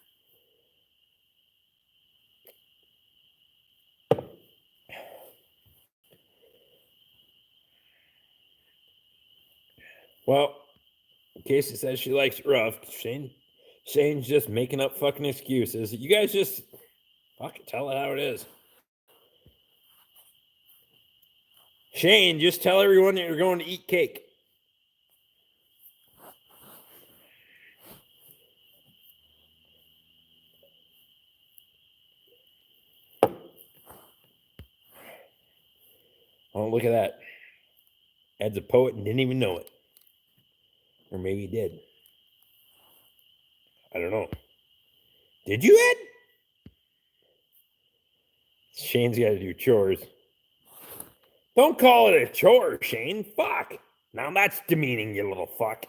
Well, Casey says she likes it rough. Shane's just making up fucking excuses. You guys just fucking tell it how it is. Shane, just tell everyone that you're going to eat cake. Oh, look at that. Ed's a poet and didn't even know it. Or maybe he did. I don't know. Did you, Ed? Shane's got to do chores. Don't call it a chore, Shane. Fuck. Now that's demeaning, you little fuck.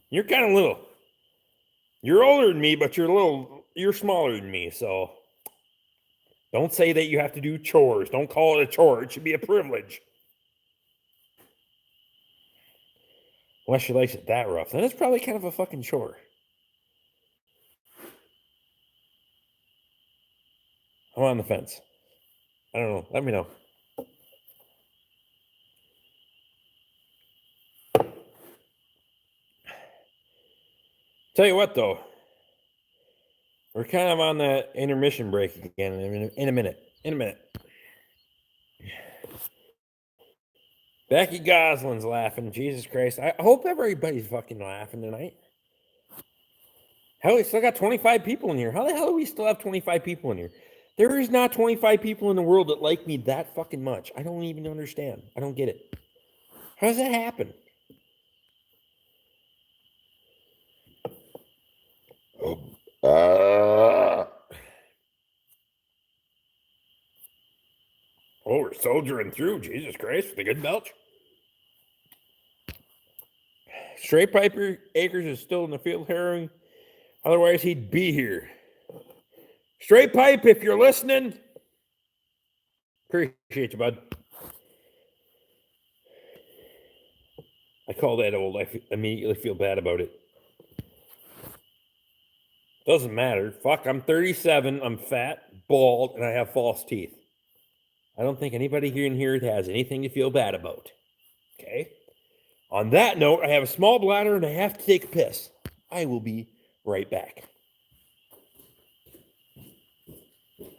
You're kind of little. You're older than me, but you're smaller than me, so don't say that you have to do chores. Don't call it a chore. It should be a privilege. Unless she likes it that rough. Then it's probably kind of a fucking chore. I'm on the fence. I don't know. Let me know. Tell you what, though. We're kind of on the intermission break again in a minute. In a minute. Becky Goslin's laughing. Jesus Christ. I hope everybody's fucking laughing tonight. Hell, we still got 25 people in here. How the hell do we still have 25 people in here? There is not 25 people in the world that like me that fucking much. I don't even understand. I don't get it. How does that happen? Oh, we're soldiering through. Jesus Christ, with a good belch. Straight Piper Acres is still in the field harrowing. Otherwise, he'd be here. Straight Pipe, if you're listening, appreciate you, bud. I call that old. I immediately feel bad about it. Doesn't matter. Fuck, I'm 37. I'm fat, bald, and I have false teeth. I don't think anybody here in here has anything to feel bad about. Okay? On that note, I have a small bladder and I have to take a piss. I will be right back.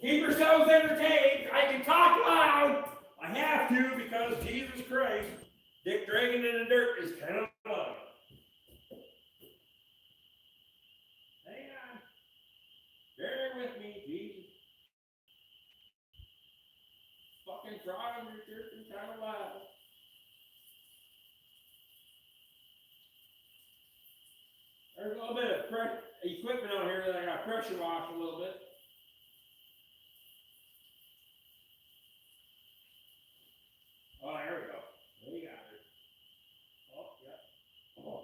Keep yourselves entertained. I can talk loud. I have to because Jesus Christ, Dick dragging in the dirt is kind of funny. Hang on. Bear with me, Jesus. Fucking try on your church and kind of loud. There's a little bit of equipment on here that I got pressure wash a little bit. Oh, there we go. There you got it. Oh, yeah. Come on.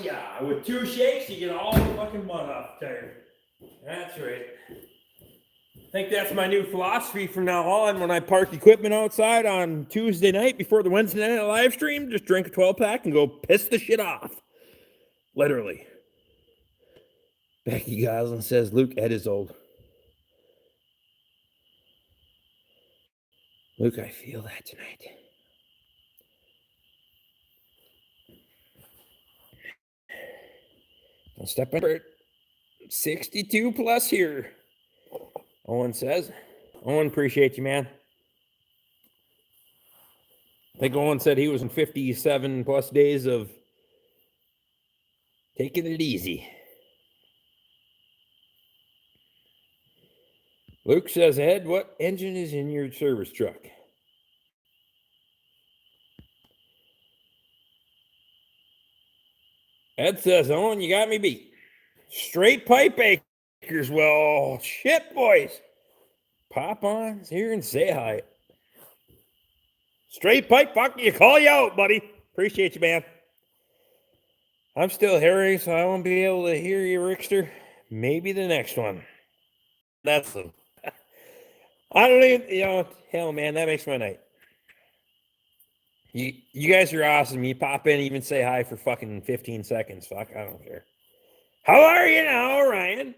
yeah. With 2 shakes, you get all the fucking mud off the tire. That's right. I think that's my new philosophy from now on. When I park equipment outside on Tuesday night before the Wednesday night live stream, just drink a 12-pack and go piss the shit off. Literally. Becky Goslin says Luke Ed is old. Luke, I feel that tonight. Don't step on it. 62 plus here. Owen says. Owen, appreciate you, man. I think Owen said he was in 57 plus days of taking it easy. Luke says, Ed, what engine is in your service truck? Ed says, Owen, you got me beat. Straight pipe acres. Well, shit, boys. Pop on here and say hi. Straight pipe, fuck you. Call you out, buddy. Appreciate you, man. I'm still hearing, so I won't be able to hear you, Rickster. Maybe the next one. That's them. I don't even, hell, man, that makes my night. You guys are awesome. You pop in, even say hi for fucking 15 seconds. Fuck, I don't care. How are you now, Ryan?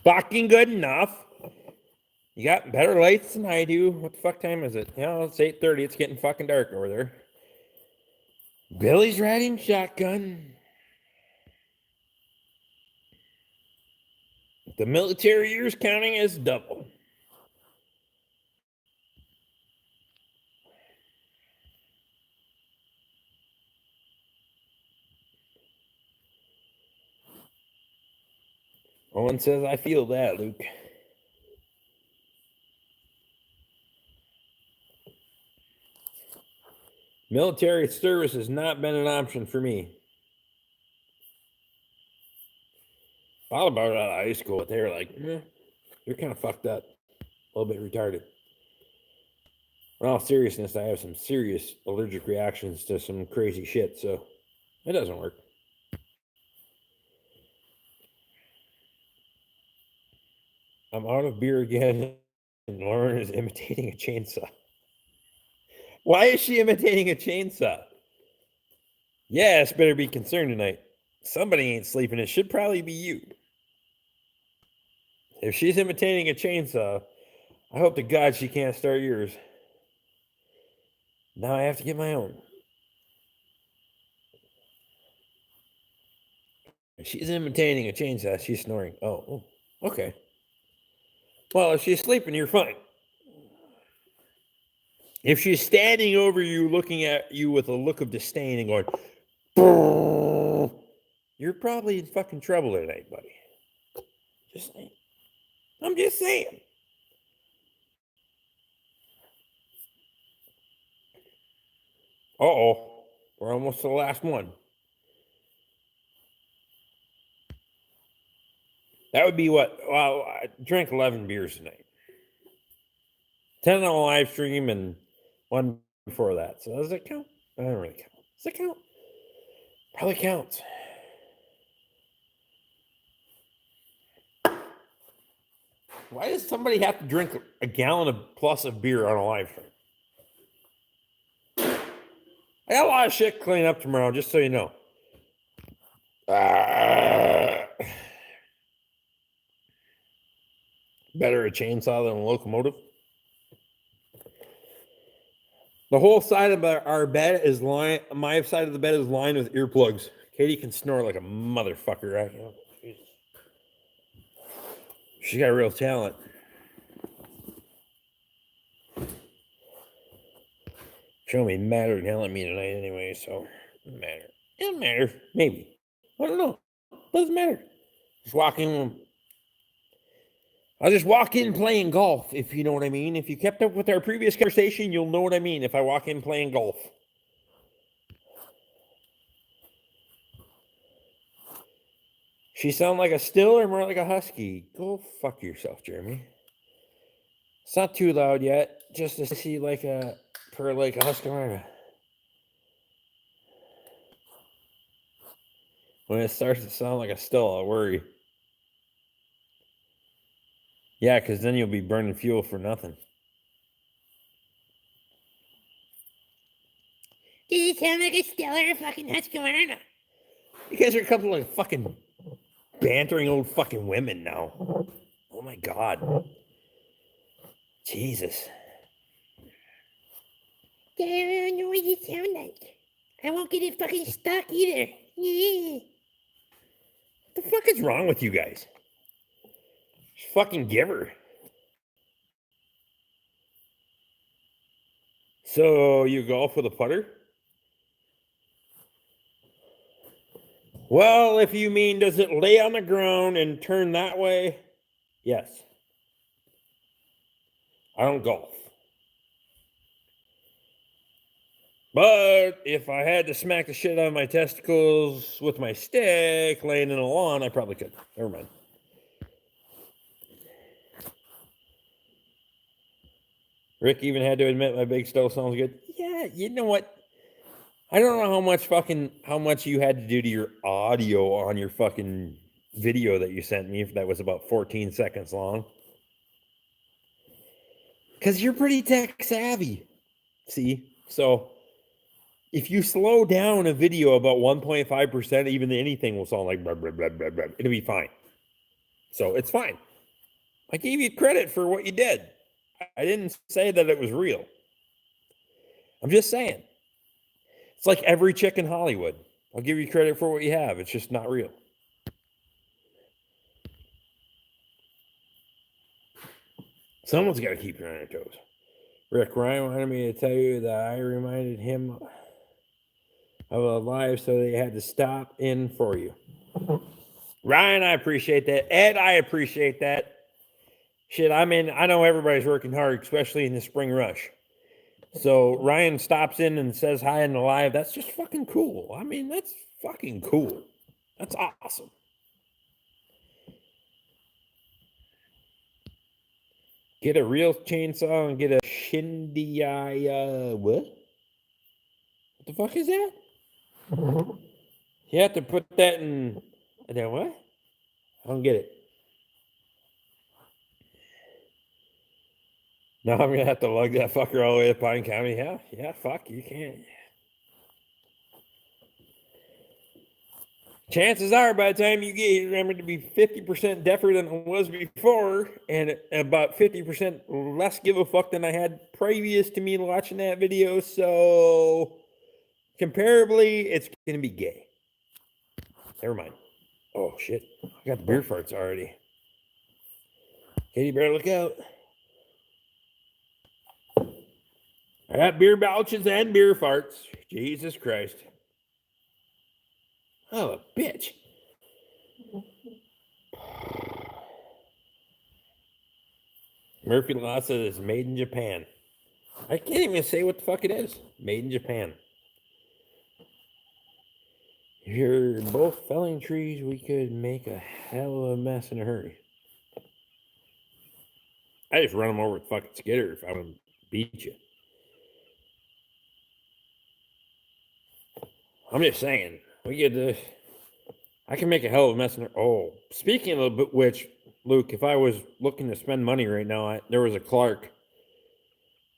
Fucking good enough. You got better lights than I do. What the fuck time is it? It's 8:30. It's getting fucking dark over there. Billy's riding shotgun. The military years counting as double. Owen says, I feel that, Luke. Military service has not been an option for me. Thought about it out of high school, but they were like, you're kind of fucked up. A little bit retarded. In all seriousness, I have some serious allergic reactions to some crazy shit, so it doesn't work. I'm out of beer again, and Lauren is imitating a chainsaw. Why is she imitating a chainsaw? Yes, better be concerned tonight. Somebody ain't sleeping. It should probably be you. If she's imitating a chainsaw, I hope to God she can't start yours. Now I have to get my own. If she's imitating a chainsaw, she's snoring. Oh, okay. Well, if she's sleeping, you're fine. If she's standing over you, looking at you with a look of disdain and going, "Brrr," you're probably in fucking trouble tonight, buddy. Just saying. I'm just saying. Uh-oh. We're almost to the last one. That would be what? Well, I drank 11 beers tonight. 10 on a live stream and one before that. So does that count? I don't really count. Does that count? Probably counts. Why does somebody have to drink a gallon of plus of beer on a live stream? I got a lot of shit to clean up tomorrow, just so you know. Better a chainsaw than a locomotive. The whole side of our bed is lined. My side of the bed is lined with earplugs. Katie can snore like a motherfucker. Right? She got real talent. Show me mattered yelling at me tonight anyway, so it doesn't matter. It doesn't matter. Maybe. I don't know. Doesn't matter. Just walk in. I'll just walk in playing golf, if you know what I mean. If you kept up with our previous conversation, you'll know what I mean if I walk in playing golf. She sound like a still or more like a husky? Go fuck yourself, Jeremy. It's not too loud yet. Just to see like a husky. When it starts to sound like a still, I worry. Yeah, because then you'll be burning fuel for nothing. Does it sound like a stellar fucking what's going on? You guys are a couple of fucking bantering old fucking women now. Oh my god. Jesus. I don't know what you sound like. I won't get it fucking stuck either. Yeah. What the fuck is wrong with you guys? Just fucking give her. So you golf with a putter? Well, if you mean does it lay on the ground and turn that way? Yes. I don't golf. But if I had to smack the shit out of my testicles with my stick laying in a lawn, I probably could. Never mind. Rick even had to admit my big still sounds good. Yeah, you know what? I don't know how much you had to do to your audio on your fucking video that you sent me, if that was about 14 seconds long. Because you're pretty tech savvy. See? So if you slow down a video about 1.5%, even anything will sound like blah, blah, blah, blah, blah. It'll be fine. So it's fine. I gave you credit for what you did. I didn't say that it was real. I'm just saying. It's like every chick in Hollywood. I'll give you credit for what you have. It's just not real. Someone's got to keep you on their toes. Rick, Ryan wanted me to tell you that I reminded him of a live, so they had to stop in for you. Ryan, I appreciate that. Ed, I appreciate that. Shit, I mean, I know everybody's working hard, especially in the spring rush. So Ryan stops in and says hi in the live. That's just fucking cool. I mean, that's fucking cool. That's awesome. Get a real chainsaw and get a shindy. What? What the fuck is that? You have to put that in. Then what? I don't get it. Now I'm gonna have to lug that fucker all the way to Pine County. Yeah, fuck, you can't. Chances are, by the time you get here, I'm going to be 50% deafer than I was before, and about 50% less give a fuck than I had previous to me watching that video. So, comparably, it's going to be gay. Never mind. Oh, shit. I got the beer farts already. Katie Bear, look out. I got beer belches and beer farts. Jesus Christ. Oh, a bitch. Murphy Law says it's made in Japan. I can't even say what the fuck it is. Made in Japan. If you're both felling trees, we could make a hell of a mess in a hurry. I just run them over with fucking skidder if I'm gonna beat you. I'm just saying, we get this. I can make a hell of a mess in there. Oh, speaking of which, Luke, if I was looking to spend money right now, there was a Clark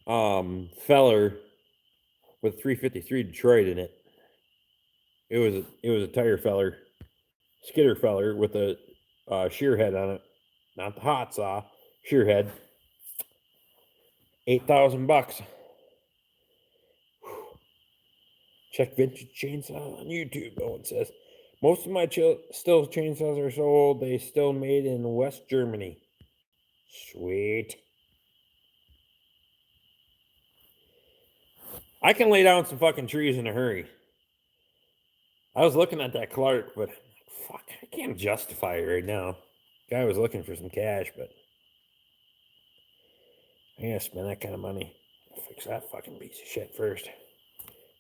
feller with 353 Detroit in it. It was a tire feller, skidder feller with a shear head on it, not the hot saw, shear head. $8,000. Check vintage chainsaw on YouTube. Owen says most of my still chainsaws are so old they still made in West Germany. Sweet. I can lay down some fucking trees in a hurry. I was looking at that Clark, but fuck, I can't justify it right now. Guy was looking for some cash, but I gotta spend that kind of money. Fix that fucking piece of shit first.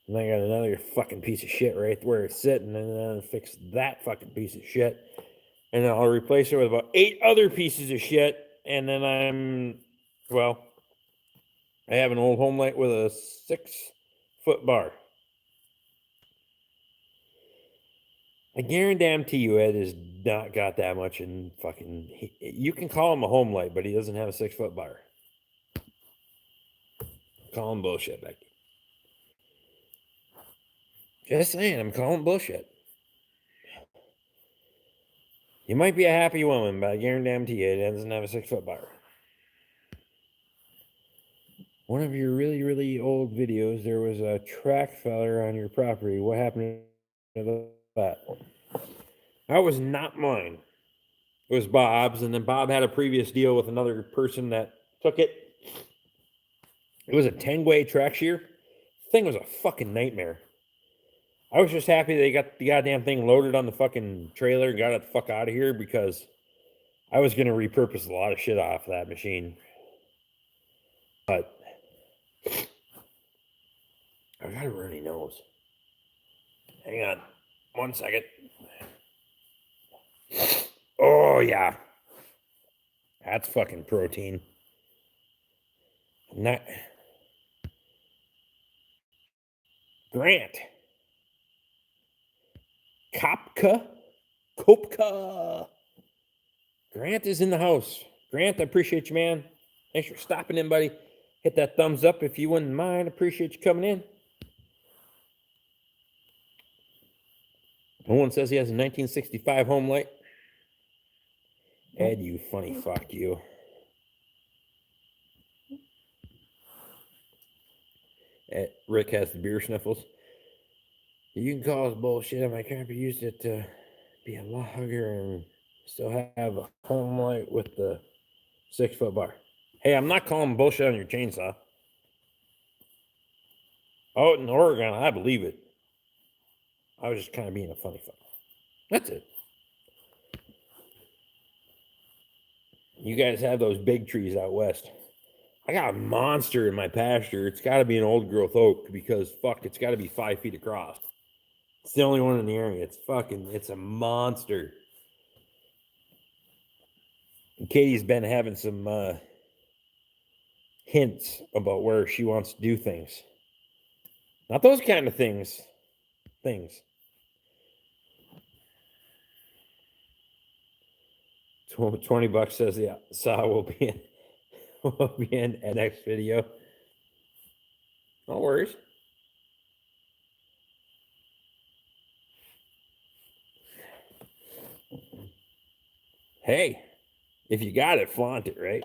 And I got another fucking piece of shit right where it's sitting, and then I'll fix that fucking piece of shit. And then I'll replace it with about 8 other pieces of shit. And then I have an old home light with a 6-foot bar. I guarantee you, Ed has not got that much in fucking. You can call him a home light, but he doesn't have a 6-foot bar. Call him bullshit, Becky. Just saying, I'm calling bullshit. You might be a happy woman, but I guarantee you, it doesn't have a 6-foot bar. One of your really, really old videos, there was a track failure on your property. What happened to that? That was not mine. It was Bob's, and then Bob had a previous deal with another person that took it. It was a 10-way track shear. The thing was a fucking nightmare. I was just happy they got the goddamn thing loaded on the fucking trailer and got it the fuck out of here, because I was going to repurpose a lot of shit off that machine. But I got a runny nose. Hang on 1 second. Oh, yeah. That's fucking protein. Not Grant. Kopka. Grant is in the house. Grant, I appreciate you, man. Thanks for stopping in, buddy. Hit that thumbs up if you wouldn't mind. Appreciate you coming in. No one says he has a 1965 home light. Ed, you funny fuck, you. Rick has the beer sniffles. You can call us bullshit. My camper used it to be a logger and still have a home light with the 6-foot bar. Hey, I'm not calling bullshit on your chainsaw. Out in Oregon, I believe it. I was just kind of being a funny fuck. That's it. You guys have those big trees out west. I got a monster in my pasture. It's got to be an old growth oak, because fuck, it's got to be 5 feet across. It's the only one in the area. It's a monster. And Katie's been having some hints about where she wants to do things. Not those kind of things. Things. 20 bucks says the saw will be in the next video. No worries. Hey, if you got it, flaunt it, right?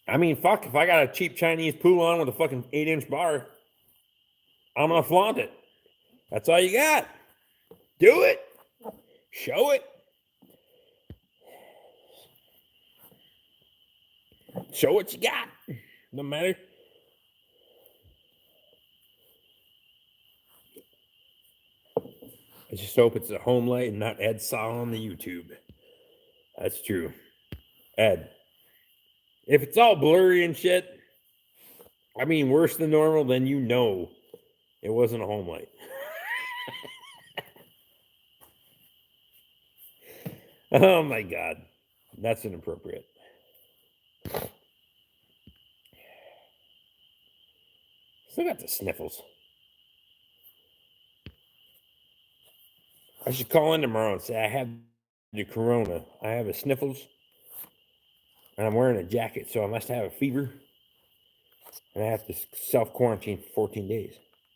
I mean, fuck, if I got a cheap Chinese Poulan with a fucking 8-inch bar, I'm gonna flaunt it. That's all you got. Do it. Show it. Show what you got. No matter. I just hope it's a home light and not Ed saw on the YouTube. That's true. Ed, if it's all blurry and shit, I mean worse than normal, then you know it wasn't a home light. Oh my God. That's inappropriate. Still got the sniffles. I should call in tomorrow and say I have the corona. I have the sniffles. And I'm wearing a jacket, so I must have a fever. And I have to self-quarantine for 14 days.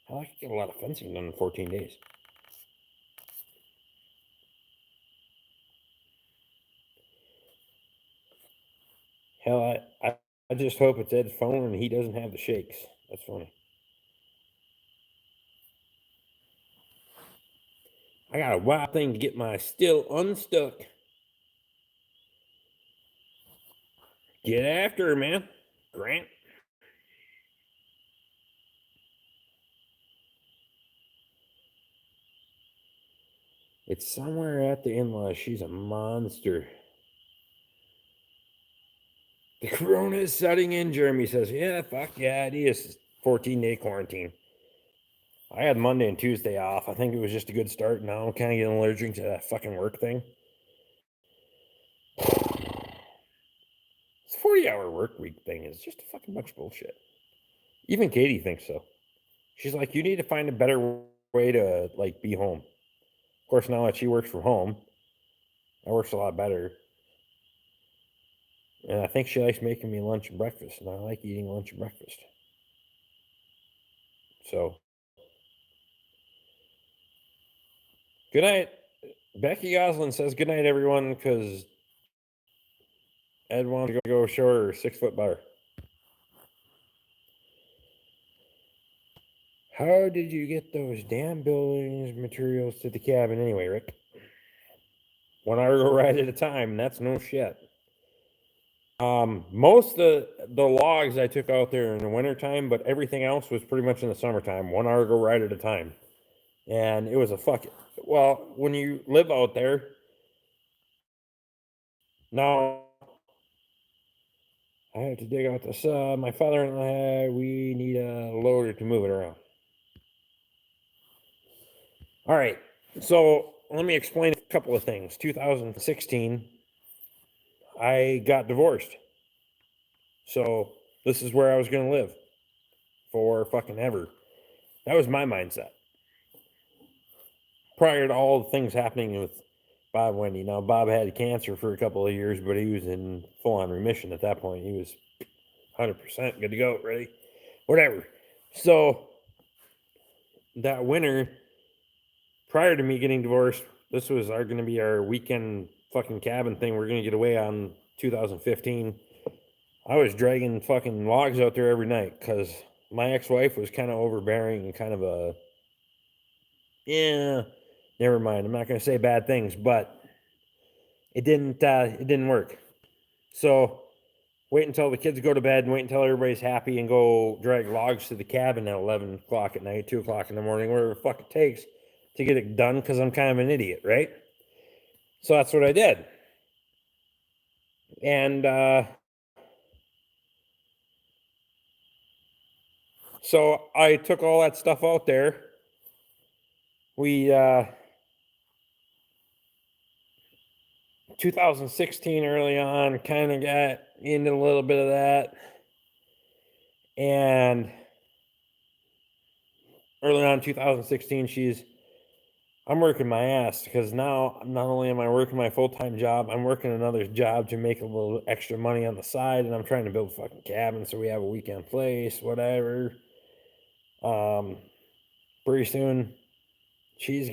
I like to get a lot of fencing done in 14 days. Hell, I just hope it's Ed's phone and he doesn't have the shakes. That's funny. I got a wild thing to get my still unstuck. Get after her, man. Grant. It's somewhere at the in-laws. She's a monster. The corona is setting in, Jeremy says. Yeah, fuck yeah, it is. 14-day quarantine. I had Monday and Tuesday off. I think it was just a good start. Now I'm kind of getting allergic to that fucking work thing. It's 40-hour work week thing is just a fucking bunch of bullshit. Even Katie thinks so. She's like, you need to find a better way to like be home. Of course, now that she works from home, that works a lot better. And I think she likes making me lunch and breakfast, and I like eating lunch and breakfast. So, good night. Becky Goslin says good night, everyone, because Ed wants to go show her 6-foot bar. How did you get those damn buildings materials to the cabin anyway, Rick? 1 hour ride at a time. That's no shit. Most of the logs I took out there in the wintertime, but everything else was pretty much in the summertime. 1 hour ride at a time. And it was a fuck it. Well, when you live out there, now I have to dig out this. My father-in-law, we need a loader to move it around. All right, so let me explain a couple of things. 2016, I got divorced. So this is where I was going to live for fucking ever. That was my mindset. Prior to all the things happening with Bob and Wendy. Now, Bob had cancer for a couple of years, but he was in full-on remission at that point. He was 100% good to go, ready, whatever. So that winter, prior to me getting divorced, this was going to be our weekend fucking cabin thing. We're going to get away on 2015. I was dragging fucking logs out there every night because my ex-wife was kind of overbearing and kind of a, yeah, never mind. I'm not going to say bad things, but it didn't work. So wait until the kids go to bed and wait until everybody's happy and go drag logs to the cabin at 11 o'clock at night, 2 o'clock in the morning, whatever the fuck it takes to get it done because I'm kind of an idiot, right? So that's what I did. And so I took all that stuff out there. We 2016 early on kind of got into a little bit of that. And early on 2016, I'm working my ass because now not only am I working my full-time job, I'm working another job to make a little extra money on the side, and I'm trying to build a fucking cabin so we have a weekend place, whatever. Pretty soon she's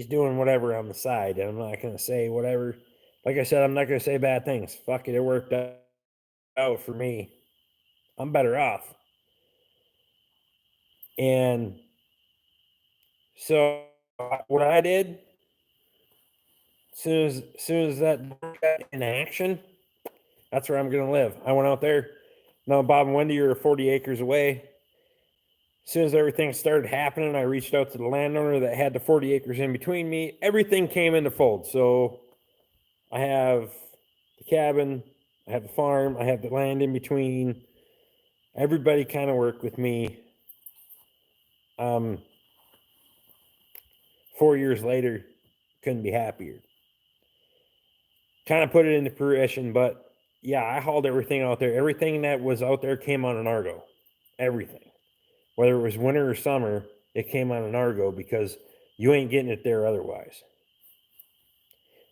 doing whatever on the side, and I'm not gonna say whatever. Like I said, I'm not gonna say bad things. Fuck it, it worked out for me. I'm better off. And so what I did, soon as that got in action, that's where I'm gonna live. I went out there. Now Bob and Wendy are 40 acres away. As soon as everything started happening, I reached out to the landowner that had the 40 acres in between me. Everything came into fold. So I have the cabin, I have the farm, I have the land in between. Everybody kind of worked with me. 4 years later, couldn't be happier. Kind of put it into fruition, but yeah, I hauled everything out there. Everything that was out there came on an Argo. Everything. Whether it was winter or summer, it came on an Argo because you ain't getting it there otherwise.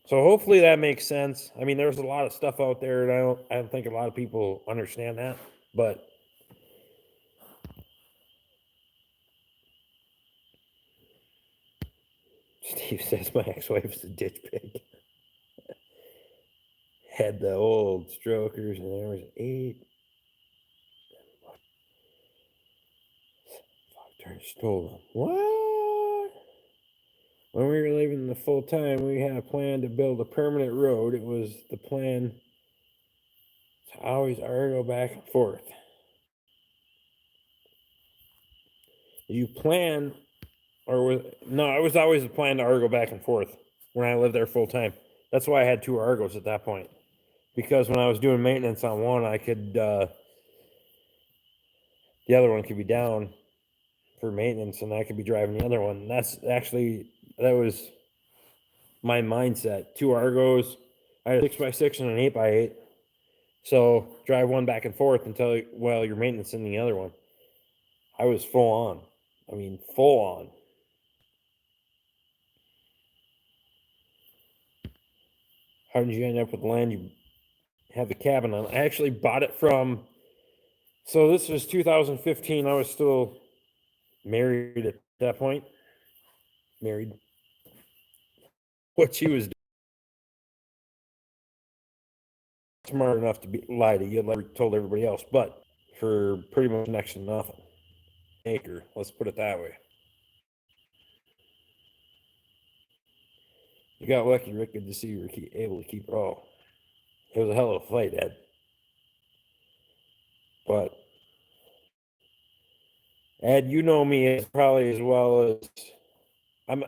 So hopefully that makes sense. I mean, there's a lot of stuff out there, and I don't think a lot of people understand that, but Steve says my ex-wife's a ditch pig. Had the old strokers, and there was 8. Fuck, stole them. What? When we were living the full time, we had a plan to build a permanent road. It was the plan to always Argo back and forth. You plan, no, it was always the plan to Argo back and forth when I lived there full time. That's why I had 2 Argos at that point. Because when I was doing maintenance on one, I could, the other one could be down for maintenance and I could be driving the other one. That was my mindset. 2 Argos. I had a 6x6 and an 8x8. So drive one back and forth until you're maintenance in the other one. I was full on. I mean, full on. How did you end up with the land you have the cabin on? I actually bought it from. So this was 2015. I was still married at that point. Married. What she was smart enough to lie to you, like told everybody else, but for pretty much next to nothing. Acre, let's put it that way. You got lucky, Rick. Good to see you were able to keep it all. It was a hell of a fight, Ed. But Ed, you know me as probably as well as I'm.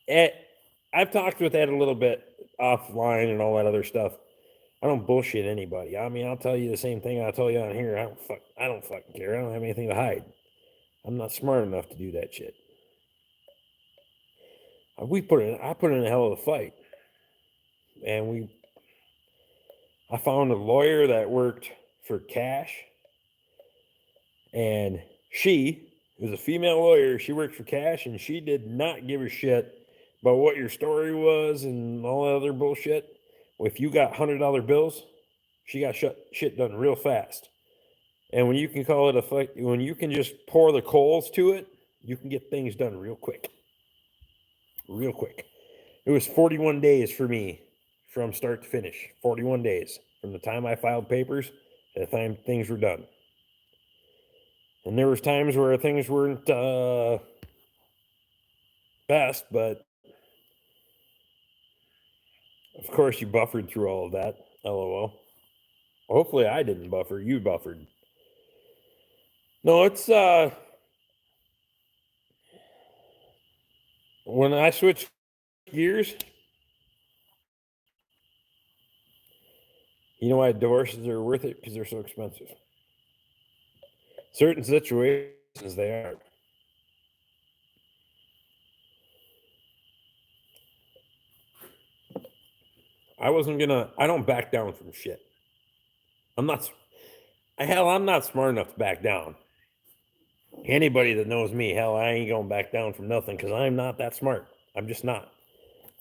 Ed, I've talked with Ed a little bit offline and all that other stuff. I don't bullshit anybody. I mean, I'll tell you the same thing I'll tell you on here. I don't fucking care. I don't have anything to hide. I'm not smart enough to do that shit. I put in a hell of a fight, and I found a lawyer that worked for cash, and she was a female lawyer. She worked for cash, and she did not give a shit about what your story was and all that other bullshit. If you got $100 bills, she got shit done real fast. And when you can call it a fight, when you can just pour the coals to it, you can get things done real quick. Real quick. It was 41 days for me from start to finish. 41 days from the time I filed papers to the time things were done. And there was times where things weren't best, but of course you buffered through all of that. LOL. Hopefully I didn't buffer. You buffered. No, it's when I switched gears, you know why divorces are worth it? Because they're so expensive. Certain situations they are. I don't back down from shit. I'm not smart enough to back down. Anybody that knows me, hell, I ain't going back down from nothing because I'm not that smart. I'm just not.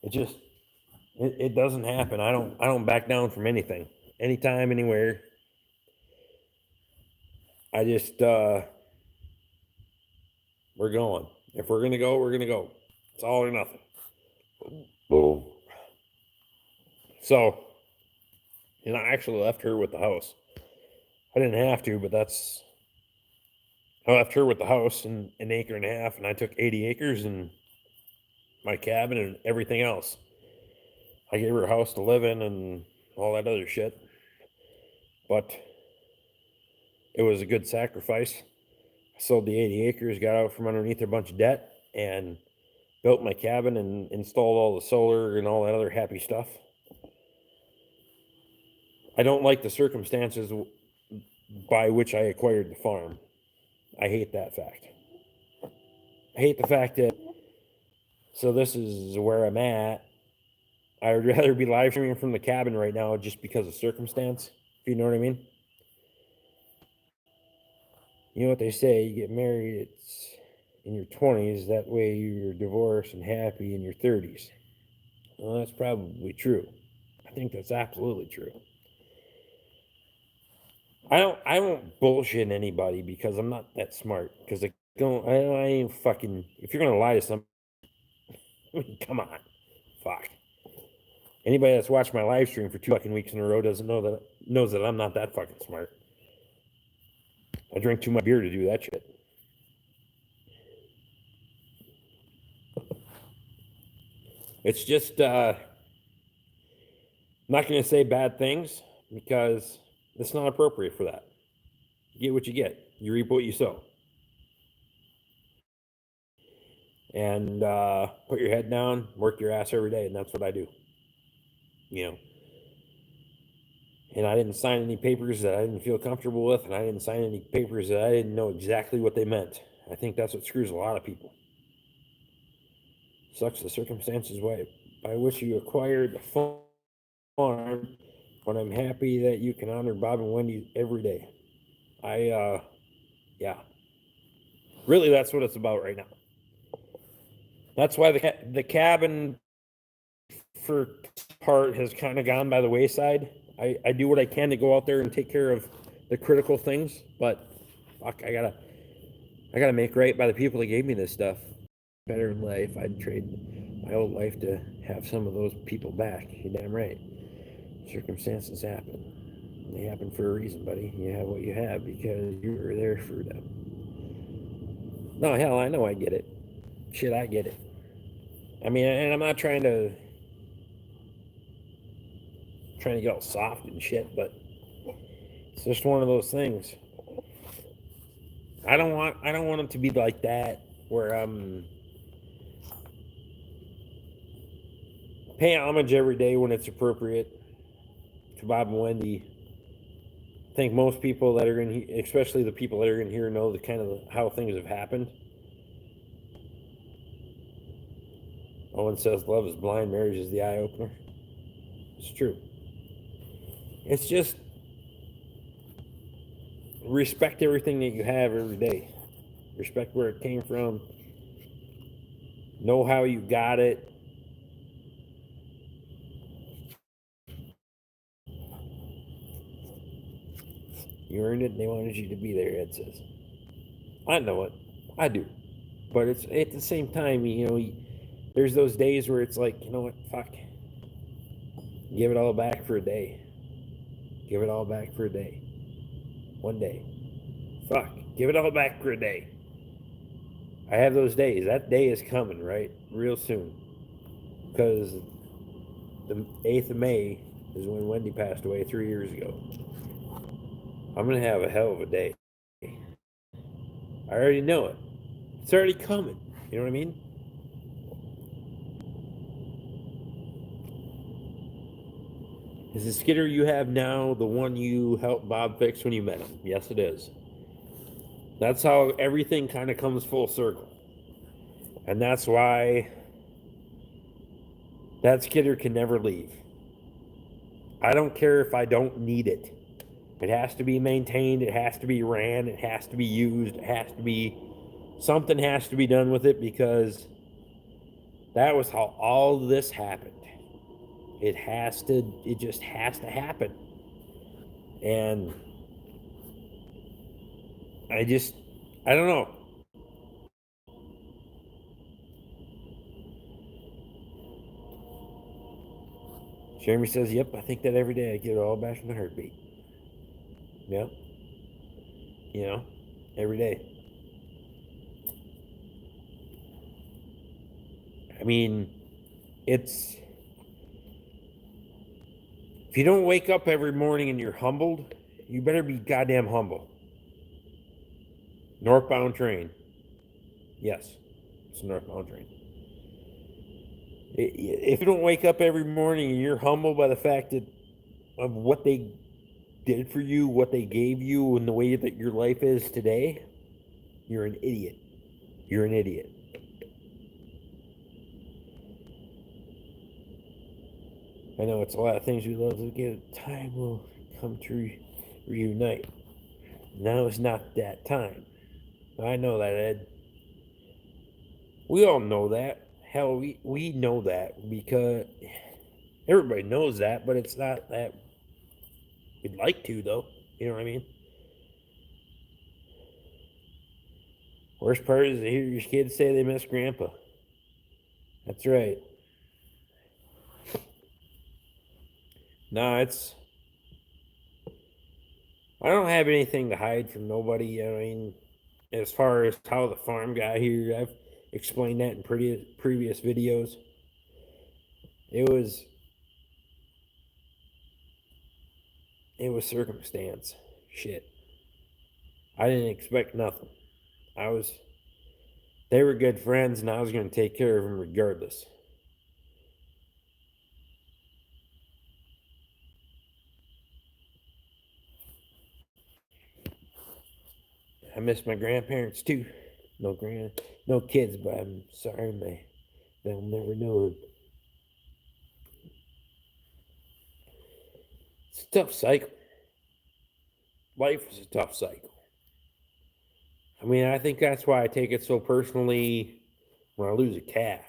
It doesn't happen. I don't back down from anything. Anytime, anywhere. I just we're going. If we're gonna go, we're gonna go. It's all or nothing. Boom. So, I actually left her with the house. I didn't have to, but I left her with the house and an acre and a half, and I took 80 acres and my cabin and everything else. I gave her a house to live in and all that other shit. But it was a good sacrifice. I sold the 80 acres, got out from underneath a bunch of debt, and built my cabin and installed all the solar and all that other happy stuff. I don't like the circumstances by which I acquired the farm. I hate that fact. I hate the fact that, so this is where I'm at. I would rather be live streaming from the cabin right now just because of circumstance, if you know what I mean. You know what they say, you get married it's in your 20s, that way you're divorced and happy in your 30s. Well, that's probably true. I think that's absolutely true. I won't bullshit anybody because I'm not that smart. Because I ain't fucking. If you're gonna lie to somebody, I mean, come on, fuck. Anybody that's watched my live stream for 2 fucking weeks in a row knows that I'm not that fucking smart. I drink too much beer to do that shit. It's just I'm not gonna say bad things because it's not appropriate for that. You get what you get. You reap what you sow. And put your head down, work your ass every day, and that's what I do. And I didn't sign any papers that I didn't feel comfortable with, and I didn't sign any papers that I didn't know exactly what they meant. I think that's what screws a lot of people. Sucks the circumstances by which you acquired the farm but I'm happy that you can honor Bob and Wendy every day. Yeah. Really, that's what it's about right now. That's why the cabin for part has kind of gone by the wayside. I do what I can to go out there and take care of the critical things, but fuck, I gotta make right by the people that gave me this stuff. Better in life, I'd trade my old life to have some of those people back. You're damn right. Circumstances happen. They happen for a reason, buddy. You have what you have because you were there for them. No, hell, I know I get it. Shit, I get it. I mean, and I'm not trying to get all soft and shit, but it's just one of those things. I don't want it to be like that where I'm paying homage every day when it's appropriate to Bob and Wendy. I think most people that are in here, especially the people that are in here, know the kind of how things have happened. Owen says love is blind, marriage is the eye opener. It's true. It's just respect everything that you have every day. Respect where it came from. Know how you got it. You earned it and they wanted you to be there, Ed says. I know it. I do. But it's at the same time, there's those days where it's like, you know what, fuck. Give it all back for a day. Give it all back for a day. One day. Fuck. Give it all back for a day. I have those days. That day is coming, right? Real soon. Because the 8th of May is when Wendy passed away 3 years ago. I'm going to have a hell of a day. I already know it. It's already coming. You know what I mean? Is the skidder you have now the one you helped Bob fix when you met him? Yes, it is. That's how everything kind of comes full circle. And that's why that skidder can never leave. I don't care if I don't need it. It has to be maintained. It has to be ran. It has to be used. It has to be, something has to be done with it because that was how all this happened. It just has to happen. And I don't know. Jeremy says, yep, I think that every day I get it all back in the heartbeat. Yep. Every day. I mean, if you don't wake up every morning and you're humbled, you better be goddamn humble. Northbound train. Yes, it's a northbound train. If you don't wake up every morning and you're humbled by the fact of what they did for you, what they gave you, and the way that your life is today, you're an idiot. You're an idiot. I know it's a lot of things we love to get. Time will come to reunite. Now is not that time. I know that, Ed. We all know that. Hell, we know that because everybody knows that, but it's not that we'd like to, though. You know what I mean? Worst part is to hear your kids say they miss Grandpa. That's right. No, I don't have anything to hide from nobody. I mean, as far as how the farm got here, I've explained that in previous videos. It was circumstance. Shit. I didn't expect nothing. They were good friends and I was going to take care of them regardless. I miss my grandparents too. No kids, but I'm sorry they'll never know. It's a tough cycle. Life is a tough cycle. I mean, I think that's why I take it so personally when I lose a calf.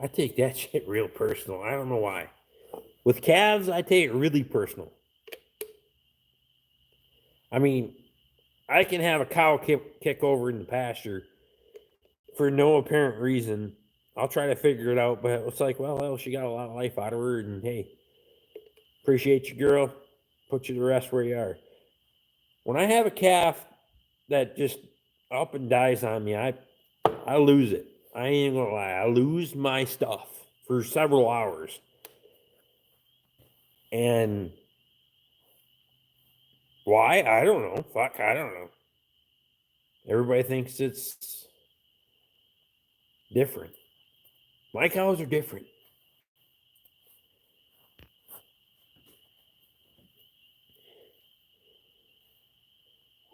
I take that shit real personal. I don't know why. With calves, I take it really personal. I mean, I can have a cow kick over in the pasture for no apparent reason. I'll try to figure it out, but it's like, well, she got a lot of life out of her, and hey, appreciate you, girl. Put you to rest where you are. When I have a calf that just up and dies on me, I lose it. I ain't gonna lie. I lose my stuff for several hours. And why? I don't know. Fuck, I don't know. Everybody thinks it's different. My cows are different.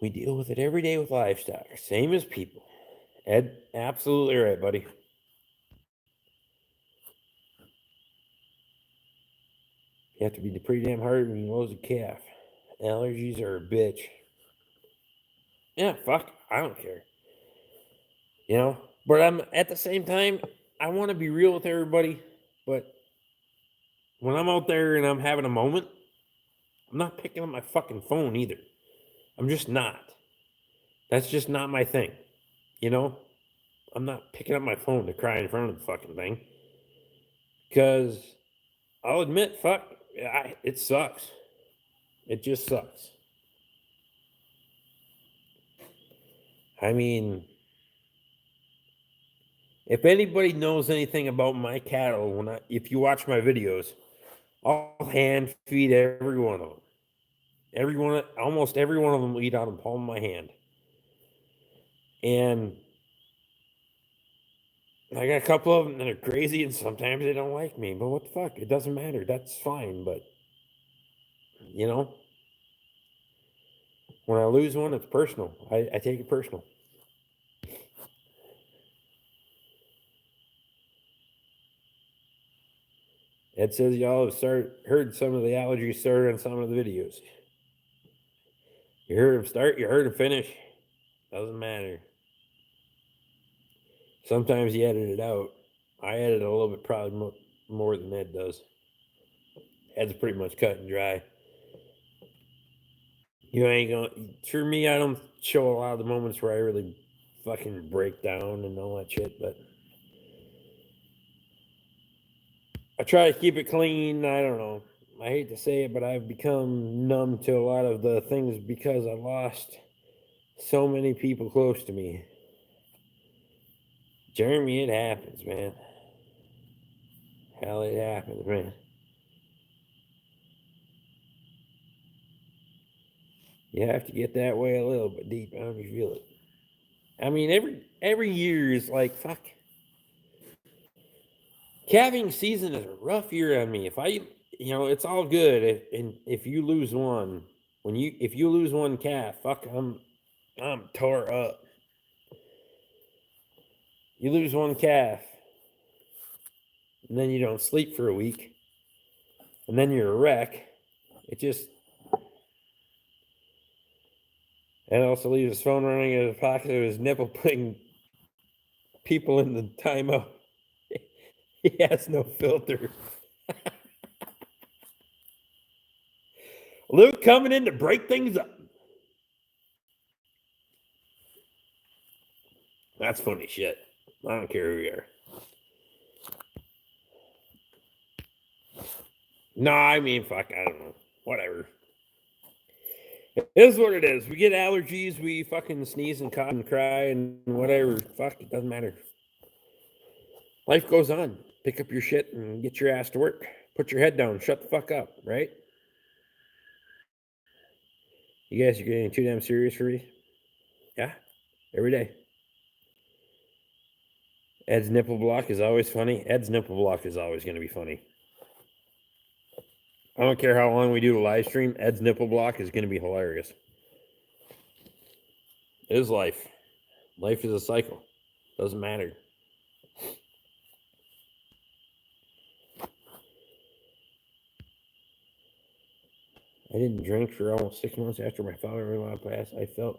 We deal with it every day with livestock, same as people. Ed, absolutely right, buddy. You have to be pretty damn hard when you lose a calf. Allergies are a bitch. Yeah, fuck, I don't care. You know, but I'm at the same time, I want to be real with everybody, but when I'm out there and I'm having a moment, I'm not picking up my fucking phone either. I'm just not. That's just not my thing. You know, I'm not picking up my phone to cry in front of the fucking thing. Because I'll admit, fuck, it sucks. It just sucks. I mean, if anybody knows anything about my cattle, if you watch my videos, I'll hand feed every one of them. Almost every one of them will eat out of the palm of my hand. And I got a couple of them that are crazy, and sometimes they don't like me. But what the fuck? It doesn't matter. That's fine. But, you know, when I lose one, it's personal. I take it personal. Ed says y'all have heard some of the allergies started on some of the videos. You heard them start, you heard them finish. Doesn't matter. Sometimes you edit it out. I edit a little bit, probably more than Ed does. Ed's pretty much cut and dry. You ain't gonna. For me, I don't show a lot of the moments where I really fucking break down and all that shit, but I try to keep it clean. I don't know. I hate to say it, but I've become numb to a lot of the things because I lost so many people close to me. Jeremy, it happens, man. Hell, it happens, man. You have to get that way a little bit deep down. You feel it. I mean, every year is like fuck. Calving season is a rough year on me. It's all good. If you lose one, if you lose one calf, fuck, I'm tore up. You lose one calf, and then you don't sleep for a week, and then you're a wreck. And also leaves his phone running in his pocket of his nipple, putting people in the timeout. He has no filter. Luke coming in to break things up. That's funny shit. I don't care who you are. No, I mean, fuck, I don't know. Whatever. It is what it is. We get allergies, we fucking sneeze and cough and cry and whatever. Fuck, it doesn't matter. Life goes on. Pick up your shit and get your ass to work. Put your head down. Shut the fuck up, right? You guys are getting too damn serious for me? Yeah, every day. Ed's nipple block is always funny. Ed's nipple block is always going to be funny. I don't care how long we do the live stream. Ed's nipple block is going to be hilarious. It is life. Life is a cycle. Doesn't matter. I didn't drink for almost 6 months after my father-in-law passed. I felt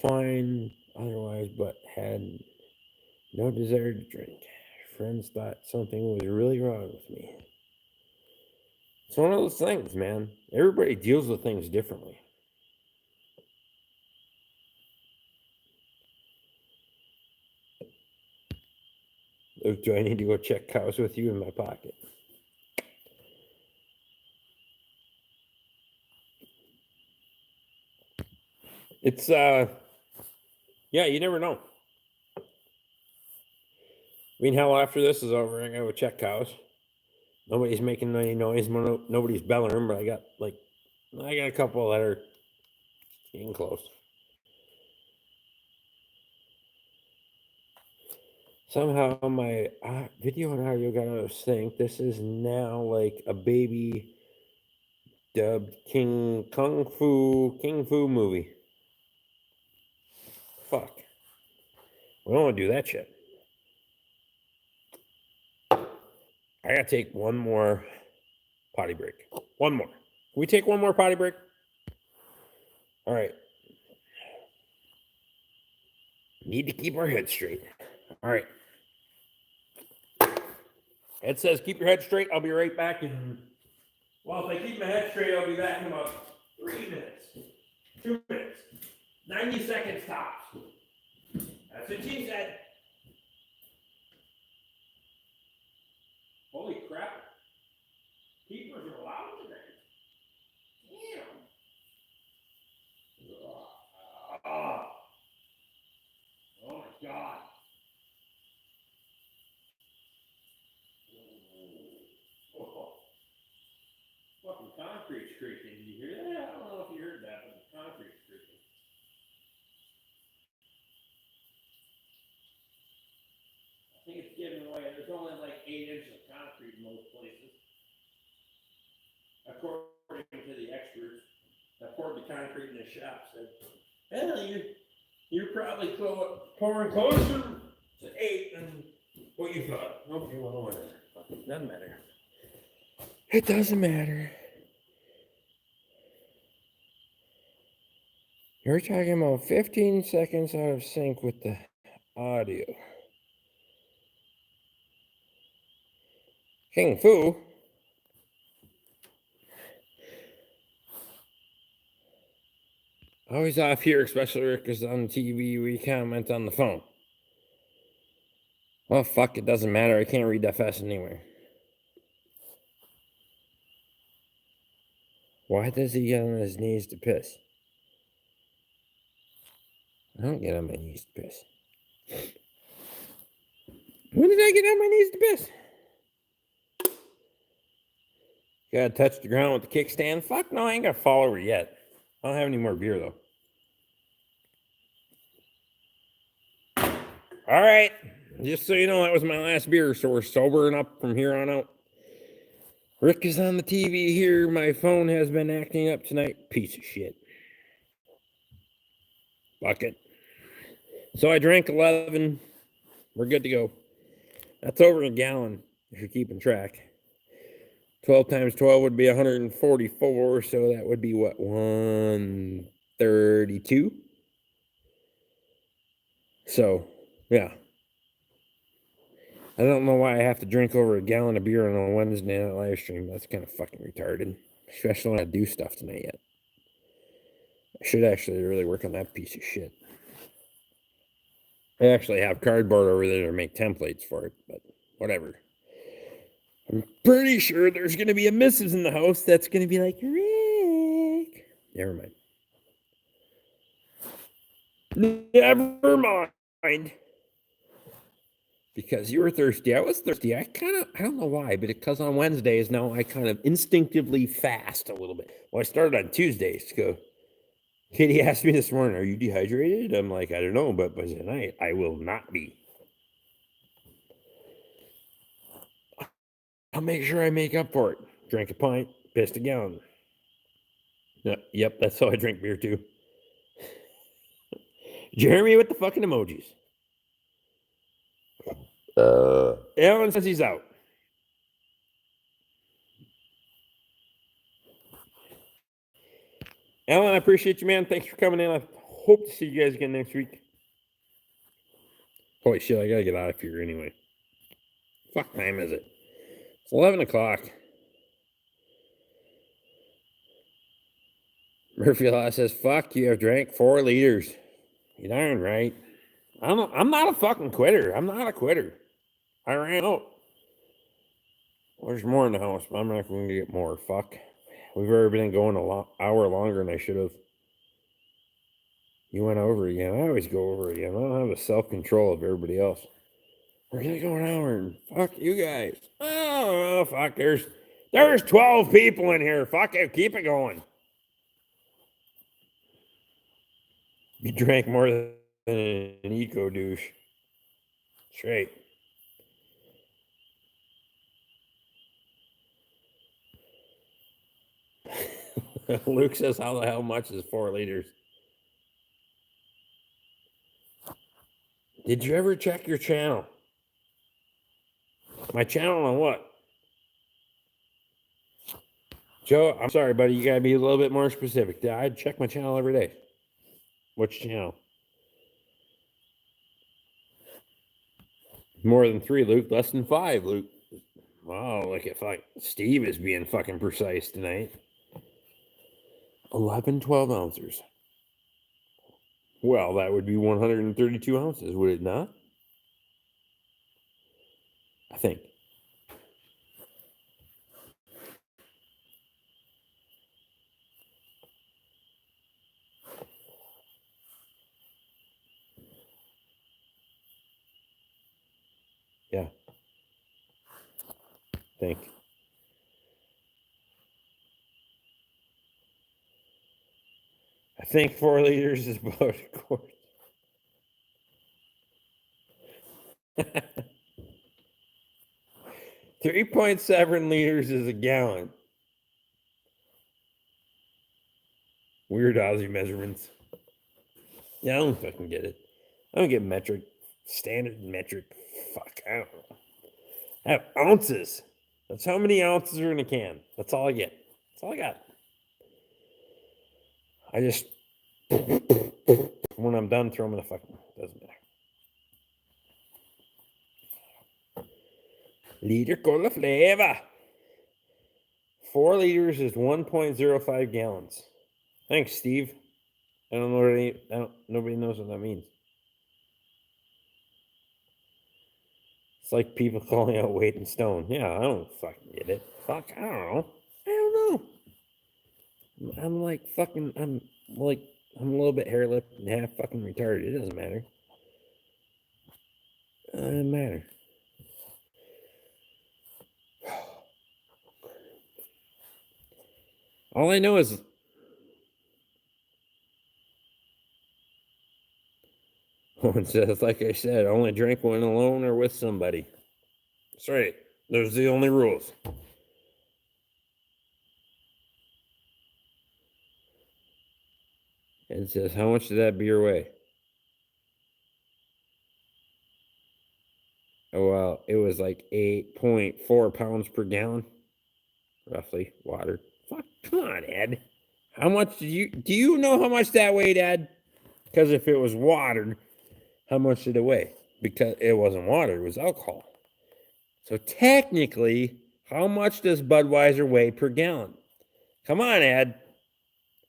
fine otherwise, but had no desire to drink. Friends thought something was really wrong with me. It's one of those things, man. Everybody deals with things differently. Luke, do I need to go check cows with you in my pocket? It's, yeah, you never know. I mean, hell, after this is over, I gotta go check cows. Nobody's making any noise. Nobody's bellowing, but I got a couple that are getting close. Somehow my video and audio got out of sync. This is now like a baby dubbed King Fu movie. Fuck. We don't want to do that shit. I gotta take one more potty break. One more. Can we take one more potty break? All right. Need to keep our head straight. All right. It says keep your head straight. I'll be right back in. Well, if I keep my head straight, I'll be back in about 3 minutes. 2 minutes. 90 seconds tops. That's what she said. Holy crap. Keepers are loud today. Damn. Oh my God. Oh. Fucking concrete creaking. Did you hear that? I don't know if you heard that, but the concrete creaking. I think it's giving away. There's only like 8 inches of concrete in most places. According to the experts that poured the concrete in the shop said, hell, you're probably pouring closer to 8 than what you thought. Okay, well, whatever. It doesn't matter. It doesn't matter. You're talking about 15 seconds out of sync with the audio. King Fu? Always off here, especially Rick is on TV. We comment on the phone. Well, fuck, it doesn't matter. I can't read that fast anyway. Why does he get on his knees to piss? I don't get on my knees to piss. When did I get on my knees to piss? Gotta touch the ground with the kickstand? Fuck no, I ain't got to fall over yet. I don't have any more beer, though. All right. Just so you know, that was my last beer, so we're sobering up from here on out. Rick is on the TV here. My phone has been acting up tonight. Piece of shit. Bucket. So I drank 11. We're good to go. That's over a gallon, if you're keeping track. 12 times 12 would be 144, so that would be what, 132? So, yeah. I don't know why I have to drink over a gallon of beer on a Wednesday night live stream. That's kind of fucking retarded. Especially when I do stuff tonight yet. I should actually really work on that piece of shit. I actually have cardboard over there to make templates for it, but whatever. I'm pretty sure there's going to be a missus in the house that's going to be like, Rick. Never mind. Never mind. Because you were thirsty. I was thirsty. I don't know why, but because on Wednesdays now I kind of instinctively fast a little bit. Well, I started on Tuesdays. Katie asked me this morning, are you dehydrated? I'm like, I don't know, but by tonight I will not be. I'll make sure I make up for it. Drink a pint, pissed a gallon. Yep, that's how I drink beer too. Jeremy with the fucking emojis. Alan says he's out. Alan, I appreciate you, man. Thanks for coming in. I hope to see you guys again next week. Holy shit, I gotta get out of here anyway. Fuck time is it? It's 11 o'clock. Murphy Law says, fuck, you have drank 4 liters. You darn right. I'm not a fucking quitter. I'm not a quitter. I ran out. There's more in the house, but I'm not going to get more. Fuck. We've already been going an hour longer than I should have. You went over again. I always go over again. I don't have the self-control of everybody else. We're going to go an hour and fuck you guys. Oh, fuck. There's 12 people in here. Fuck it. Keep it going. You drank more than an eco douche. Straight. Luke says, how the hell much is 4 liters? Did you ever check your channel? My channel on what? Joe, I'm sorry, buddy. You gotta be a little bit more specific. I check my channel every day. Which channel? More than 3, Luke. Less than 5, Luke. Wow, look at Steve is being fucking precise tonight. 12 ounces. Well, that would be 132 ounces, would it not? I think. Yeah. Think. I think 4 liters is about a quart. 3.7 liters is a gallon. Weird Aussie measurements. Yeah, I don't fucking get it. I don't get metric. Standard metric. Fuck, I don't know. I have ounces. That's how many ounces are in a can. That's all I get. That's all I got. I just, when I'm done, throw them in the fucking, doesn't matter. Liter cola flavor. 4 liters is 1.05 gallons. Thanks, Steve. I don't know nobody knows what that means. It's like people calling out weight and stone. Yeah, I don't fucking get it. Fuck, I don't know. I don't know. I'm like fucking, I'm a little bit hair-lipped and half fucking retarded. It doesn't matter. It doesn't matter. All I know is Owen says, like I said, only drink when alone or with somebody. That's right. Those are the only rules. And it says, how much did that beer weigh? Oh, well, it was like 8.4 pounds per gallon. Roughly, water. Fuck, come on, Ed. How much do you know how much that weighed, Ed? Because if it was water, how much did it weigh? Because it wasn't water, it was alcohol. So technically, how much does Budweiser weigh per gallon? Come on, Ed.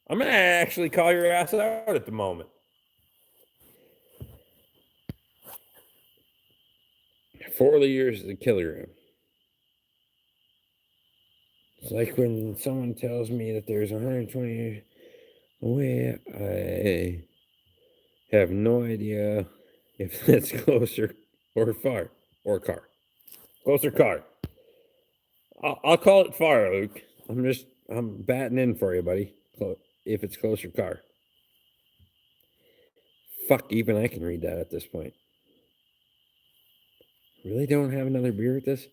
I'm going to actually call your ass out at the moment. $4 liters is a kilogram. It's like when someone tells me that there's 120 away, I have no idea if that's closer or far or car. Closer car. I'll call it far, Luke. I'm batting in for you, buddy. If it's closer car. Fuck, even I can read that at this point. Really don't have another beer with this?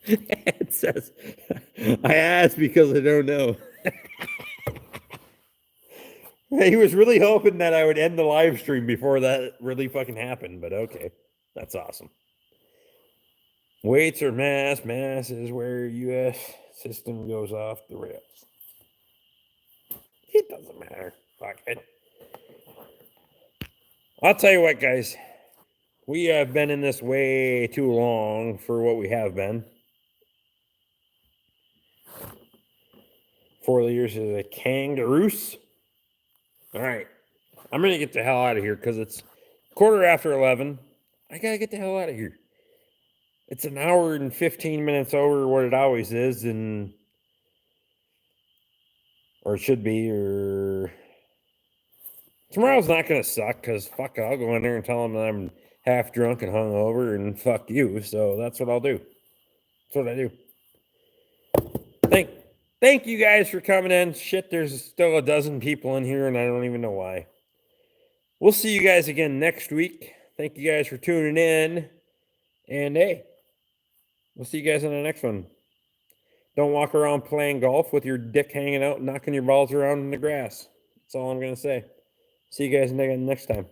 It says, I asked because I don't know. He was really hoping that I would end the live stream before that really fucking happened, but okay. That's awesome. Weights or mass. Mass is where U.S. system goes off the rails. It doesn't matter. Fuck it. I'll tell you what, guys. We have been in this way too long for what we have been. 4 years of the kangaroos. All right. I'm going to get the hell out of here because it's 11:15. I got to get the hell out of here. It's an hour and 15 minutes over what it always is, or it should be, or tomorrow's not going to suck because fuck it, I'll go in there and tell them that I'm half drunk and hungover and fuck you. So that's what I'll do. That's what I do. Thank you guys for coming in. Shit, there's still a dozen people in here and I don't even know why. We'll see you guys again next week. Thank you guys for tuning in. And hey, we'll see you guys in the next one. Don't walk around playing golf with your dick hanging out and knocking your balls around in the grass. That's all I'm going to say. See you guys next time.